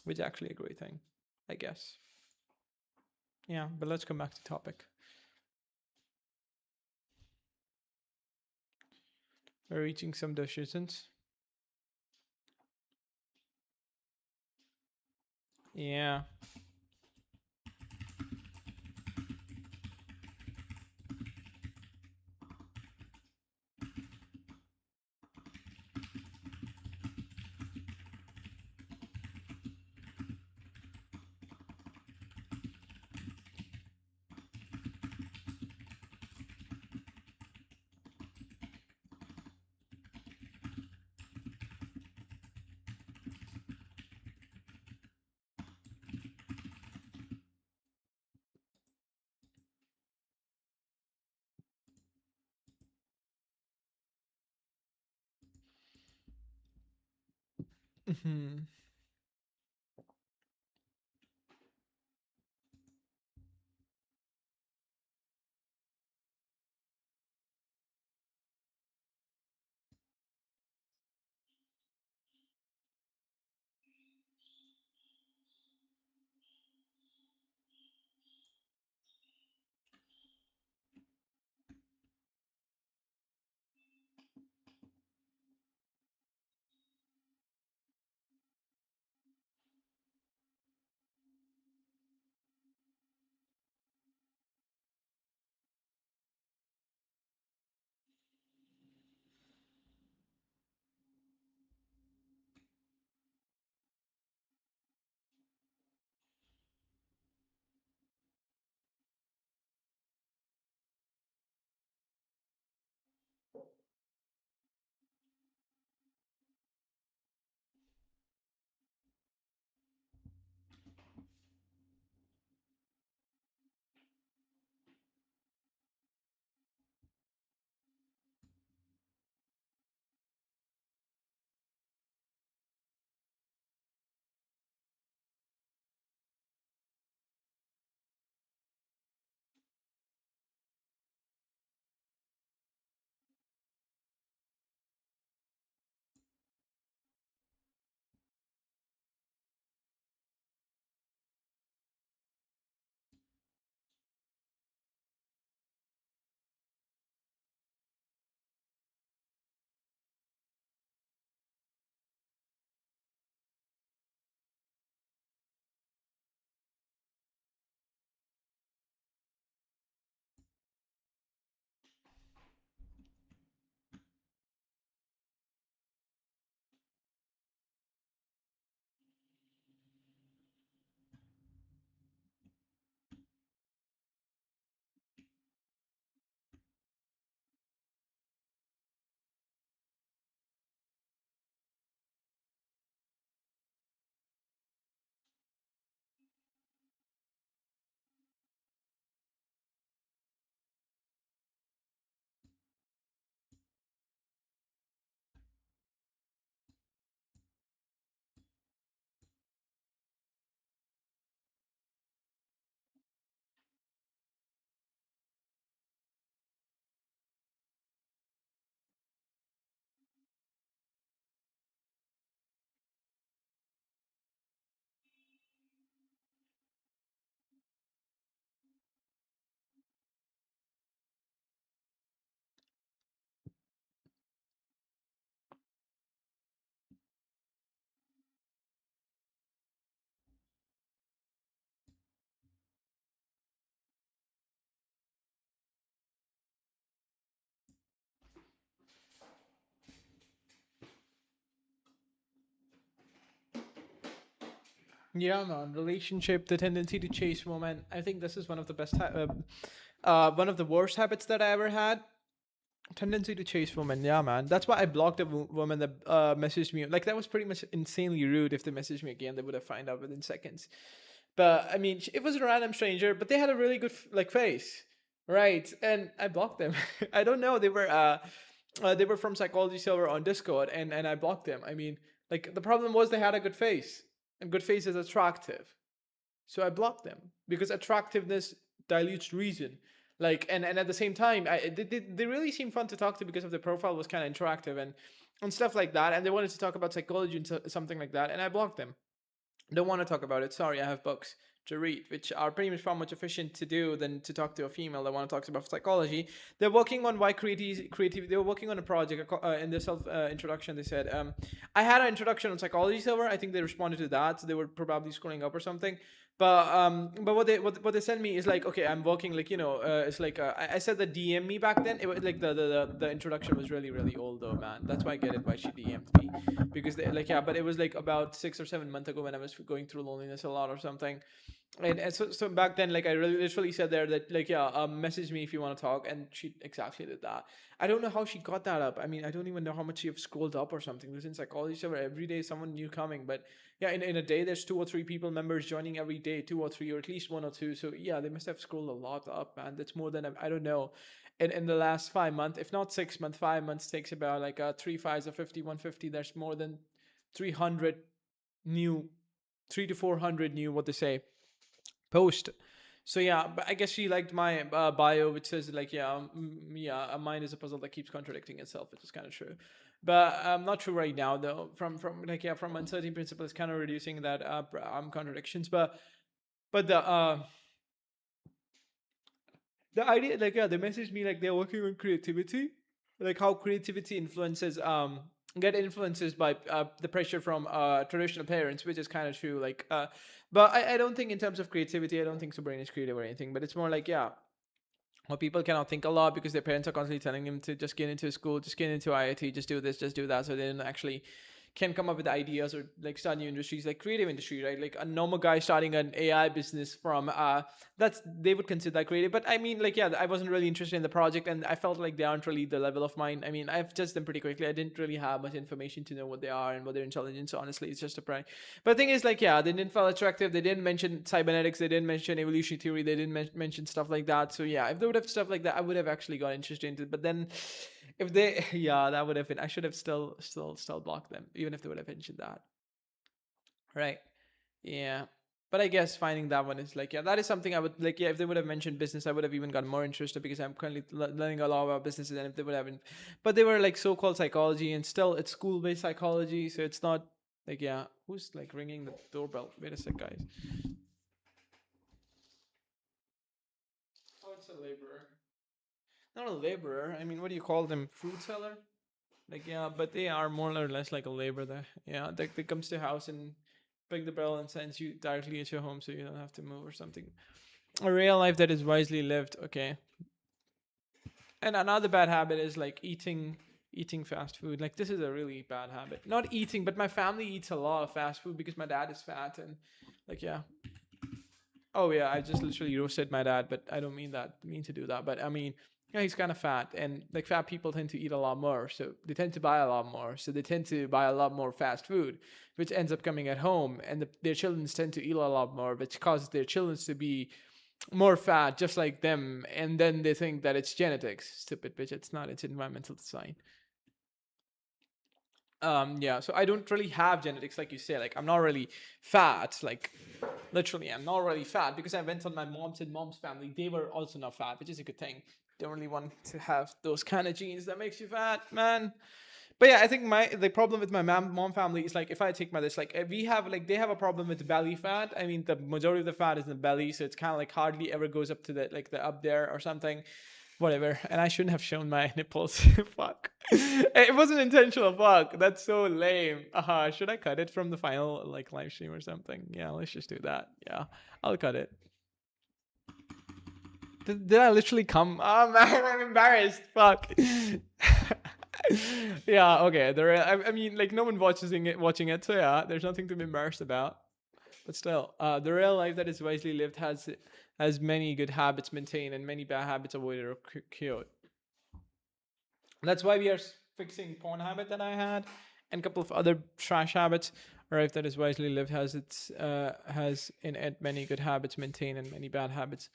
which is actually a great thing, I guess. Yeah, but let's come back to topic. We're reaching some decisions. Yeah. Hmm. Yeah, man. Relationship, the tendency to chase women. I think this is one of the one of the worst habits that I ever had. Tendency to chase women. Yeah, man. That's why I blocked a woman that messaged me. Like that was pretty much insanely rude. If they messaged me again, they would have found out within seconds. But I mean, it was a random stranger, but they had a really good like face, right? And I blocked them. I don't know. They were from Psychology Silver on Discord, and I blocked them. I mean, like the problem was they had a good face, and good face is attractive. So I blocked them because attractiveness dilutes reason. Like and at the same time, they really seemed fun to talk to because of the profile was kind of interactive and stuff like that. And they wanted to talk about psychology and something like that, and I blocked them. Don't want to talk about it. Sorry, I have books to read, which are pretty much far much efficient to do than to talk to a female that want to talk about psychology. They're working on why creative. They were working on a project in the self introduction. They said, I had an introduction on psychology server. I think they responded to that, so they were probably scrolling up or something. But what they sent me is like, okay, I'm working like it's like I said that DM me back then. It was like the introduction was really old though, man. That's why I get it why she DM'd me, because they like yeah, but it was like about 6 or 7 months ago when I was going through loneliness a lot or something. And so back then, like I really literally said there that like yeah, message me if you want to talk, and she exactly did that. I don't know how she got that up. I mean, I don't even know how much she have scrolled up or something. Because in psychology server every day someone new coming, but yeah, in a day there's 2 or 3 people members joining every day, 2 or 3 or at least 1 or 2. So yeah, they must have scrolled a lot up, man. That's more than I don't know. In the last 5 months, if not 6 months, 5 months takes about like 3 5s of 50, 150. There's more than 300 new, 3 to 400 new what they say post. So yeah, but I guess she liked my bio, which says like yeah, yeah, a mind is a puzzle that keeps contradicting itself, which is kind of true. But I'm not sure right now though. From like yeah, from uncertain principles, kind of reducing that contradictions. But the idea like yeah, they messaged me like they're working on creativity, like how creativity influences get influences by the pressure from traditional parents, which is kind of true. Like but I don't think in terms of creativity, I don't think Sabrina is creative or anything, but it's more like yeah, well, people cannot think a lot because their parents are constantly telling them to just get into school, just get into IIT, just do this, just do that. So they don't actually can come up with ideas or like start new industries like creative industry, right? Like a normal guy starting an AI business from that's they would consider that creative. But I mean like yeah, I wasn't really interested in the project and I felt like they aren't really the level of mine. I mean I've judged them pretty quickly. I didn't really have much information to know what they are and what their intelligence. Honestly, it's just a pride. But the thing is like yeah, they didn't feel attractive. They didn't mention cybernetics. They didn't mention evolutionary theory. They didn't mention stuff like that. So yeah, if they would have stuff like that, I would have actually got interested into it. But then if they yeah, that would have been I should have still blocked them even if they would have mentioned that, right? Yeah, but I guess finding that one is like yeah, that is something I would like yeah, if they would have mentioned business I would have even gotten more interested because I'm currently learning a lot about businesses. And if they would have been, but they were like so-called psychology and still it's school-based psychology, so it's not like yeah, who's like ringing the doorbell? Wait a sec, guys. Oh, it's a laborer. Not a laborer, I mean, what do you call them, fruit seller? Like yeah, but they are more or less like a labor there. Yeah, they comes to your house and pick the bell and sends you directly at your home, so you don't have to move or something. A real life that is wisely lived. Okay. And another bad habit is like eating fast food. Like this is a really bad habit. Not eating, but my family eats a lot of fast food because my dad is fat and like yeah. Oh yeah, I just literally roasted my dad, but I don't mean to do that. But I mean, yeah, he's kind of fat, and like fat people tend to eat a lot more, so they tend to buy a lot more. So they tend to buy a lot more fast food, which ends up coming at home, and their children tend to eat a lot more, which causes their children to be more fat, just like them. And then they think that it's genetics. Stupid bitch! It's not. It's environmental design. Yeah, so I don't really have genetics like you say. Like I'm not really fat. Like literally, I'm not really fat because I went on my mom's and mom's family. They were also not fat, which is a good thing. Don't really want to have those kind of genes that makes you fat, man. But yeah, I think the problem with my mom family is like if I take my this like we have like they have a problem with belly fat. I mean the majority of the fat is in the belly, so it's kind of like hardly ever goes up to the like the up there or something. Whatever. And I shouldn't have shown my nipples. Fuck. It wasn't intentional. Fuck. That's so lame. Should I cut it from the final like live stream or something? Yeah, let's just do that. Yeah, I'll cut it. Did I literally come? Oh man, I'm embarrassed. Fuck. Yeah. Okay. I mean, like no one watching it. So yeah, there's nothing to be embarrassed about. But still, the real life that is wisely lived has many good habits maintained and many bad habits avoided or cured. That's why we are fixing porn habit that I had, and a couple of other trash habits. A life that is wisely lived has in it many good habits maintained and many bad habits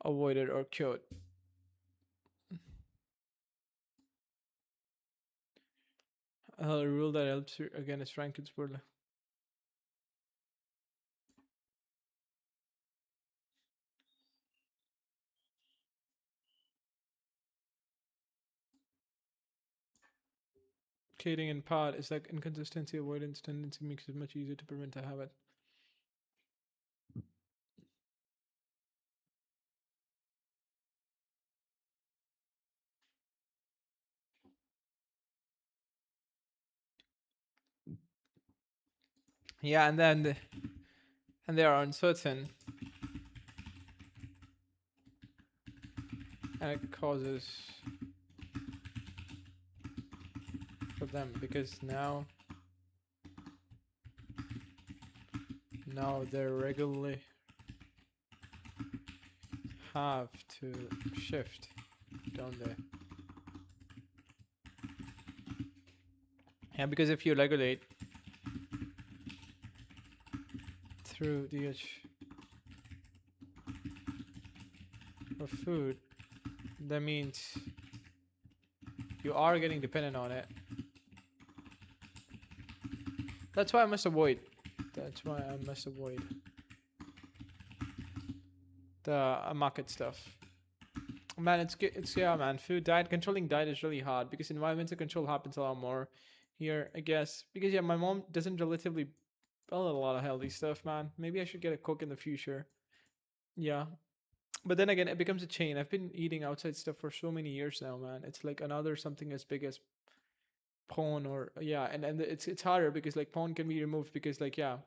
avoided or cured. A rule that helps you again is Frankenspurla. Coding in part is like inconsistency avoidance tendency makes it much easier to prevent a habit. Yeah, and they are uncertain, and it causes for them because now they regularly have to shift down there. Yeah, because if you regulate through the edge of food, that means you are getting dependent on it. That's why I must avoid. That's why I must avoid the market stuff. Man, it's yeah, man. Food diet controlling diet is really hard because environmental control happens a lot more here, I guess. Because yeah, my mom doesn't relatively build a lot of healthy stuff, man. Maybe I should get a cook in the future. Yeah, but then again, it becomes a chain. I've been eating outside stuff for so many years now, man. It's like another something as big as porn or yeah, and it's harder because like porn can be removed because like yeah,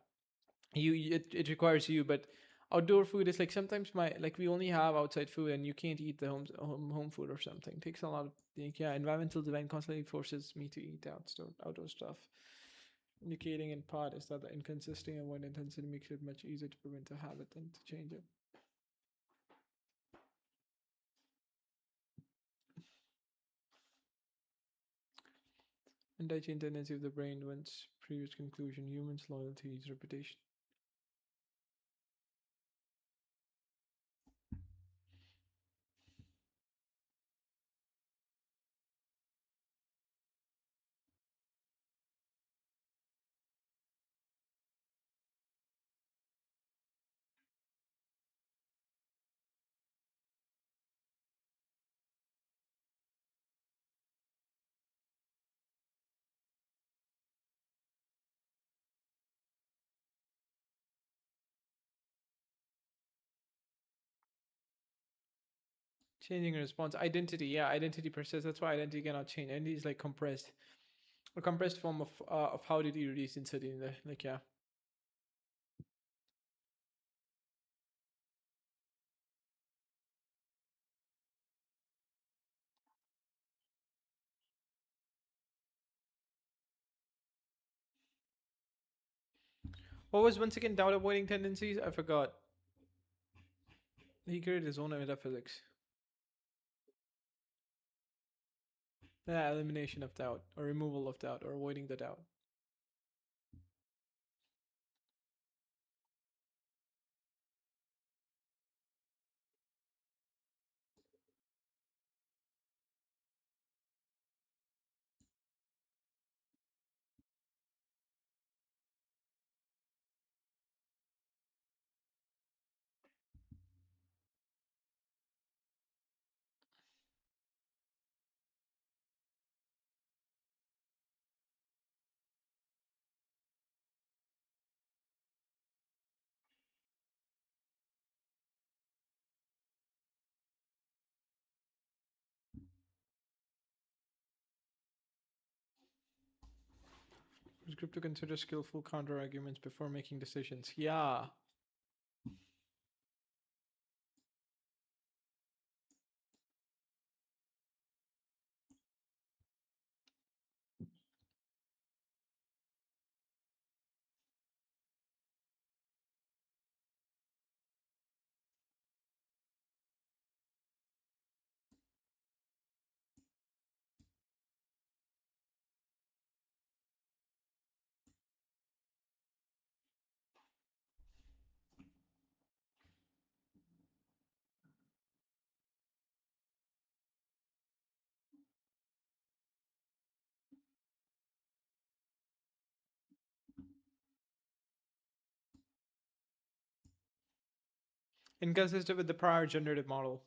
it requires you, but outdoor food is like sometimes my like we only have outside food and you can't eat the home food or something. It takes a lot of like, yeah, environmental design constantly forces me to eat outdoor stuff. Indicating in part is that the inconsistent and one intensity makes it much easier to prevent a habit than to change it. Anti-chain tendency of the brain once previous conclusion humans loyalty is reputation. Changing a response identity, yeah, identity persists. That's why identity cannot change. Identity is like compressed, a compressed form of how did you reduce density in the like yeah. What was once again doubt avoiding tendencies? I forgot. He created his own metaphysics. Yeah, elimination of doubt or removal of doubt or avoiding the doubt. It's good to consider skillful counter arguments before making decisions. Yeah. Inconsistent with the prior generative model.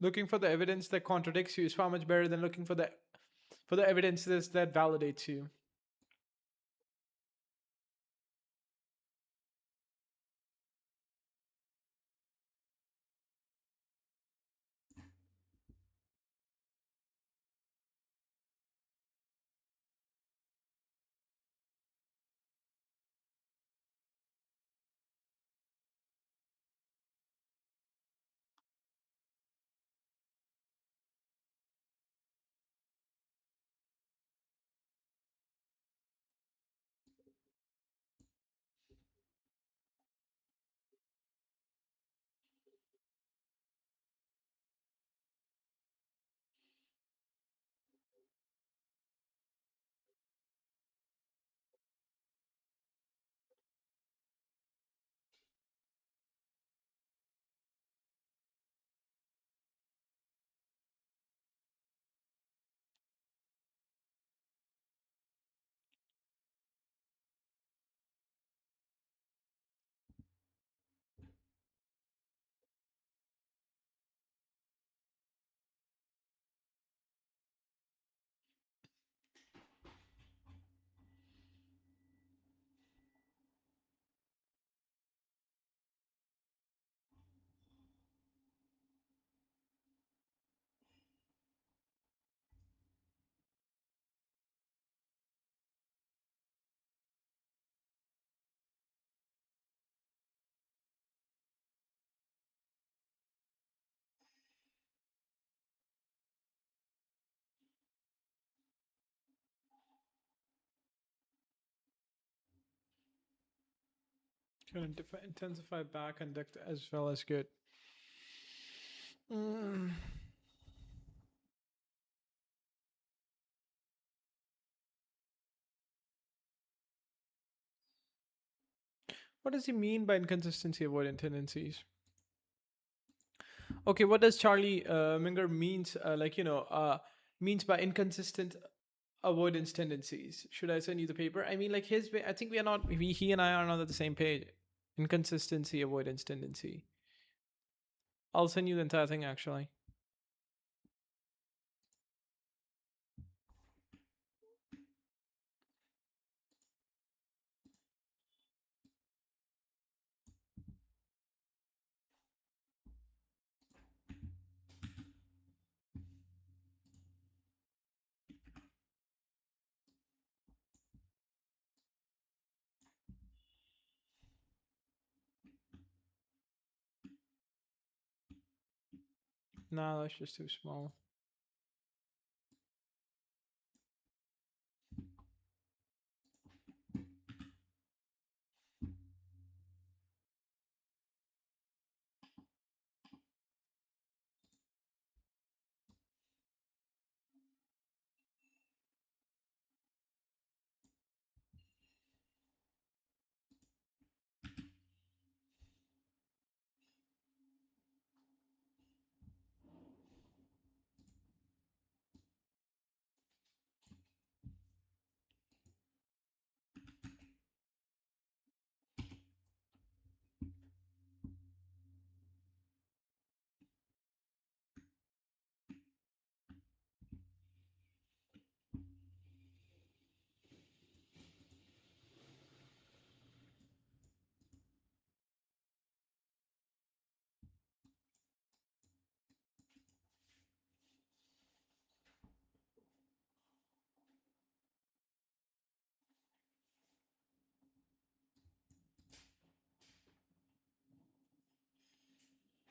Looking for the evidence that contradicts you is far much better than looking for the evidences that validates you. Can intensify back conduct as well as good. Mm. What does he mean by inconsistency avoidant tendencies? Okay, what does Charlie Minger means by inconsistent avoidance tendencies? Should I send you the paper? I mean, like I think we are not. He and I are not at the same page. Inconsistency avoidance tendency. I'll send you the entire thing actually. No, that's just too small.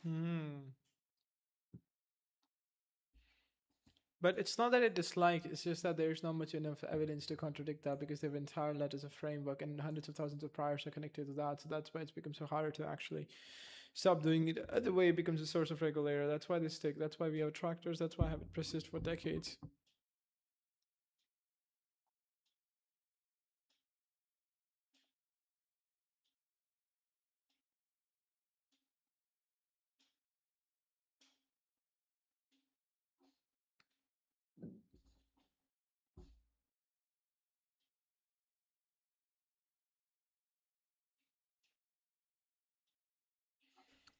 Hmm. But it's not that I dislike, it's just that there's not much enough evidence to contradict that because they have entire letters of framework and hundreds of thousands of priors are connected to that. So that's why it's become so harder to actually stop doing it. The way it becomes a source of regulator. That's why they stick. That's why we have tractors. That's why I have it persist for decades.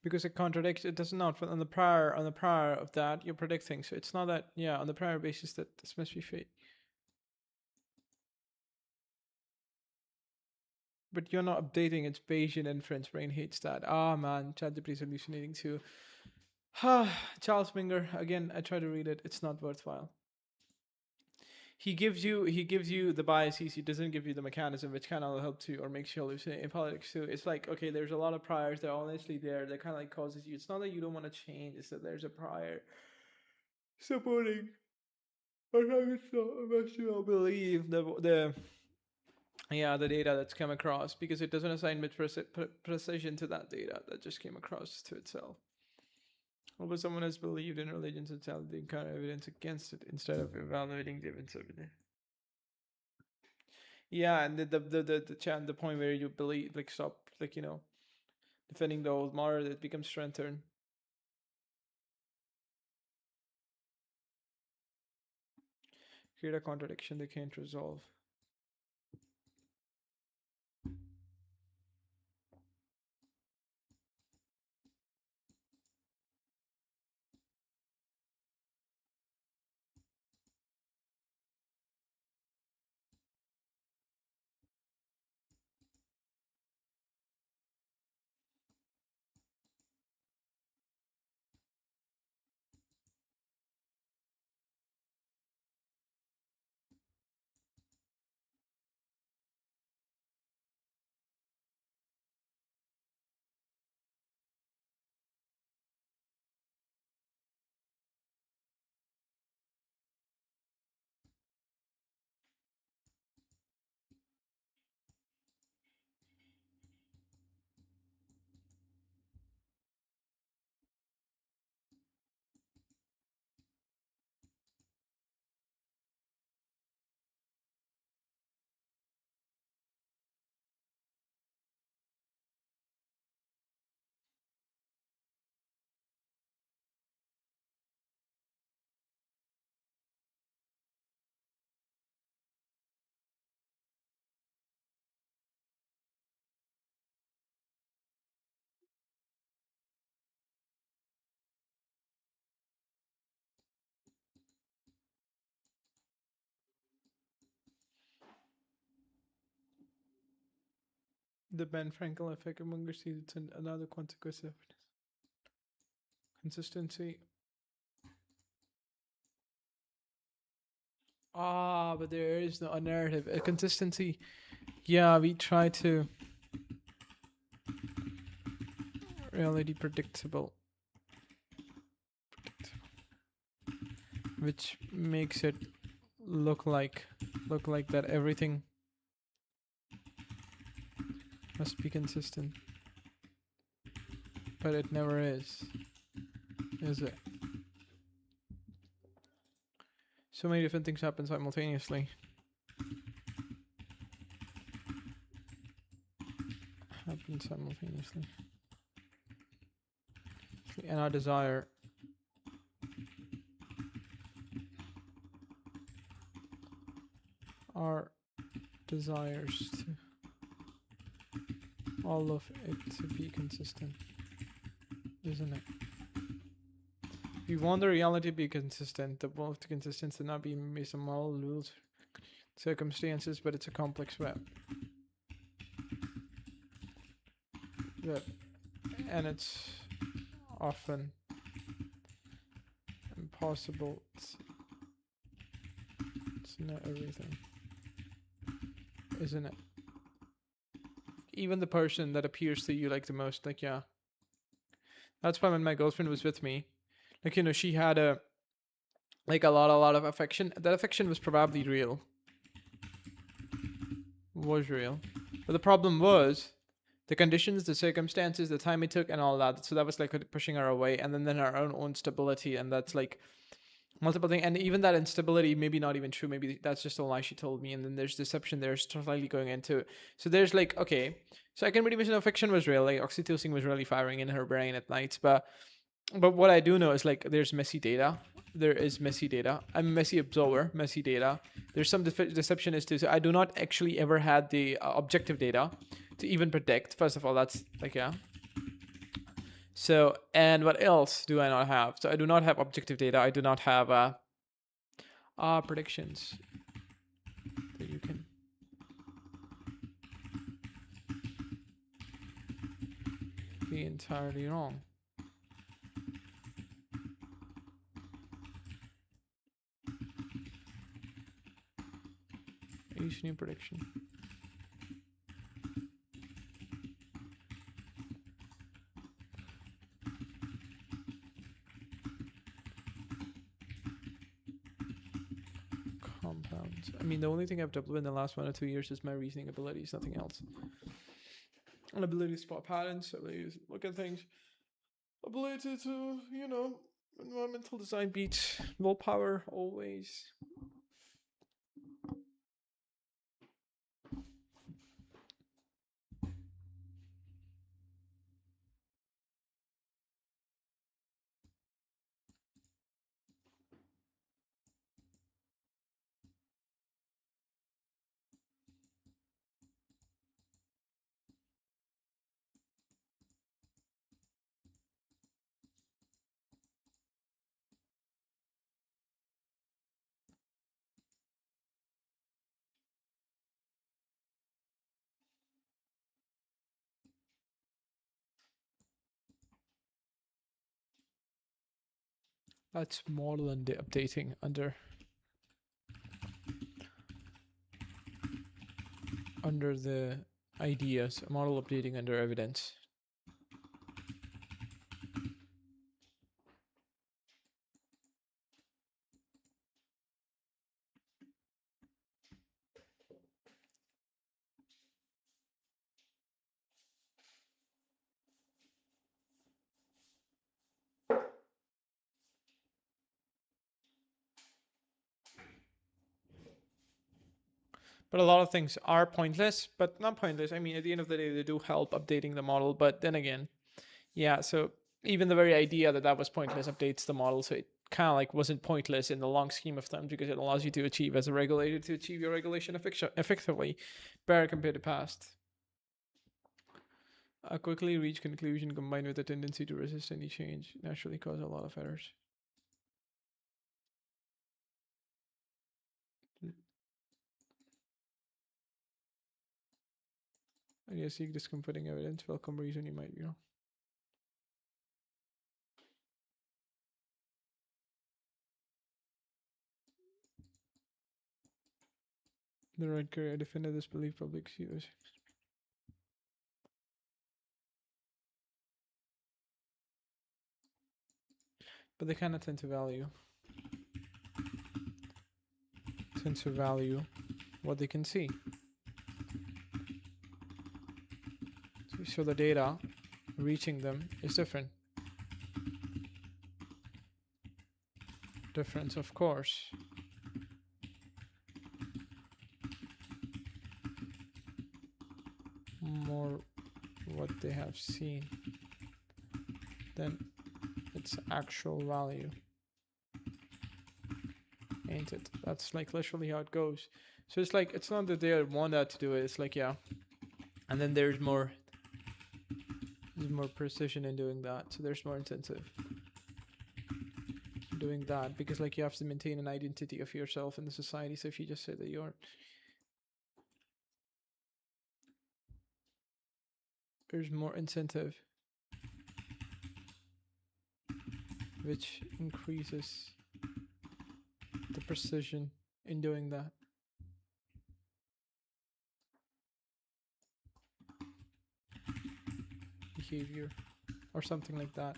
Because it contradicts, it does not on the prior of that you're predicting. So it's not that, yeah, on the prior basis that this must be fake. But you're not updating its Bayesian inference. Brain hates that. Ah, man, ChatGPT is hallucinating too. Charles Minger again. I try to read it. It's not worthwhile. He gives you the biases. He doesn't give you the mechanism, which kind of helps you or makes you hallucinate. In politics too, it's like, okay, there's a lot of priors. They're honestly there. That kind of like causes you. It's not that you don't want to change. It's that there's a prior supporting. Or I makes you believe the data that's come across because it doesn't assign much precision to that data that just came across to itself. Although someone has believed in religion to tell the kind of evidence against it instead of evaluating the evidence of it. Yeah, and the point where you believe like stop like defending the old model, it becomes strengthened. Create a contradiction they can't resolve. The Ben Frankel effect among received it's another consequence of consistency. Ah, but there is no a narrative. A consistency. Yeah, we try to reality predictable. which makes it look like that everything must be consistent, but it never is it? So many different things happen simultaneously. And our desire our desires to all of it to be consistent, isn't it? We want the reality to be consistent, the consistency to not be based on moral rules, circumstances, but it's a complex web. And it's often impossible to know everything, isn't it? Even the person that appears to you like the most, like, yeah. That's why when my girlfriend was with me, like, you know, she had a lot of affection. That affection was probably real. Was real. But the problem was the conditions, the circumstances, the time it took, and all that. So that was like pushing her away, and then our own stability, and that's like multiple things. And even that instability, maybe not even true. Maybe that's just a lie she told me. And then there's deception. There's slightly going into. So there's like, okay, so I can pretty much know affection was real. Like oxytocin was really firing in her brain at nights, but what I do know is like there's messy data. There is messy data. I'm a messy absorber, messy data. There's some deception is too. So I do not actually ever had the objective data to even predict. First of all, that's like, yeah. So, and what else do I not have? So I do not have objective data. I do not have predictions that you can be entirely wrong. Each new prediction. Compounds. I mean, the only thing I've developed in the last 1 or 2 years is my reasoning abilities, nothing else. An ability to spot patterns, ability to look at things, ability to, you know, environmental design beats willpower always. That's model and updating under the ideas, model updating under evidence. But a lot of things are pointless, but not pointless. I mean, at the end of the day, they do help updating the model. But then again, yeah, so even the very idea that was pointless updates the model. So it kind of like wasn't pointless in the long scheme of things because it allows you to achieve as a regulator to achieve your regulation effectively, better compared to past. A quickly reached conclusion combined with a tendency to resist any change naturally cause a lot of errors. And you seek discomforting evidence, welcome reason you might be wrong. The right career defended this belief public users. But they kind of tend to value. difference of value, what they can see. So the data reaching them is different. Difference, of course. More what they have seen than its actual value. Ain't it? That's like literally how it goes. So it's like, it's not that they want that to do it, it's like, yeah. And then there's more precision in doing that, so there's more incentive doing that, because like you have to maintain an identity of yourself in the society. So if you just say that you're, there's more incentive, which increases the precision in doing that. Behavior or something like that.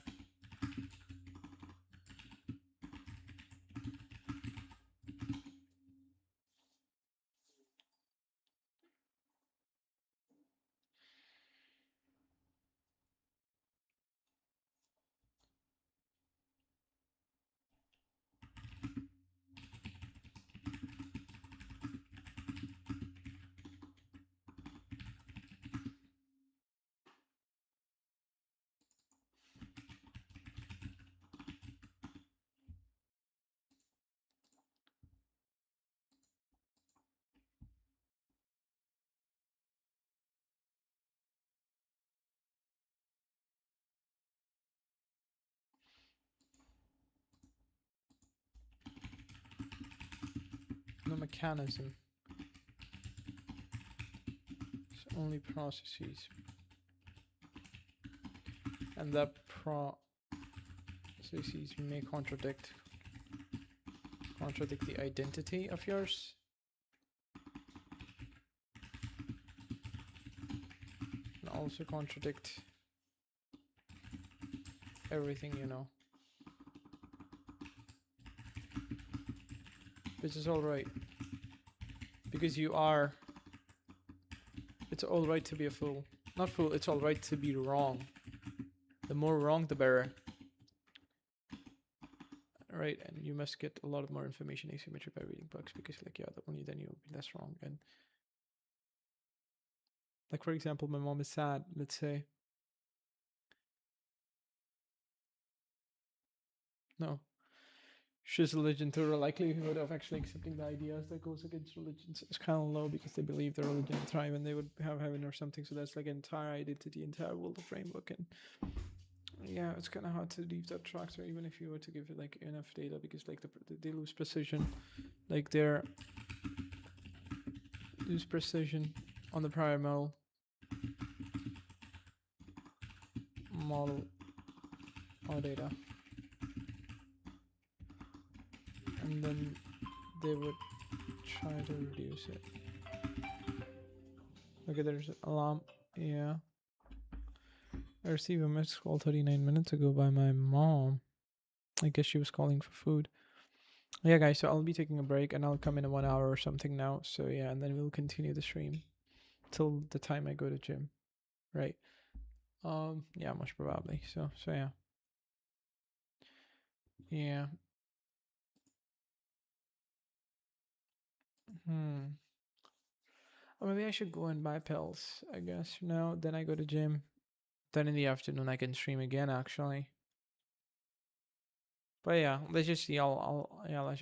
No mechanism. It's only processes. And that processes may contradict the identity of yours. And also contradict everything you know. Which is alright. Because you are. It's alright to be a fool. Not fool, it's alright to be wrong. The more wrong, the better. Right, and you must get a lot of more information asymmetry by reading books, because like, yeah, only then you'll be less wrong. And like, for example, my mom is sad, let's say. No. She's religion, to the likelihood of actually accepting the ideas that goes against religion is kind of low, because they believe the religion will thrive and they would have heaven or something. So that's like an entire identity, entire world of framework. And yeah, it's kind of hard to leave that track, or even if you were to give it like enough data, because like they lose precision. Like they lose precision on the prior model or data, and then they would try to reduce it. Okay, there's an alarm. Yeah, I received a missed call 39 minutes ago by my mom. I guess she was calling for food. Yeah, guys, so I'll be taking a break and I'll come in 1 hour or something now. So yeah, and then we'll continue the stream till the time I go to gym, right? Yeah, most probably. So yeah. Yeah. Or maybe I should go and buy pills, I guess. No, then I go to gym. Then in the afternoon I can stream again, actually. But yeah, let's just see. Yeah, let's just